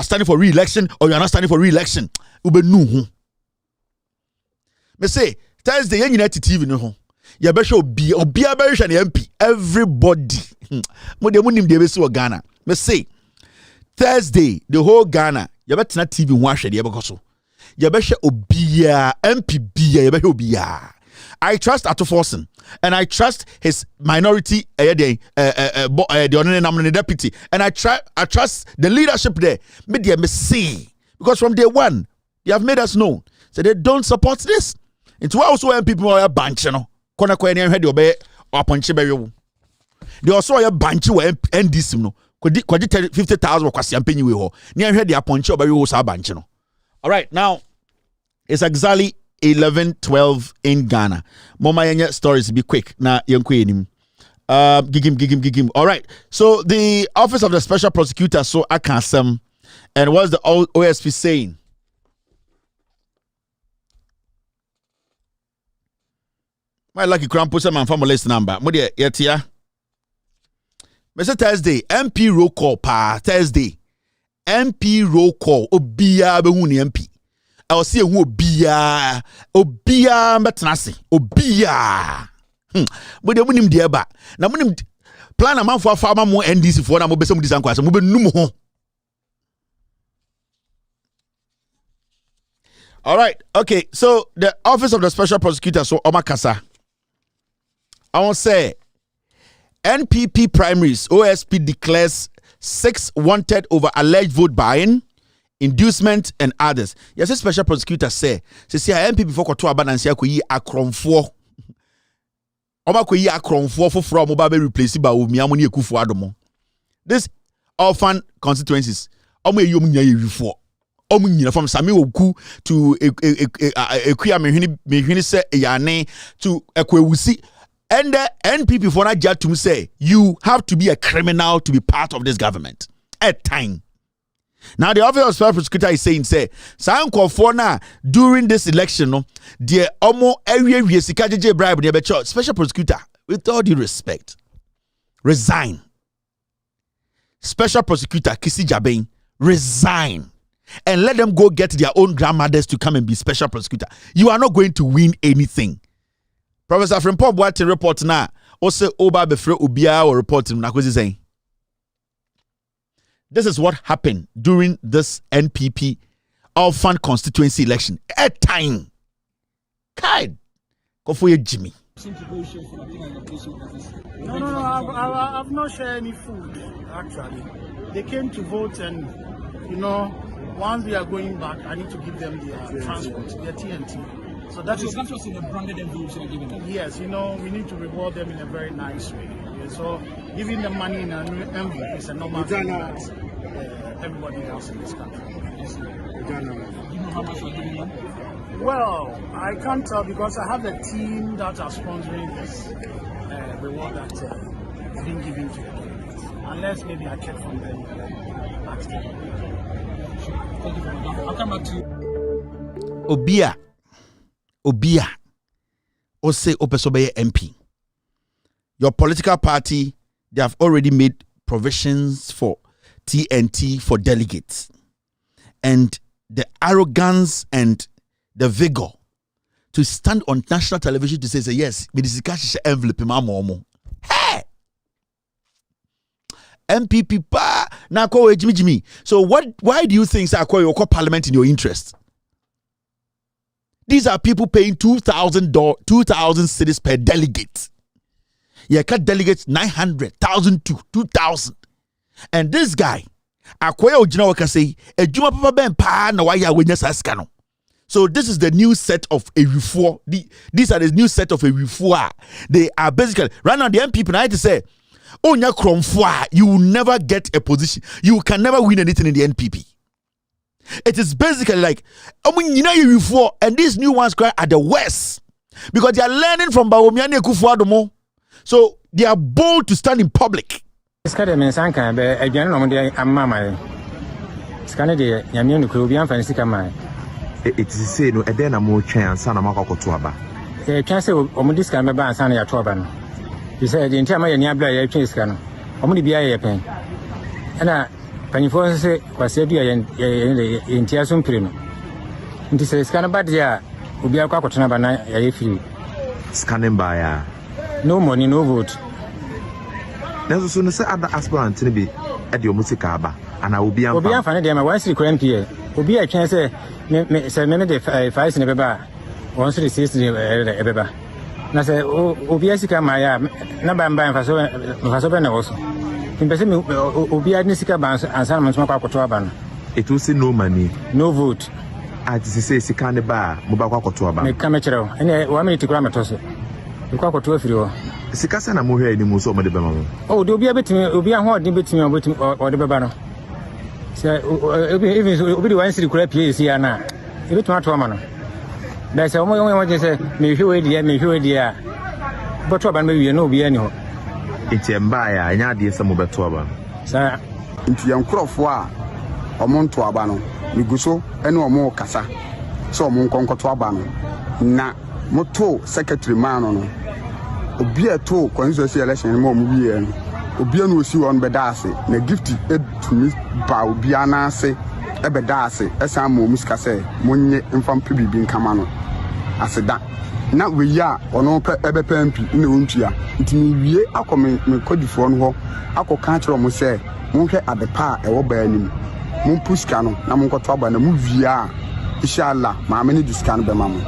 standing for re-election or you are not standing for re-election. Ube nuhu. Me say Thursday, you need TV no. Ya be show be obia be hwe na MP everybody mo de munim de be so Ghana me say Thursday the whole Ghana ya betena TV ho ahwe de be koso ya be hwe obia MP bia ya be hwe obia. I trust Atoforsen and I trust his minority the deputy, and I trust the leadership there. Me say because from day one they have made us know so they don't support this. It's why also when people are bunch, you know. Kona kwa enye hwede obe aponche bewe. They also are banchi wa NDC no. Kwaji 50,000 kwasi ampenyi we ho. Ni hwede aponche obe we sa banchi no. All right, now it's exactly 11:12 in Ghana. Mama yenye stories be quick na yenko enim. Gigim. All right. So the Office of the Special Prosecutor so akasem, and what's the OSP saying? My lucky crown put some family list number. Mudi yetia. Mr. Thursday, MP roll call pa Thursday. MP roll call. Obia be huni MP. I will see who obia metnasi. Obia. Mudi munim dieba. Na munim plan a man for farmer mo NDC for na mo be some disankwasa. Mo be num ho. All right. Okay. So the Office of the Special Prosecutor so omakasa. I want to say NPP primaries, OSP declares 6 wanted over alleged vote buying, inducement, and others. Yes, a special prosecutor say NPP for koto abanansi akoyi akronfo. Oma koyi akronfo for oba be replace ba omiamu ni ekufo adomo. This orphan constituencies, omo eyom nya yewifo. Omo nyina from Sami Oku to Ekuya mehwini se yane to Ekwewusi. And the NPP for that judge to say you have to be a criminal to be part of this government at time. Now the office of special prosecutor is saying say na during this election no the omo area sika jeje bribe the church special prosecutor with all due respect resign. Special prosecutor Kisi Jabin resign and let them go get their own grandmothers to come and be special prosecutor. You are not going to win anything. Professor Frimpong Boateng report now. Also, Oba Befre Ubia or reporting na kwezi saying. This is what happened during this NPP orphan constituency election. At time, kind, go for your Jimmy. No, I've not shared any food. Actually, they came to vote, and once they are going back, I need to give them their transport, their TNT. So that was in a branded envelope you giving them. Yes, we need to reward them in a very nice way. Yeah, so giving them money in an envelope is a normal thing that everybody else in this country. Yes. Do you know how much you're giving them? Well, I can't tell because I have a team that are sponsoring this reward that is being given to them. Unless maybe I check from them and ask them. Thank you very much. I'll come back to you. Obia, Ose Opesobeye MP. Your political party, they have already made provisions for TNT for delegates. And the arrogance and the vigor to stand on national television to say yes, but this is cash envelope in my mom. Hey! MPP pa na ko Jimmy. So why do you think say your parliament in your interest? These are people paying $2,000 cedis per delegate. Yeah, cut delegates 900,000 to 2,000. And this guy, Akoya Ojina waka say, "Ejuma papa ben pa na waya wenya saskano." So this is the new set of a reform. These are the new set of a reform. They are basically right now the MPP now to say, "Onya kromfwa, you will never get a position. You can never win anything in the NPP." It is basically like, and these new ones cry at the West because they are learning from Bawomiani Kufuadomo. So they are bold to stand in public. It is say no edena mo chance na makoko to aba. Chance omudis kan meba ansa na ya to aba no. He said the entire ya ni abla ya twa iska no. Omudi bia ya pen. Na panifo se kwase bia ya entia so mpire no. Nti se iska na badia obi akwa kwotena ba na ya yefiri. Scanning by ya. No money, no vote. Nezo so no say other aspirant ni bi e de omusika aba ana obi amfa. Obi amfa ne de ma wan siri kran pie. Obi a twen say me de 5 ne beba. Won siri 6 ne beba. Na say obi asika ma ya na ba mba mfaso be na wo so. Mpese me obi a ne sika ban ansa na ntoma kwa koto aba no. It will say no money, no vote. Ati say sika ne ba mo ba kwa koto aba. Me ka me kire o. Ene 1 minute kura metoso. Kwa koto afiri o. Sika sana mo hwe ni mu so mo de bema mo. Oh, de obi abetimi obi ahon de betimi o de beba no. Say even obi de wan siri kura pie esi ana. E betuma to ma no. Da say omo yon waje say me hwe di a. Boto aba no wie no obi ani ho. Enti mba ya anya de se mo beto aba. Sa nti yankrofo a omo nto aba no miguso ene omo kasa. So omo nkonkoto aba no. Na moto secretary man no. Obi eto constituency election mo mu wie no. Obi anu osi won beda ase na gift etumi ba obi ana ase e beda ase esa mo musika se monye mfam pe bibi nkama no aseda na we ya ono pe ebe pampi na ontua ntimi wie akome me kodifo no ho akoka kire mo se monhwe adepa e wo ba anim mon puska no na mon koto aba na mu wie a inshallah ma amene diska no be ma mo.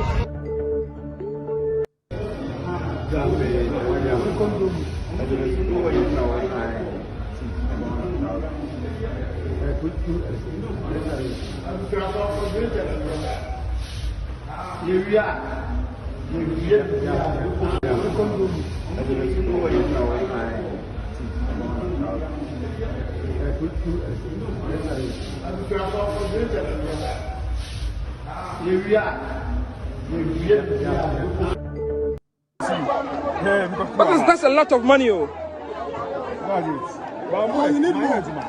That's a lot of money. Oh.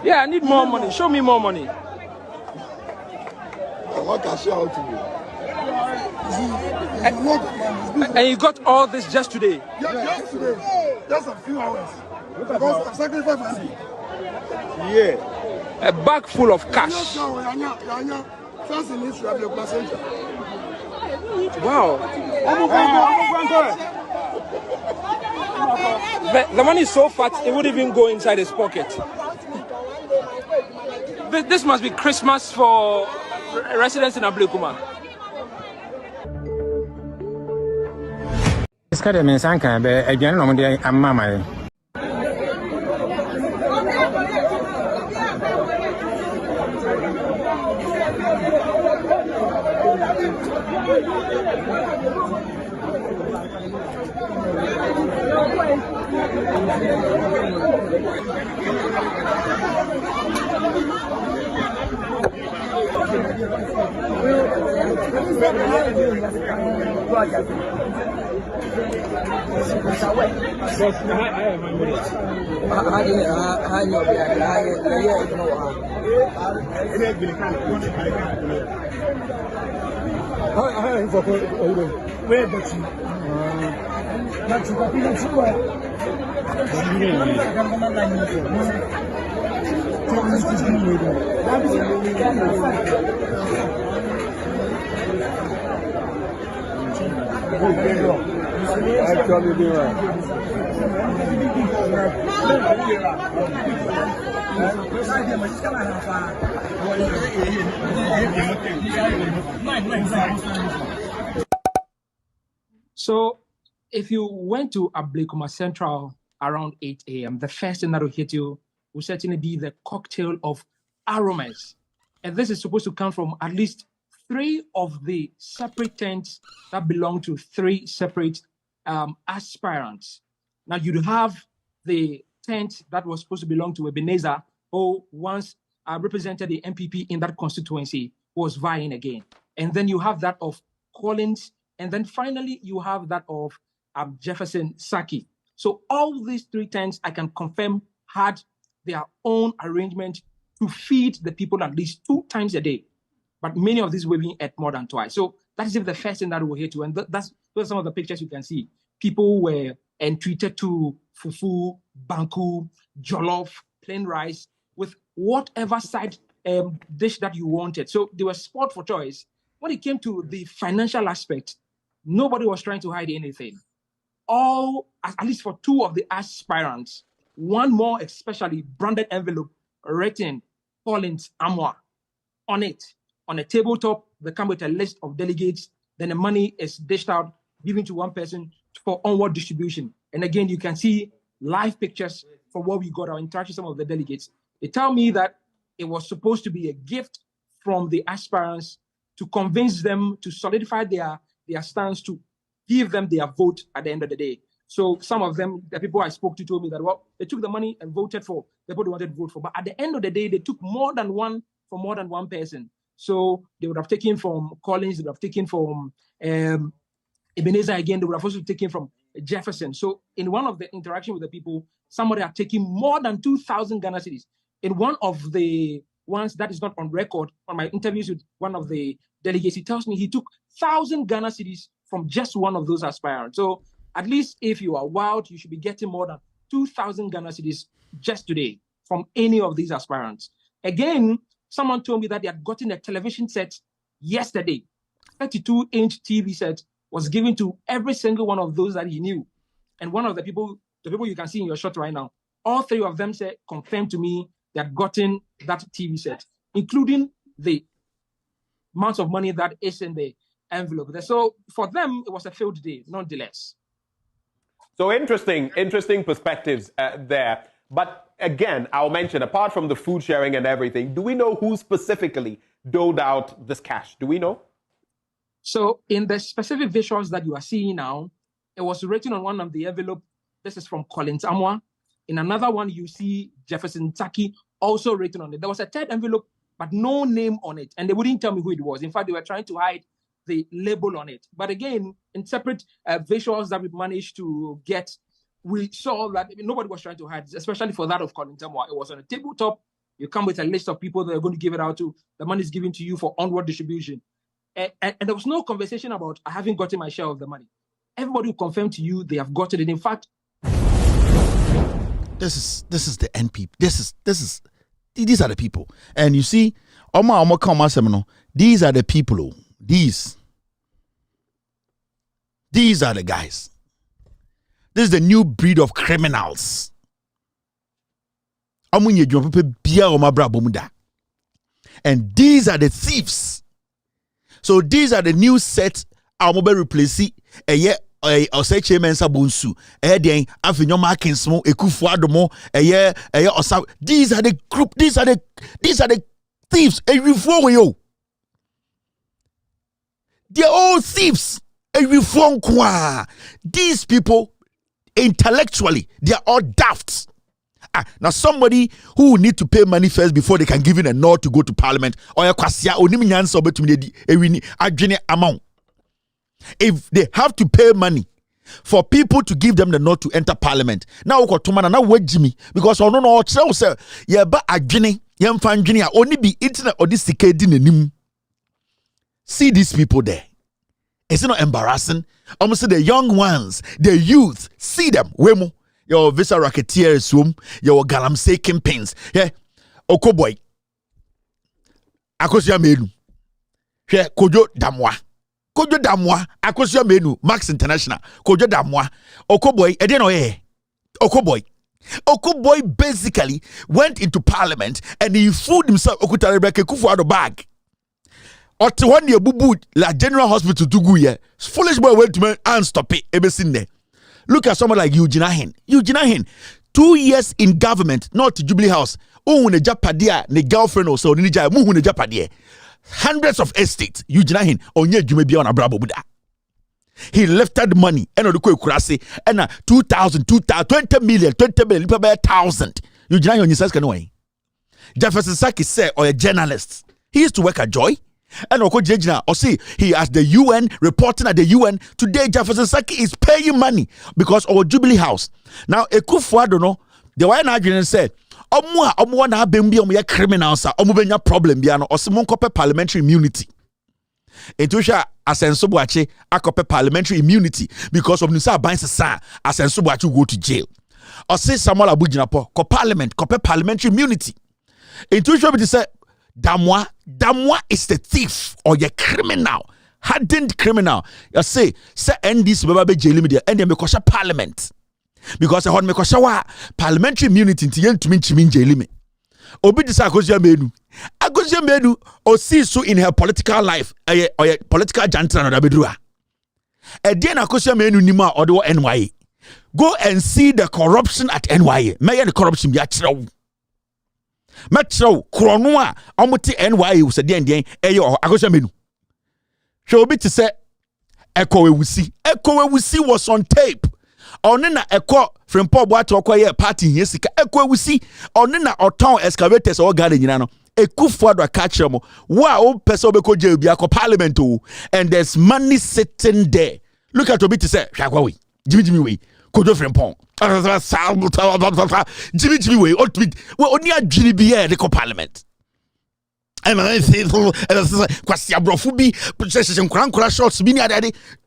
Yeah, I need more money. Show me more money. What can I show out to you? And you got all this just today? Just today. Just a few hours. Because I sacrificed money. Yeah. A bag full of cash. Wow. The money is so fat, it wouldn't even go inside his pocket. This must be Christmas for residents in Ablekuma. It's kind of means I can't be again. I'm Mama. So, if you went to Ablekuma Central around 8 a.m., the first thing that will hit you will certainly be the cocktail of aromas. And this is supposed to come from at least 3 of the separate tents that belong to 3 separate aspirants. Now, you'd have the tent that was supposed to belong to Ebenezer, who once represented the MPP in that constituency, who was vying again. And then you have that of Collins. And then finally, you have that of Jefferson Saki. So all these 3 tents, I can confirm, had their own arrangement to feed the people at least 2 times a day. But many of these were being ate more than twice. So that is the first thing that we'll hit to. And those are some of the pictures you can see. People were entreated to fufu, banku, jollof, plain rice, with whatever side dish that you wanted. So they were sport for choice. When it came to the financial aspect, nobody was trying to hide anything. All, at least for 2 of the aspirants, one more especially branded envelope written Collins Amwa on it. On a tabletop, they come with a list of delegates. Then the money is dished out, given to one person for onward distribution. And again, you can see live pictures for what we got, our interaction with some of the delegates. They tell me that it was supposed to be a gift from the aspirants to convince them to solidify their stance, to give them their vote at the end of the day. So some of them, the people I spoke to, told me that, well, they took the money and voted for the people they wanted to vote for. But at the end of the day, they took more than one for more than one person. So they would have taken from Collins, they would have taken from Ebenezer again, they would have also taken from Jefferson. So in one of the interaction with the people, somebody had taken more than 2,000 Ghana cedis. In one of the ones that is not on record, on my interviews with one of the delegates, he tells me he took 1,000 Ghana cedis from just one of those aspirants. So at least if you are wild, you should be getting more than 2,000 Ghana cedis just today from any of these aspirants. Again, someone told me that they had gotten a television set yesterday. 32-inch TV set was given to every single one of those that he knew. And one of the people you can see in your shot right now, all 3 of them said, confirmed to me they had gotten that TV set, including the amount of money that is in the envelope. So for them, it was a failed day, nonetheless. So interesting perspectives there. But again, I'll mention, apart from the food sharing and everything, do we know who specifically doled out this cash? Do we know? So in the specific visuals that you are seeing now, it was written on one of the envelope. This is from Collins Amwa. In another one, you see Jefferson Taki also written on it. There was a third envelope, but no name on it. And they wouldn't tell me who it was. In fact, they were trying to hide the label on it. But again, in separate visuals that we managed to get, we saw that nobody was trying to hide, especially for that of Collins Amwa. It was on a tabletop. You come with a list of people that are going to give it out to. The money is given to you for onward distribution. And there was no conversation about I haven't gotten my share of the money. Everybody will confirm to you they have gotten it. In fact, this is the NP. These are the people. And you see, these are the people. These are the guys. This is the new breed of criminals. And these are the thieves. So these are the new set I'll replace Ose Chairman Sabunsu, Afenyo Markinsmo, Ekufuadomo, Osa. These are the group, these are the thieves. They're all thieves. These people, intellectually, they are all daft. Now somebody who will need to pay money first before they can give in a nod to go to parliament, or amount. If they have to pay money for people to give them the nod to enter parliament, now Jimmy, because I don't know what say, yeah, but only be internet or this see these people there. Is it not embarrassing? Almost the young ones, the youth, see them. Wemo, your visa racketeers, your galamsey kingpins. Yeah, Okoboy. Akosia menu. Yeah, Kojo Damwa. Kojo Damwa. Akosia menu. Max International. Kojo Damwa. Okoboy. Okoboy basically went into parliament and he fooled himself. Okutarebe kufu out of bag. Or to one year bubu la General Hospital to go here. Foolish boy went to me and stop it. Look at someone like Eugene Ahin. 2 years in government, not to Jubilee House. Oh, ne japadia, ne girlfriend or so, ne japadia. Hundreds of estates. Eugene Ahin, onye jume on abrabo buda. He lifted money. And the kurase and 2,000, 20 million, 1,000. Eugene Ahin, you says can Jefferson Saki said, or a journalist. He used to work at Joy. And or see, he as the UN reporting at the UN today. Jefferson Saki is paying money because our Jubilee House. Now, Ekufuado no, the one argument said, "Omu na bembi omu ya criminals sa omu benya problem biano osimun kope parliamentary immunity." Etusha asensobuache akope parliamentary immunity because of nisa banse sa asensobuache go to jail. Or say Samuel Abujinapo ko parliament kope parliamentary immunity. Etusha be say Damwa is the thief or the criminal, hardened criminal. You say NDC baba jail media and then because parliament because I want me because parliamentary immunity to mean jail me. Obi disa akosia menu or see so in her political life or political jantra na bedrua. Then akosia menu nima or the NYA. Go and see the corruption at NYA. May the corruption be actual. Metro Kronua Omuti NYA was a den eyo akosia menu. Show bit to say Echo we see was on tape. Onena Echo from Paul Boato party yesika Echo we see onena oton excavators or garden yinano. Ekufuado catch them. Wow, person be ko jail bi akọ parliament o, and there's money sitting there. Look at Obi to say Shagwawi. Jimmy way. Kojo Frimpong. Jimmy way. Well, only a Jimmy be here, the parliament.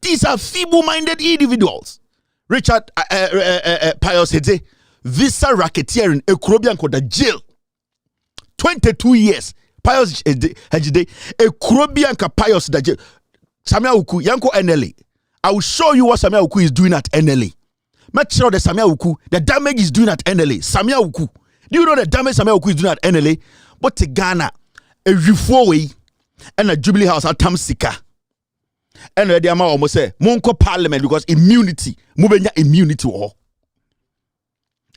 These are feeble-minded individuals. Richard Pius Hede, visa racketeering, Ekrobian Koda jail. 22 years. Pius Hede, Ekrobian Pius da jail. Samia Uku, Yanko NLA. I will show you what Samia Uku is doing at NLA. Make sure the Samia Uku, the damage is doing at NLA. Samia Uku. Do you know the damage Samia Uku is doing at NLA? But to Ghana, a reform and a Jubilee House at Tamsika. And the Ama almost say, Monko Parliament because immunity, Mubenya immunity or.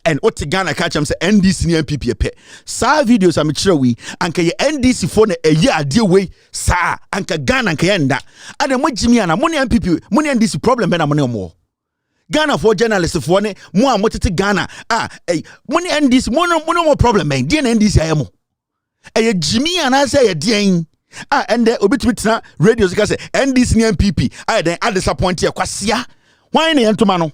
and what Ghana catch them say NDC ni MPP pe sa videos am chire we anka ye NDC for na eye ade we sa anka Ghana anka ye nda ade mo jimi ana mo ne MPP mo ne NDC problem be na mo ne mo Ghana for journalists for ne mo a mo tete Ghana mo ne NDC mo no problem man die na NDC ayemo eye jimi ana say ye den and obitumi tena radio sika say NDC ni MPP then I disappoint ye kwasia why na yentoma no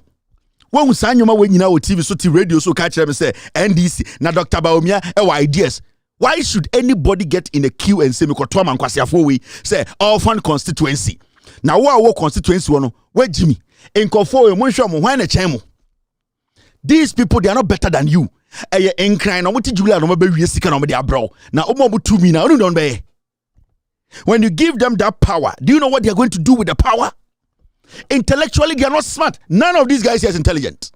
when we sign your man when you know TV so radio so catch them say NDC na Dr. Baumia ideas. Why should anybody get in a queue and say me kwatwa man kwase afo say all fund constituency? Now what constituency one where Jimmy in confo mo hwe mo hwan na chen mo. These people they are not better than you. Eye enkran no moti Julia no be wie sika no me dey abro. Na omo mo 2 mi na onu don be. When you give them that power, do you know what they are going to do with the power? Intellectually, they are not smart. None of these guys is intelligent.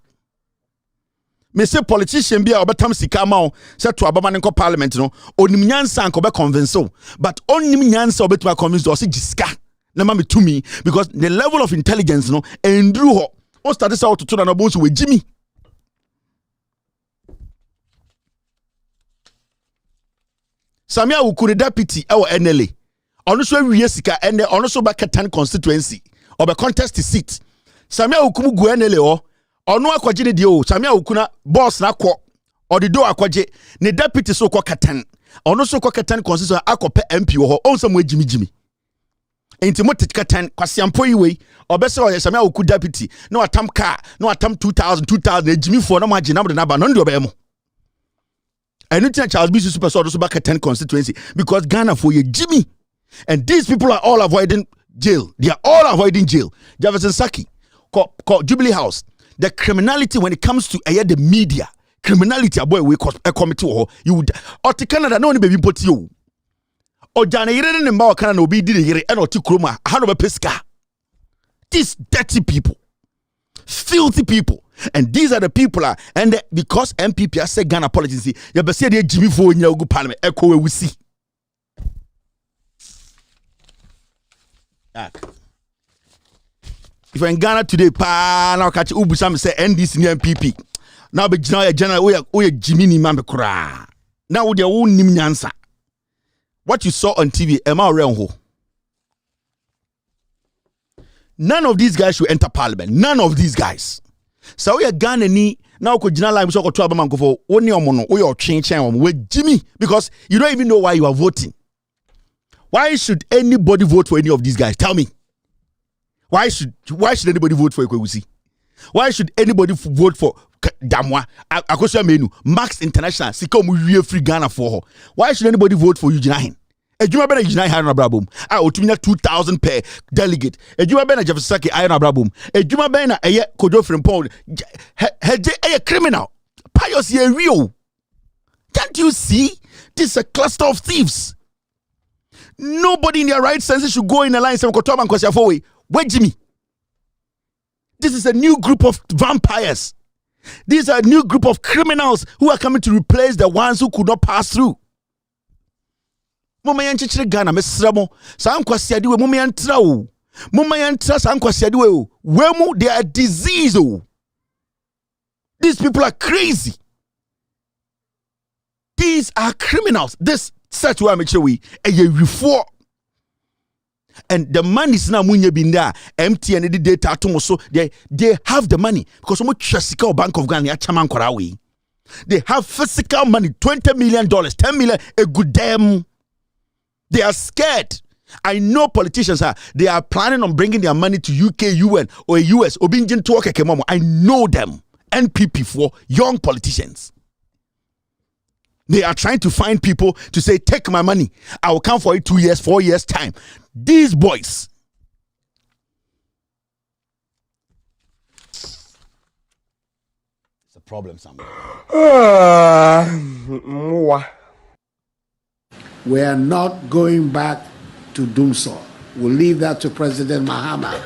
Me say politician be obetam sika ma o say to abama nko parliament no onim nyansa nko be convince o but onim nyansa obetuma convince o say jiska na ma me to me because the level of intelligence no endru ho o start say to na bo so we jimi Samia Ukuri deputy e wo NLA ono so awie sika ene ono so ba Ketan constituency or be contest seat. Samia Ukumu gu NLA o ono akwaje ne de o Samia Ukuna boss na kwo or the do akwaje ne deputy so kwa Ketan ono so kwa Ketan constituency akope MP wo ho on so mo jimi enti mo Ketan kwasiampo yi we obese o Samia Uku deputy no atam car no atam 2000 jimi for no magina na ba no ndo be mo anything Charles B super so ba Ketan constituency because Ghana for ye jimi and these people are all avoiding jail. They are all avoiding jail. Jefferson Saki, Jubilee House. The criminality when it comes to the media, criminality boy we a committee you would or to Canada no baby put you. Or Jana Yere and Mao Canada be did it and or Tikroma, Hanover Pesca. These dirty people, filthy people. And these are the people and because MPP has said Ghana politics, you be say Jimmy for in your parliament, echo we see. If you're in Ghana today, now catch Ubusam say NDC ni MPP. Now be general we Jimmy ni mambe kura. Now with your own nim nyansa. What you saw on TV, Emma Renho. None of these guys should enter parliament. None of these guys. So we are Ghana ni now ko general line so ko to abama ko oni omo no we your chen with Jimmy because you don't even know why you are voting. Why should anybody vote for any of these guys? Tell me. Why should anybody vote for Ekwewusi? Why should anybody vote for Damwa? Akosua Menu, Max International, Sika mu free Ghana for her. Why should anybody vote for Eugene Ahin? Ejuma bena Eugene Ahin na brabom. Otumina 2,000 per delegate. Ejuma bena Jefferson Saki Ahin na brabom. Ejuma bena eye Kojo Frimpong. Heje eye criminal. Pious ye real. Can't you see? This is a cluster of thieves. Nobody in their right senses should go in a line and say, where Jimmy? This is a new group of vampires. These are a new group of criminals who are coming to replace the ones who could not pass through. Mama yanchichire Ghana mesramo sa ankwasiade we mama yantra o. Mama yantra sa ankwasiade we o. Wemu they are a disease o. These people are crazy. These are criminals. This such way make sure we a reform. And the money is now munye binda MTN the data to so they have the money because so much physical Bank of Ghana chairman korawe. They have physical money, $20 million, 10 million, a good damn. They are scared. I know politicians they are planning on bringing their money to UK, UN or US or being to work. I know them. NPP for young politicians. They are trying to find people to say, take my money. I will come for it 2 years, 4 years time. These boys. It's a problem somewhere. We are not going back to Dumso. We'll leave that to President Mahama.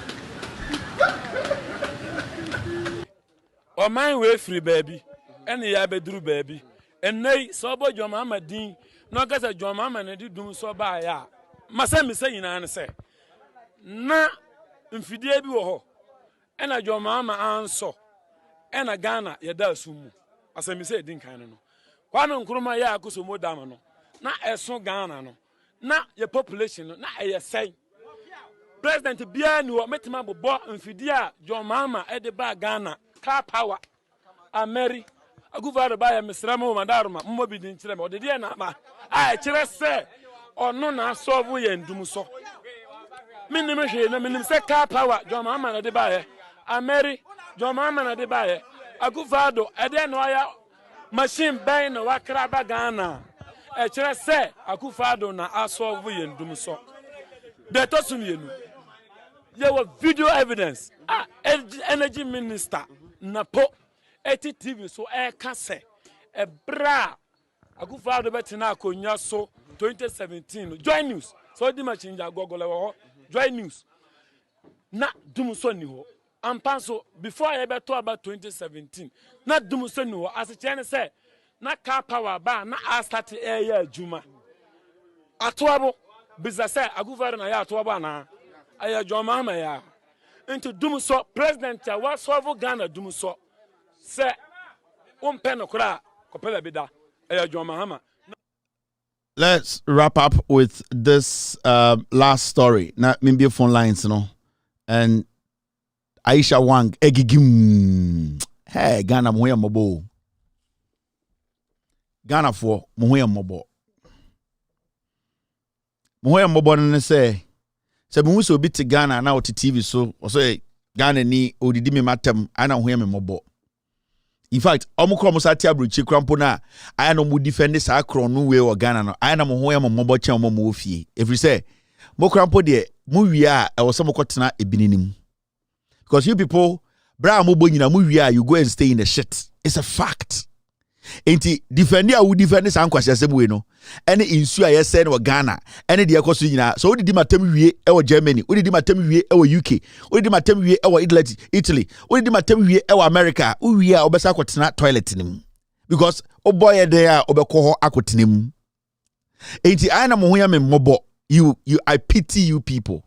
Oh, mine way free, baby. And the Abedru, baby. And nay, so about your mamma Dean, no guess at your mamma and did doom so by ya. Masam is saying, I say, na infidebi ho, and a your mamma answer, and a Ghana, ya does sumu. asemi say din kan no Kwame Nkrumah ya akusomo dam no na eso Ghana no na ye population no na say president bia ni wo metima bobo mfidi a John Mahama e de ba Ghana car power Ameri aguvaro ba ya mesrama o madaruma mmobi din kire me o de de na ma a kire se ono na solve ye ndum so minim hwe na minim se car power John Mahama na de ba ye Ameri John Mahama na de ba ye aguvado e de no ya machine ben na wakra ba Ghana e kire se akufado na asolve ye ndum so de to sumienu there was video evidence energy minister napo eti TV so kase e bra akufado betina akonya so 2017 join news so di machine agogole wo join news na dum so ni ho ampanso before I beto about 2017 na dum so ni ho asechene say na car power ba na a start ya adwuma atoabo bisa say akufado na ya atoabo na aya John Mahama ya into dum so president ya wa solve Ghana dum so say umpe no kra kopela bida aya John Mahama. Let's wrap up with this last story. Na maybe phone lines, you know. And Aisha Wang egigim. Hey, Ghana moya mobo. Ghana for moya mobo. Moya mobo na say mu so bi te Ghana na o te TV so o say Ghana ni odidi me matem ana hoya me mobo. In fact, omukro mo satia bruchi krampo na aya no mu defend sa akro no we o Ghana no aya na mo hoya mo mobo chen mo mo ofie. Every say mo krampo de mu wi a e wo se mo kotena ebininim. Because you people bra mo bo nyina mu wi a you go and stay in the shit. It's a fact. Enti defend ya wo defend sa ankwase asem we no ene insu a yese no Ghana ene de ekoso nyina so odidi matem wie e wo Germany odidi matem wie e wo UK odidi matem wie e wo Italy odidi matem wie e wo America wie a obesa akotena toilet nim because oboy there a obekọ ho akotenem enti ana mo ho ya me mmobo you I pity you people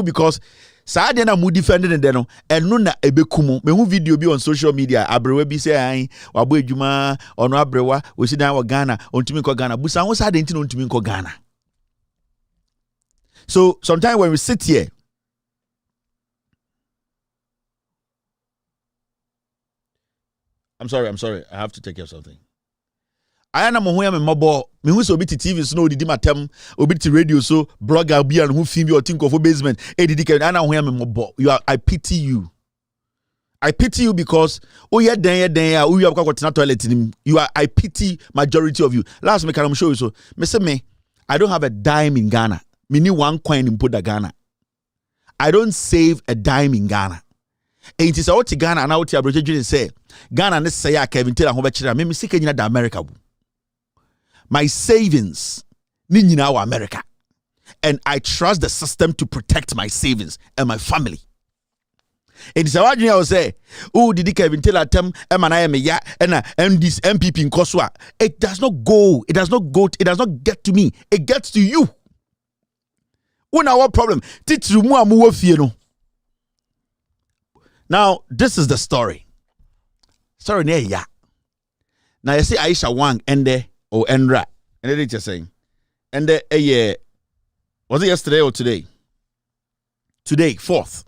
because Saade na mu defending de no eno na ebekumu me hu video bi on social media abrewa bi say an wabo adwuma ono abrewa we si dan wo Ghana ontumi ko Ghana busa ho saade nti no ontumi ko Ghana. So sometimes when we sit here I'm sorry I have to take care of something. Ayana mo hoya me mobo me hu so obi TV so no odidi matem obi ti radio so blogger bi an hu film bi o think of basement edidi ke ana hoya me mobo I pity you because o ye den ya o wi akwa tena toilet nim I pity majority of you. Last me can show you so me say me I don't have a dime in Ghana. Me ni one coin in put Ghana. I don't save a dime in Ghana. And it is out Ghana and out here British say Ghana ne say Kevin Taylor ho be kira me sika nyina da America bu. My savings ni nyina wa America, and I trust the system to protect my savings and my family. It is what you say, oh, did Kevin Taylor tem emana me ya and this MPP in Koswa. It does not get to me. It gets to you. One our problem. Titru mu amu wo fie no. Now, this is the story. Sorry, ne ya. Now you see Aisha Wang ende or Endra. And they just saying. And was it yesterday or today? Today, 4th.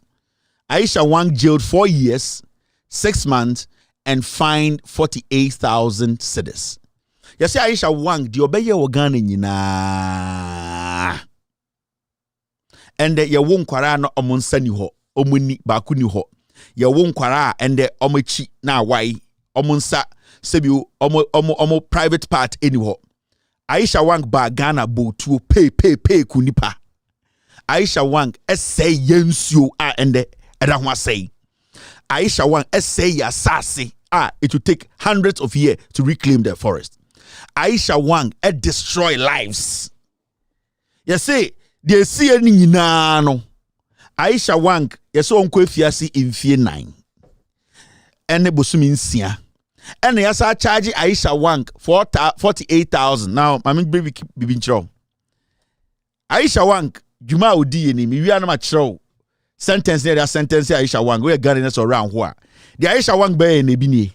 Aisha Wang jailed 4 years, 6 months, and fined 48,000 cedis. You see Aisha Wang, the obeye wagane nyina. And ya won kwara no omonsa ni ho, omuni baku ni ho. Ya won kwara and omochi na wai, omonsa sebi omo private part anyhow. Aisha Wang ba Ghana bo to pay kunipa. Aisha Wang essay yensio and edahwa say. Aisha Wang essay ya sasi it will take hundreds of years to reclaim the forest. Aisha Wang destroy lives. You see, they see any nyina no. Aisha Wang yeso onko efiase mfie 9. Ene bosumi nsia. And yes, I charge Aisha Wang 48,000. Now, I mean, baby, Aisha Wang, Juma Udi, and we are not show. Sentence there, sentence Aisha Wang, we are guardians around who. The Aisha Wang bay in Ebini.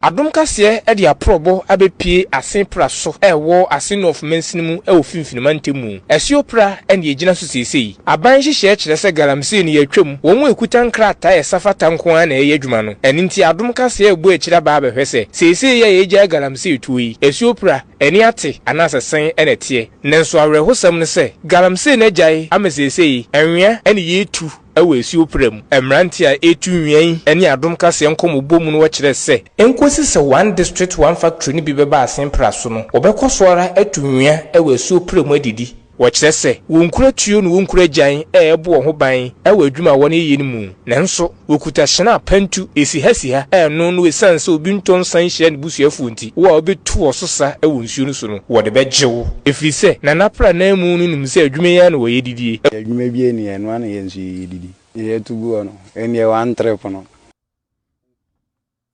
Adom kase e de aprobo abepie asen pra so wo asen of mensin mu wo finfinimante mu esiopra ene yegina so sesei aban hihye kire se galamsey ne yatwam wo mu ekuta nkrata e safata nko an na ye adwuma no ene nti adom kase egbo ekira ba behwese sesei ye yegya galamsey tuyi esiopra ene ate anasesen ene tie nenso awerehosam ne se galamsey na gyae amesesei enwea ene yetu ewe esiopram emrante a etu nwian ene adom kase nkom bomu no wo kire se enkosi se one district one factory ni bi beba asen praso no obekosoara atunwia ewe esiopram adidi wo kire se wonkura tuo no wonkura gyan ebo ho ban ewe adwuma woni yini mu nanso wokuta hyena pantu esihasiha eno no esanse obi nton san hye ne busuafu nti wo obetu ososa ewo nsuo no so no wo de begyewo efiri se na napra na mu no nim se adwuma ya no wo yedidie adwuma bi eni eno ana yensu yedidi ye tugu no eni e one trip no.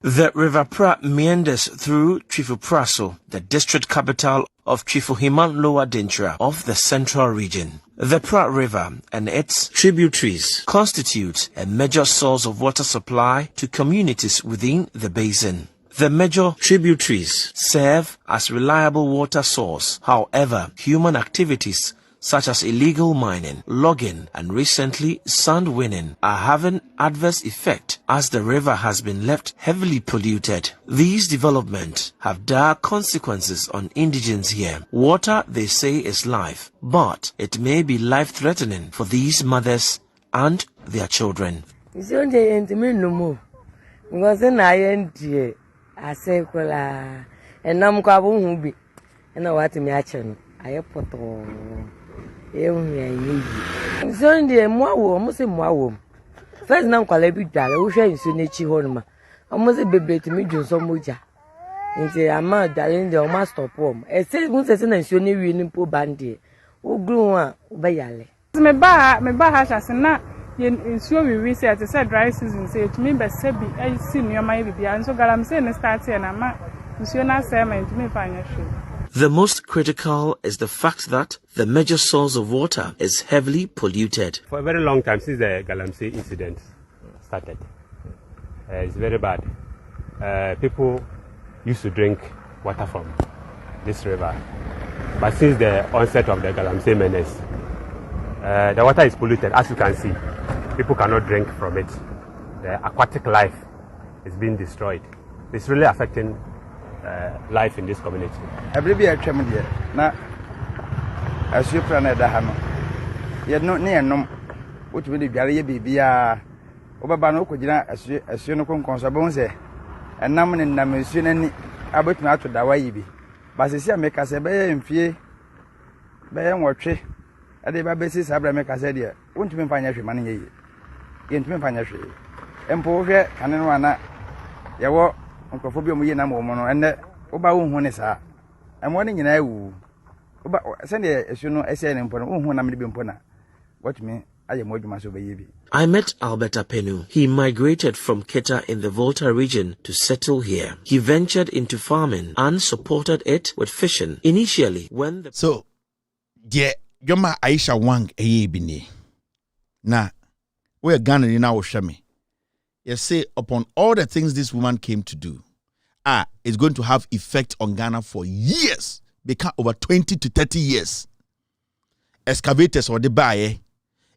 The River Pra meanders through Chifupraso, the district capital of Chifuhiman Lower Dentra of the Central Region. The Pra River and its tributaries constitute a major source of water supply to communities within the basin. The major tributaries serve as reliable water source. However, human activities such as illegal mining, logging, and recently sand winning are having adverse effect as the river has been left heavily polluted. These developments have dire consequences on indigents here. Water, they say, is life, but it may be life-threatening for these mothers and their children. Sunday mwa first na nkwala bi dware wo hwe nsu n'echi ho no ma omoze bebe timi dwonso moja nti ama dware ndi o ma stop om e se gun se na nsu ne wi ni po bande wo gru a ba yale me ba ha sha na ye nsu wi se at say dry season say timi be se bi e si nuoma ye bibia nso galamsey ne start here na ma nsu na assignment me fa anya hwe. The most critical is the fact that the major source of water is heavily polluted. For a very long time since the Galamsey incident started, it's very bad. People used to drink water from this river, but since the onset of the Galamsey menace, the water is polluted. As you can see, people cannot drink from it. The aquatic life is being destroyed. It's really affecting life in this community. Every year, na asiopra na da ha no. Ye no ne enom. Wotumi de dware ye bibia. Obaba no kogina asio no konkonso bon se. Enam ne nam asio nani abetumi ato da wayi bi. Basesi ameka se be ye mfie be ye nwotwe. Ade ba besi sabra meka se de. Wontumi mfanya hwe mane ye. Ye ntumi mfanya hwe. Empo hwe kane no ana ye wo nkofobia mu ye na mo no enne oba wo hu ne saa emo ne nyina ewu oba sende esu no ese ne mpo no wo hu na me be mpo na watumi aye mo adwuma so be ye bi. I met Albert Afenyo. He migrated from Keta in the Volta region to settle here. He ventured into farming and supported it with fishing. Initially, when the... So, yeah, Yoma Aisha Wang Eyebini. Na, we're Ghana in our shame. You say, upon all the things this woman came to do, it's going to have effect on Ghana for years. Because over 20 to 30 years. Excavators or the buyer,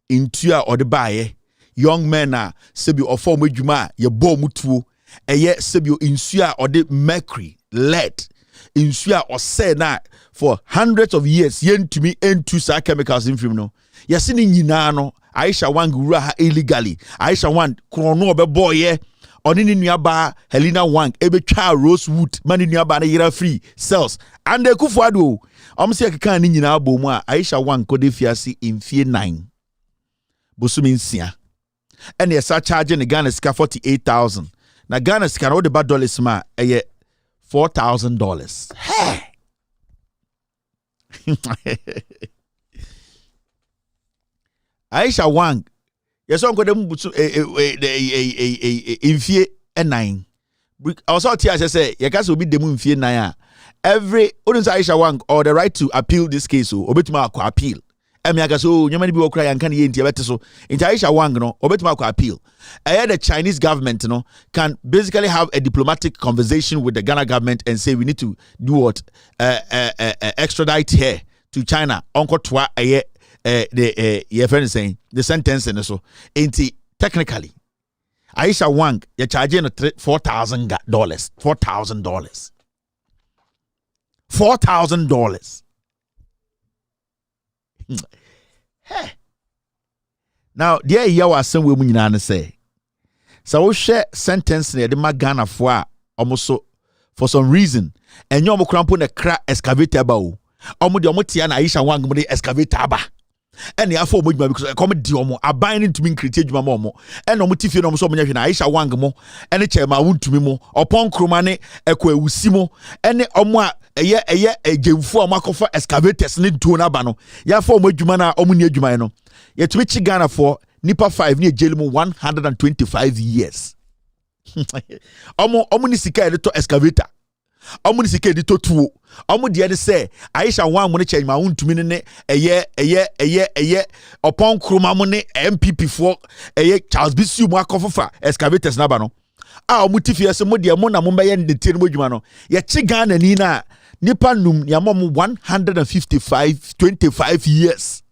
intua or the buyer, young men are sebi or form juma, ye bo mutu, and yet sebi insua or the mercury, lead, insua or say na for hundreds of years, yen to me and two chemicals in film no. Yasini nyinano. Aisha Wang Uraha illegally. Aisha Wang Krono be boy onini nuaba Helena Wang ebe cha Rosewood mani nuaba na yira free cells and the kufuado se akeka ni nyina abomu a Aisha Wang kode fiase mfie 9 bosumi nsia and yes charge in Ghana sika 48,000 na Ghana sika no de ba dollars ma eye $4,000 hey Aisha Wang, yes, I'm going to infie a 9. I was out here, I say, you guys will be the moon fear 9. Every Aisha Wang or the right to appeal this case, or bit more appeal. Emiaga so nyamani bi okra yanka ne yenti ebete so. Inti Aisha Wang no obetima ko appeal. The Chinese government no can basically have a diplomatic conversation with the Ghana government and say we need to do what extradite her to China. Onko twa the your friend is saying the sentence and so. Inti technically Aisha Wang you're charging $4,000. $4,000. $4,000. Hey. Now, dear yawa some women in say. So we share sentence near the Magana for almost so for some reason. And you cramp on a crack excavator bow. Omodia na Aisha Wang money excavator ba. And the afọ mo because I come diomo abinding to me critique my momo. And no motif no so many na Aisha Wang mo. And the chairman won't to me mo. Upon kromane ekwe usimo. And omo eye ejemfu amakofa excavators ni tona ba no. Ya fo mo adwuma na omo ni adwuma no. Ye to chi Ghana for nipa 5 ni jail mo 125 years. Omo ni sika e to excavator. Omo ni sika de to tuo. Omo de de say Aisha Wang mo ne change ma wontumi ne eye upon kroma mo ne MPP for Charles Bisu mo akofofa excavators na ba no. Omo tifie se mo de mo na mo be ye de tie no adwuma no. Ye chi Ghana ni na nipa num ya mo 125 years.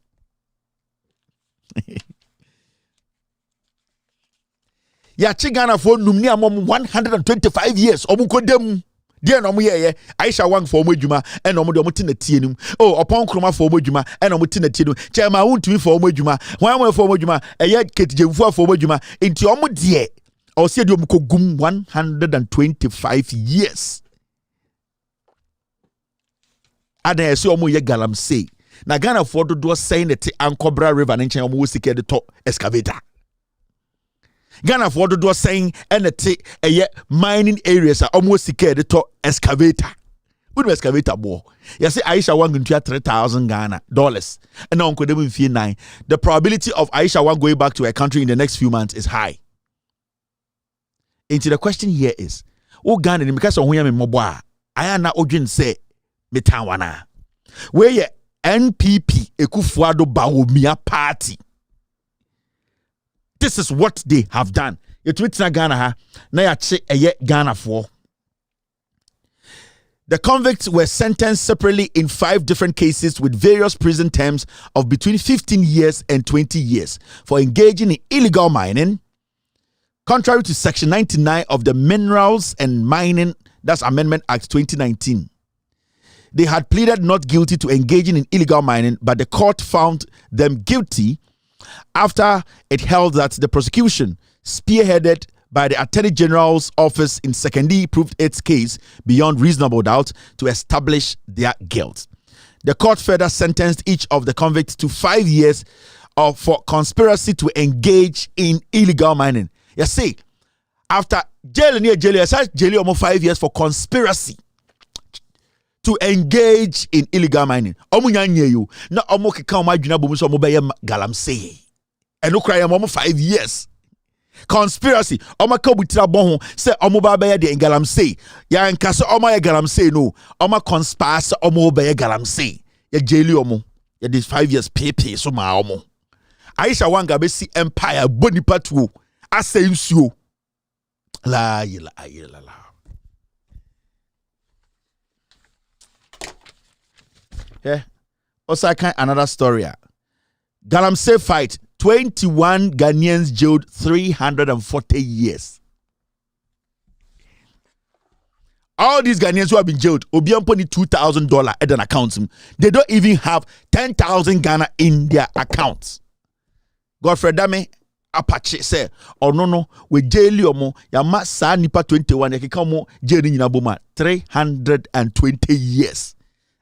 Ya chi Ghana for num ni amom 125 years. Omo kodem. Dear no ye Aisha Wang for modjuma and no mo tin na tie num. Oh, upon kroma for modjuma and no mo tin na tie num. Chairman wuntumi for modjuma. Wan for modjuma. Eye ketijemfu for modjuma. Enti omo de o se de omo kogum 125 years. Ada ese omo ye galamsey. Na Ghana for do saying that Ankobra River and China omo sike de to excavator. Ghana for do saying and a mining areas are almost scared to excavator. What excavator more? You say Aisha Wang going to $3,000 Ghana dollars, and now could even feel 9. The probability of Aisha Wang going back to her country in the next few months is high. Into the question here is, oh Ghana, because of who I am not Ojin say Metawana. Where ye NPP Ekufuado Bawumia party. This is what they have done. You tweet na Ghana ha na ya che Ghana for. The convicts were sentenced separately in 5 different cases with various prison terms of between 15 years and 20 years for engaging in illegal mining, contrary to Section 99 of the Minerals and Mining, that's Amendment Act 2019. They had pleaded not guilty to engaging in illegal mining, but the court found them guilty after it held that the prosecution, spearheaded by the Attorney General's office in Sekondi, proved its case beyond reasonable doubt to establish their guilt. The court further sentenced each of the convicts to 5 years for conspiracy to engage in illegal mining. You see, after jail, almost 5 years for conspiracy to engage in illegal mining. Na omo keka omo adwuna bomu so omo beye galamsey. Eno kra yam omo 5 years. Conspiracy. Omo ka obutira bon ho say omo ba beye de galamsey. Ya nka so omo ye galamsey no. Omo conspire omo beye galamsey. Ya jeli omo. Ya this 5 years pepe so ma omo. Aisha Wanga be si empire boni patuo. Ase nsuo. La. Yeah. Also, I can another story. Galamsey fight. 21 Ghanaians jailed 340 years. All these Ghanaians who have been jailed, Obiampo need $2,000 at an account. They don't even have 10,000 Ghana in their accounts. Godfrey Dame Apache say, oh no, we jail you mo, ya ma sa nipa 21, ya kika mo jail ni boma 320 years.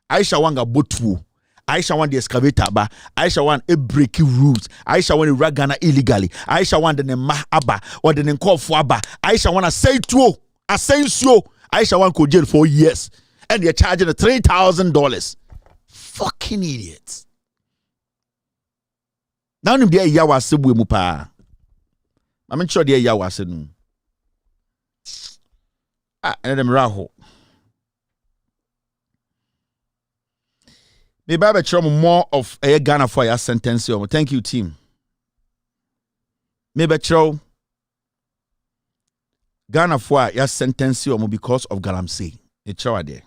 Aisha Wanga botu. Aisha Wanga the excavator ba. Aisha Wanga a breaking rules. Aisha Wanga ragana illegally. Aisha Wanga the ma aba or the nkofu aba. Aisha Wanga say true. A sensuo. Aisha Wanga go jail 4 years. And they're charging $3,000. Fucking idiots. Now nim dia yawa sebu mu pa. I'm sure dia yawa se no. And them raho. Maybe I bet more of a Ghana for your sentence. Thank you, team. Maybe Ghana for your sentence because of Galamsey. It's show there.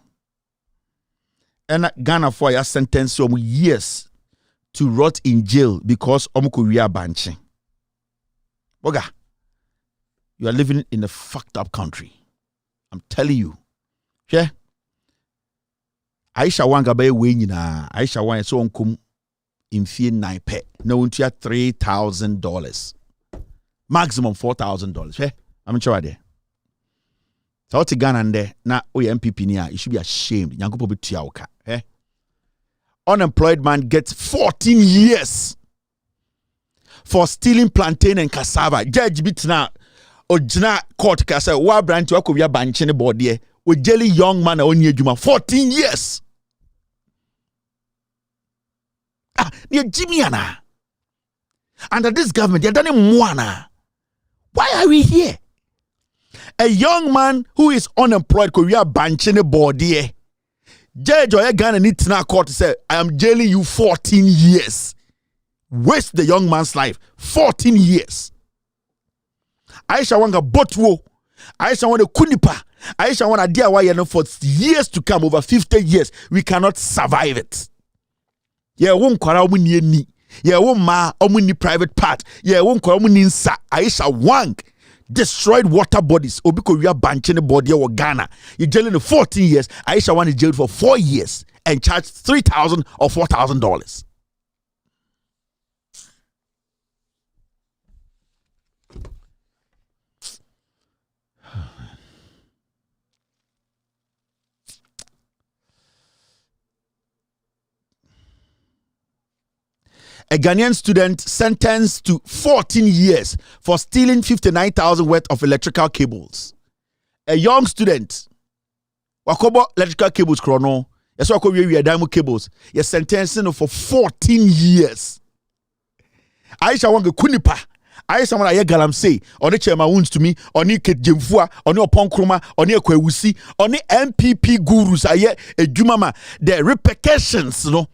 And Ghana for your sentence years to rot in jail because Korea banching. Boga, you are living in a fucked up country. I'm telling you. Yeah. Aisha wanga bay na Aisha wanga so onkum in fee 9 pe. No untia $3,000. Maximum $4,000. Yeah. I'm sure there. So to Ghana and there na MPP niya, you should be ashamed. Nyangupo bitiauka. Eh? Unemployed man gets 14 years for stealing plantain and cassava. Judge bitna ojina court kasa wa branch wa korea banchene body we jelly young man onye juma 14 years. Near Jimmy Anna. Under this government, they're done in Mwana. Why are we here? A young man who is unemployed, Korea banchene body. Judge or Ghana need to court to say, I am jailing you 14 years. Waste the young man's life. 14 years. Aisha wanga botwo. Aisha wanga kunipa. Aisha wanga diya for years to come, over 50 years. We cannot survive it. Yeah, won't kwara omuni ni. Yeah, won't ma omuni private part. Yeah, won't kwara omuni nsa. Aisha wang destroyed water bodies. Obiko we are banching body or Ghana. You're jailing 14 years. Aisha wang is jailed for 4 years and charged $3,000 or $4,000. A Ghanaian student sentenced to 14 years for stealing 59,000 worth of electrical cables. A young student, wakobo electrical cables chrono, yes wako we diamond cables, yes sentencing for 14 years. Aisha wange kunipa. Aisha wana ye galamsey, oni chema wounds to me, oni ket jemfua, oni oponkroma, oni ekwewusi, oni MPP gurus aye ejumama. The repercussions, no.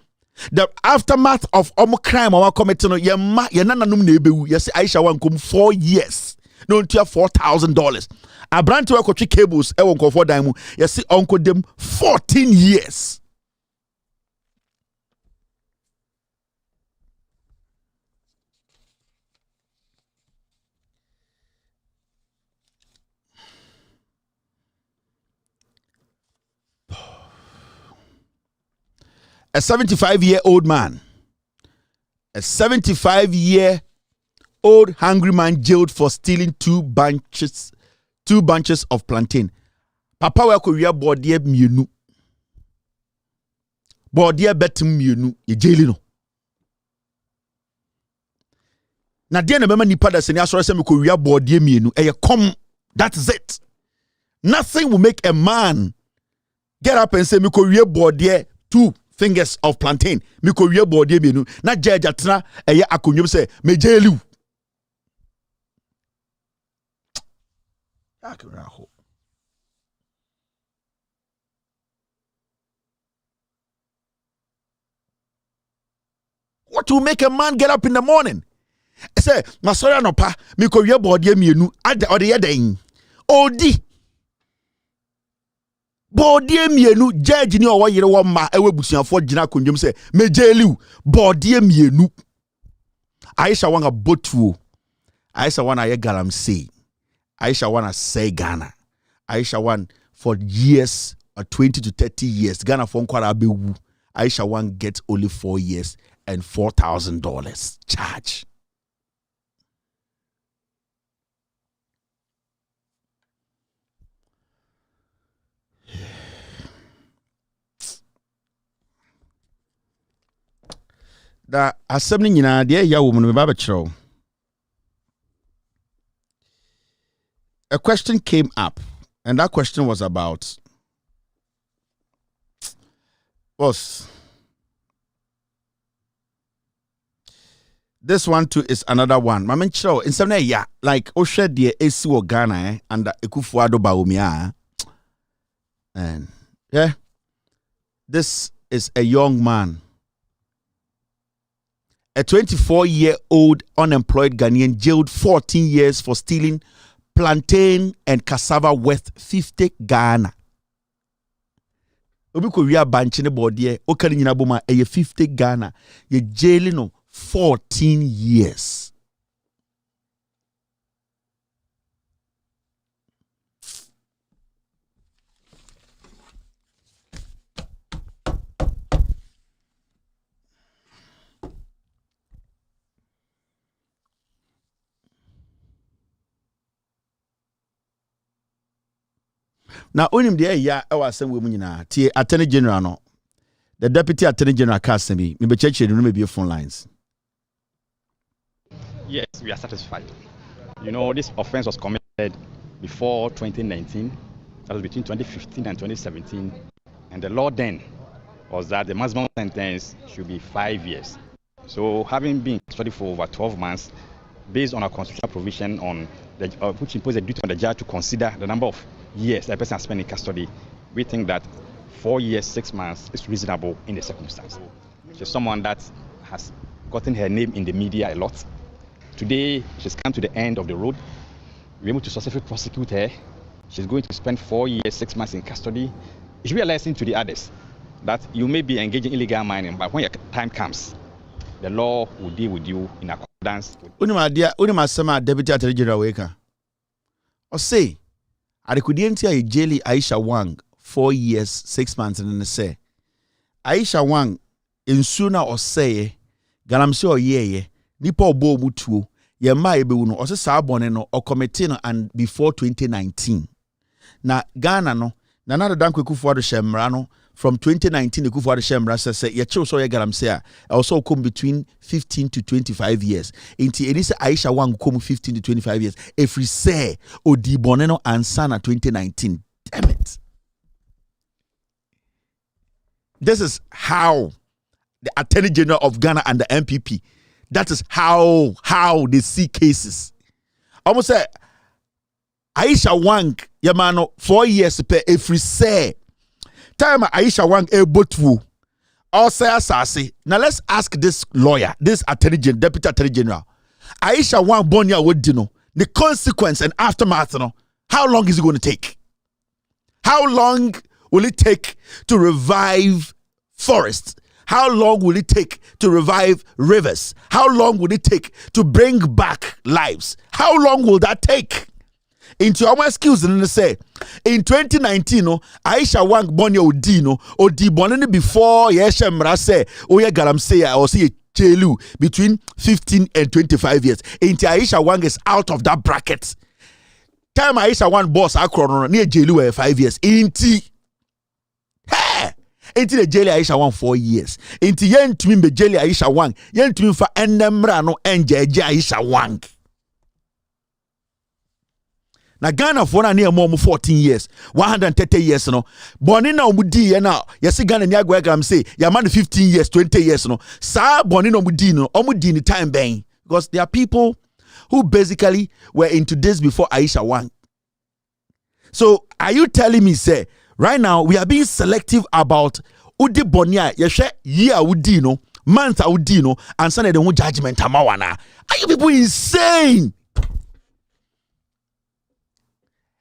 The aftermath of crime or committing ye nananum nebewu yes Aisha wankum 4 years no until $4,000. A brand to equity cables e won for daimu yes uncle them 14 years. A 75-year-old man, a 75-year-old hungry man jailed for stealing two bunches of plantain. Papa wa korea body mienu. Body betum mienu. Ye jaili no. Na dia na bema nipa da seni asore se me korea body mienu. Eye come. That's it. Nothing will make a man get up and say me korea body two fingers of plantain. Me korea body mienu. Na judge atna eye akonyum se me jaili. What will make a man get up in the morning? I say, Masora no pa, me ko ye body mienu, ada ode ye den. Odi. Body mienu, judge ni owo yire wo ma ewe busuafo gina kondwom say, me jeliu, body mienu. Aisha wanga botuo. Aisha wana ye galamsey. Aisha wanna say Ghana. Aisha wan for years or 20 to 30 years. Ghana for kwara bewu. Aisha wan get only 4 years and $4,000 charge. Da asem nyina de ya wo mu no ba chiro. A question came up, and that question was about this one too is another one. Mamen chiro in some ya like Oshe de esi wo Ghana and Ekufuado Baumia. And yeah, this is a young man a 24-year-old unemployed Ghanaian jailed 14 years for stealing plantain and cassava worth 50 Ghana. Obi ko wia banche ne bode o kan nyina boma e 50 Ghana. Ye jailing no 14 years. Now, onim de ya ewa asem we mu nyina tie Attorney General no. The Deputy Attorney General Kasemi, me be check no me be phone lines. Yes, we are satisfied. You know, this offense was committed before 2019. That was between 2015 and 2017. And the law then was that the maximum sentence should be 5 years. So, having been studied for over 12 months, based on a constitutional provision on the, which imposes a duty on the judge to consider the number of years a person has spent in custody, we think that 4 years, 6 months is reasonable in the circumstance. She's someone that has gotten her name in the media a lot. Today, she's come to the end of the road. We're able to successfully prosecute her. She's going to spend 4 years, 6 months in custody. It should be a lesson to the others that you may be engaging in illegal mining, but when your time comes, the law will deal with you in accordance with... Unima Sama, Deputy Attorney General Weka. Or say, Adekudientia a jeli Aisha Wang 4 years, 6 months, and then say, Aisha Wang, in sooner or say, Galamse or ye, Nipo Bo Mutu, ye ma ebe uno, or se saboneno, or committee and before 2019. Na Ghana no, na nada danko kufu wado shemrano, from 2019 the kufu wado shemra say, ye chose ye Galamse, also come between 15 to 25 years. Inti enise Aisha Wang come 15 to 25 years. If we say, Odi Boneno and Sana 2019. Damn it. This is how the Attorney General of Ghana and the MPP, that is how they see cases. Almost say Aisha Wang yamano 4 years per every say. Time Aisha Wang botu or say asasi. Now let's ask this lawyer, this Attorney General, Deputy Attorney General. Aisha Wang bonya wodino. The consequence and aftermath, no, how long is it going to take? How long will it take to revive forests? How long will it take to revive rivers? How long will it take to bring back lives? How long will that take? Into our skills and say in 2019, Aisha Wang Bonya Odino or Di Bonani before Yeshemra say, Oya Galamsea or see Chelu between 15 and 25 years. Into Aisha Wang is out of that bracket. Time Aisha Wang boss Akron near Jelu 5 years. Inti the jelly Aisha Wang 4 years. Inti yen to me be jelly Aisha Wang. Yen to me for enemra no enje Aisha Wang. Na Ghana for na near more 14 years, 130 years no. Boni na omudi ye na yesi Ghana ni agwa gram say ya man 15 years, 20 years no. Sa boni na omudi ni time bang because there are people who basically were into this before Aisha Wang. So are you telling me say right now we are being selective about udi bonia yeshe year udi no, month udi no, and send the judgment amawana? Are you people insane?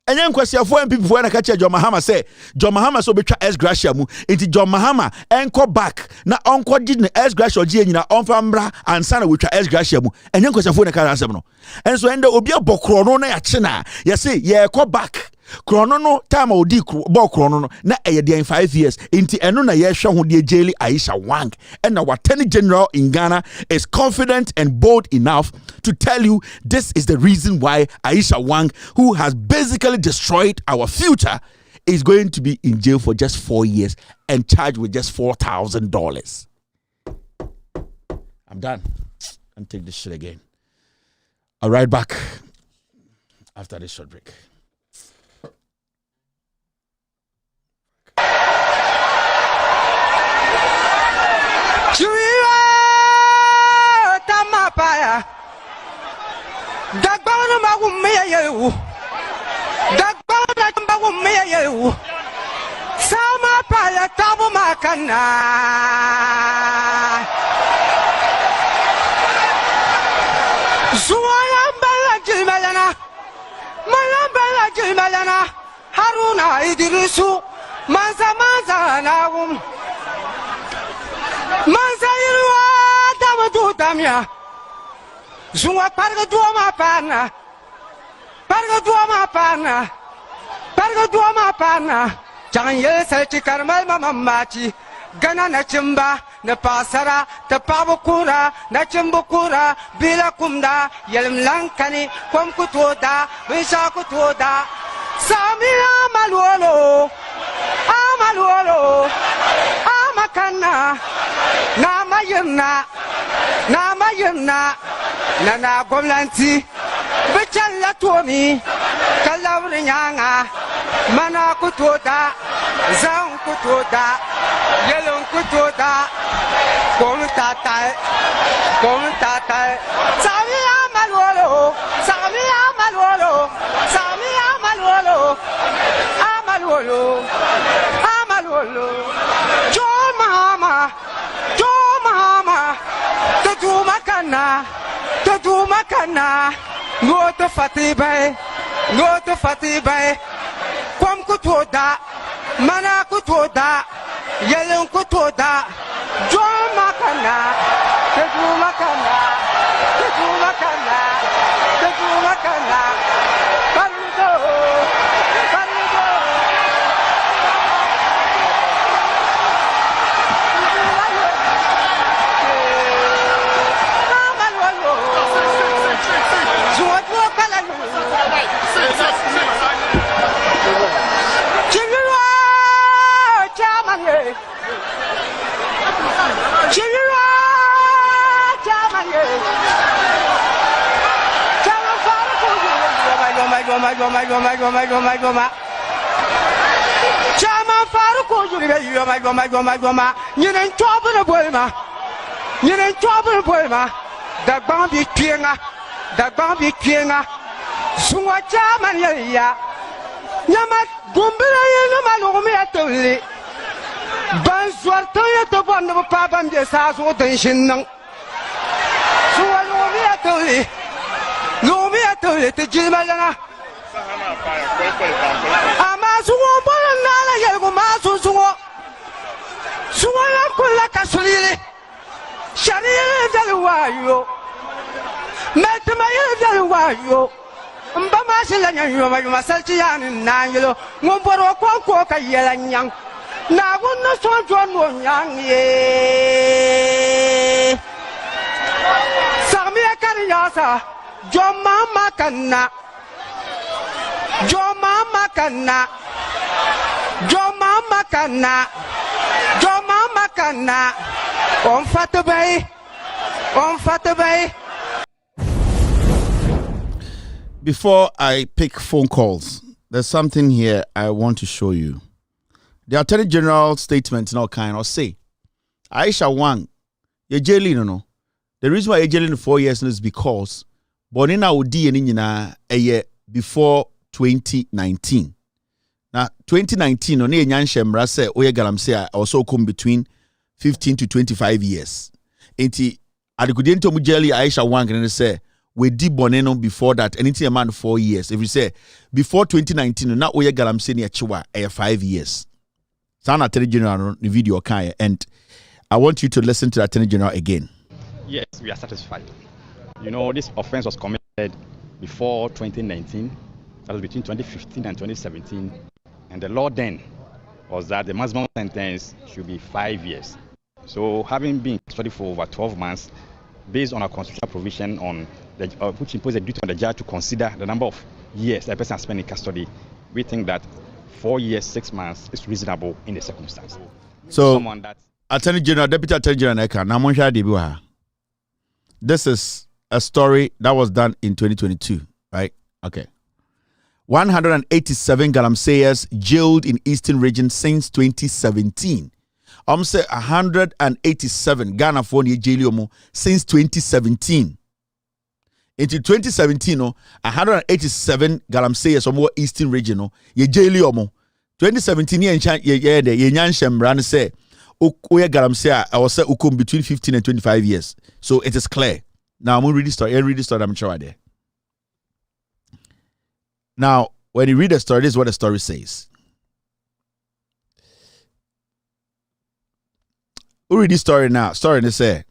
And then question for people when I catch John Mahama say John Mahama so betra S Gracia mu into John Mahama enko back na onko did S Gracia ji nyina onfambra and sana we tra S Gracia mu and then question for na ka ansem no and so ende obi abokro no na ya che na ye say ye ko back krono no time odi bo krono no na eye dey 5 years into eno na ye hwe ho de jeli Aisha Wang and our Attorney General in Ghana is confident and bold enough to tell you this is the reason why Aisha Wang, who has basically destroyed our future, is going to be in jail for just 4 years and charged with just $4,000. I'm done. And take this shit again. I'll right back after this short break. Tamapaya Dagbana Magumeyu Dagbana Magumeyu Samapaya Tabumakana Suwayambala Jimalana, Malambala Jimalana, Haruna Idrisu, Manza Nawum, Manza Irua, Damadu Damia, Zua Pargaduama Pana, Pargaduama Pana, Pargaduama Pana, Janye Selchi Karmal Mamachi, Gana Nachimba, Napasara, Tapabukura, Nachimbukura, Bila Kumda, Yelim Lankani, Kwamkutoda, Vishakutoda, Sami Amaluolo, Amaluolo, Amakana, Namayana, Namayana, Nana Gomlanti, Vichala Tuomi, Kalawrinyanga, Mana Kutoda, Zang Kutoda, Yellow Kutoda, Gomtata, Sami Amaluolo, Sami Amaluolo, Sami Amaluolo, Amaluolo, Amaluolo, John Mama, Tatu Makana, go to Fatiba, Kwam Kutoda, Mana Kutoda, Yellow Kutoda, John Makana, Tatu Makana, Chama Faruko, Goma, you ain't trouble a boyma. You ain't trouble a boyma. The Bambi Kienga, Sua Chaman ya. Yamat Gumbira Yamalome at the Banswartoya to one of Papa and the Sas or Tension. Sua Lomi at the Jimalana. Amasuo Bolana Yagumasu Suala Kulakasuli Sharia Daluayo Metamaya Daluayo Mbamasila you Masachian and Nangelo Mumboro Quacoka Yelang Naguna Son John Yang ye Samia Cariasa John Mama Kana Joma Kana, on Fatabay. Before I pick phone calls, there's something here I want to show you. The Attorney General statement now kind of say, Aisha Wang, you're jailing, no. The reason why you're jailing 4 years is because Bonina would a year before 2019. Now 2019 on a nyanshem rase oye galamse also come between 15 to 25 years. Enti adikudento mujeli Aisha Wang and say we did boneno before that anything a man 4 years. If you say before 2019 na oye galamse ni achiwa 5 years. Sana Attorney General the video kaya and I want you to listen to the Attorney General again. Yes, we are satisfied. You know, this offense was committed before 2019. That was between 2015 and 2017. And the law then was that the maximum sentence should be 5 years. So having been studied for over 12 months, based on a constitutional provision on the, which imposes a duty on the judge to consider the number of years a person has spent in custody, we think that 4 years, 6 months is reasonable in the circumstance. So, Attorney General, Deputy Attorney General, this is a story that was done in 2022, right? Okay. 187 galamseyers jailed in Eastern Region since 2017. Say 187 Ghana for the jail since 2017. Into 2017, 187 galamseyers or more Eastern Region, ye jail 2017 ye nyanshem ran say oya galamseya I was say ukum between 15 and 25 years. So it is clear. Now I'm going to read the story. I read the story. I'm sure there. Now, when you read the story, this is what the story says. Who read this story now? Story they say.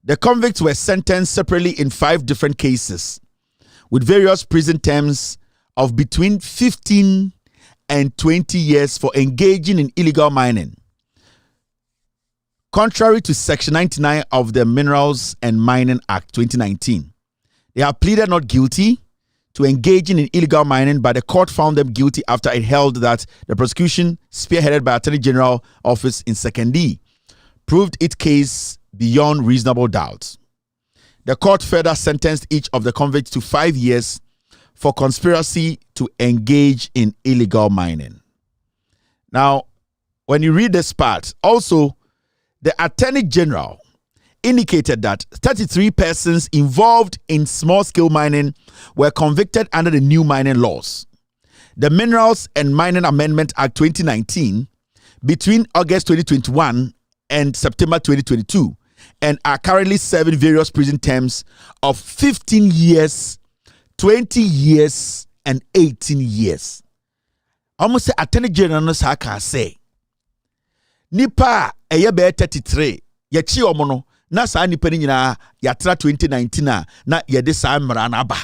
The convicts were sentenced separately in 5 different cases with various prison terms of between 15 and 20 years for engaging in illegal mining. Contrary to Section 99 of the Minerals and Mining Act 2019, they have pleaded not guilty to engaging in illegal mining, but the court found them guilty after it held that the prosecution, spearheaded by Attorney General Office in 2nd, proved its case beyond reasonable doubt. The court further sentenced each of the convicts to 5 years for conspiracy to engage in illegal mining. Now, when you read this part, also, the Attorney General indicated that 33 persons involved in small-scale mining were convicted under the new mining laws. The Minerals and Mining Amendment Act 2019 between August 2021 and September 2022 and are currently serving various prison terms of 15 years, 20 years, and 18 years. Almost say Attorney General no say. Nipa eye be 33 yachi omono na saa nipa ni nyina yatra 2019 na yede saa mmara na aba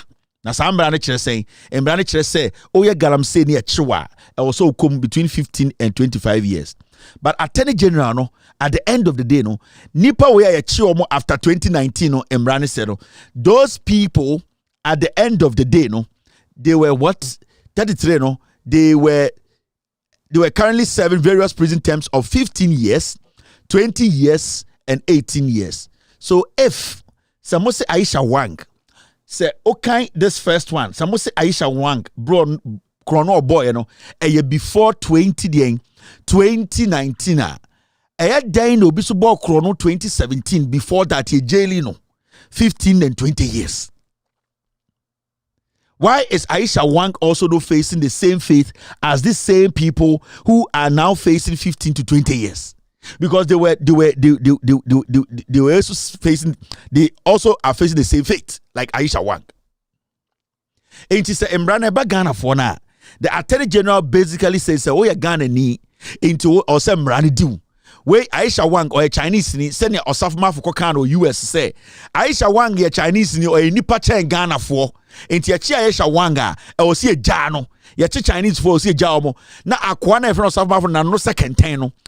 na saa mmara ne kire sen mmara ne kire se oye galamsey ne yachiwa e wo so come between 15 and 25 years. But Attorney General no at the end of the day no nipa we yachi omo after 2019 no mmara ne se no those people at the end of the day no they were what 33 no they were currently serving various prison terms of 15 years, 20 years, and 18 years. So if someone say Aisha Wang, say, okay, this first one, someone say Aisha Wang, bro, chrono boy, you know, a year before 2019, a year dying no be so chrono 2017, before that, ye jail, no, 15 and 20 years. Why is Aisha Wang also not facing the same fate as these same people who are now facing 15 to 20 years? Because they also are facing the same fate like Aisha Wang. And she said, "Embrana Ghana for now." The Attorney General basically says, "Oh, you're Ghana ni into or some Rani do." Where Aisha Wang or a Chinese ni send your Osaf Mafukokan or US say Aisha Wang a Chinese ni or a nipa chen Ghana for into Aisha Wanga or see a jano ya Chinese for see a jamo na akwana from Osaf Mafu na no second ten no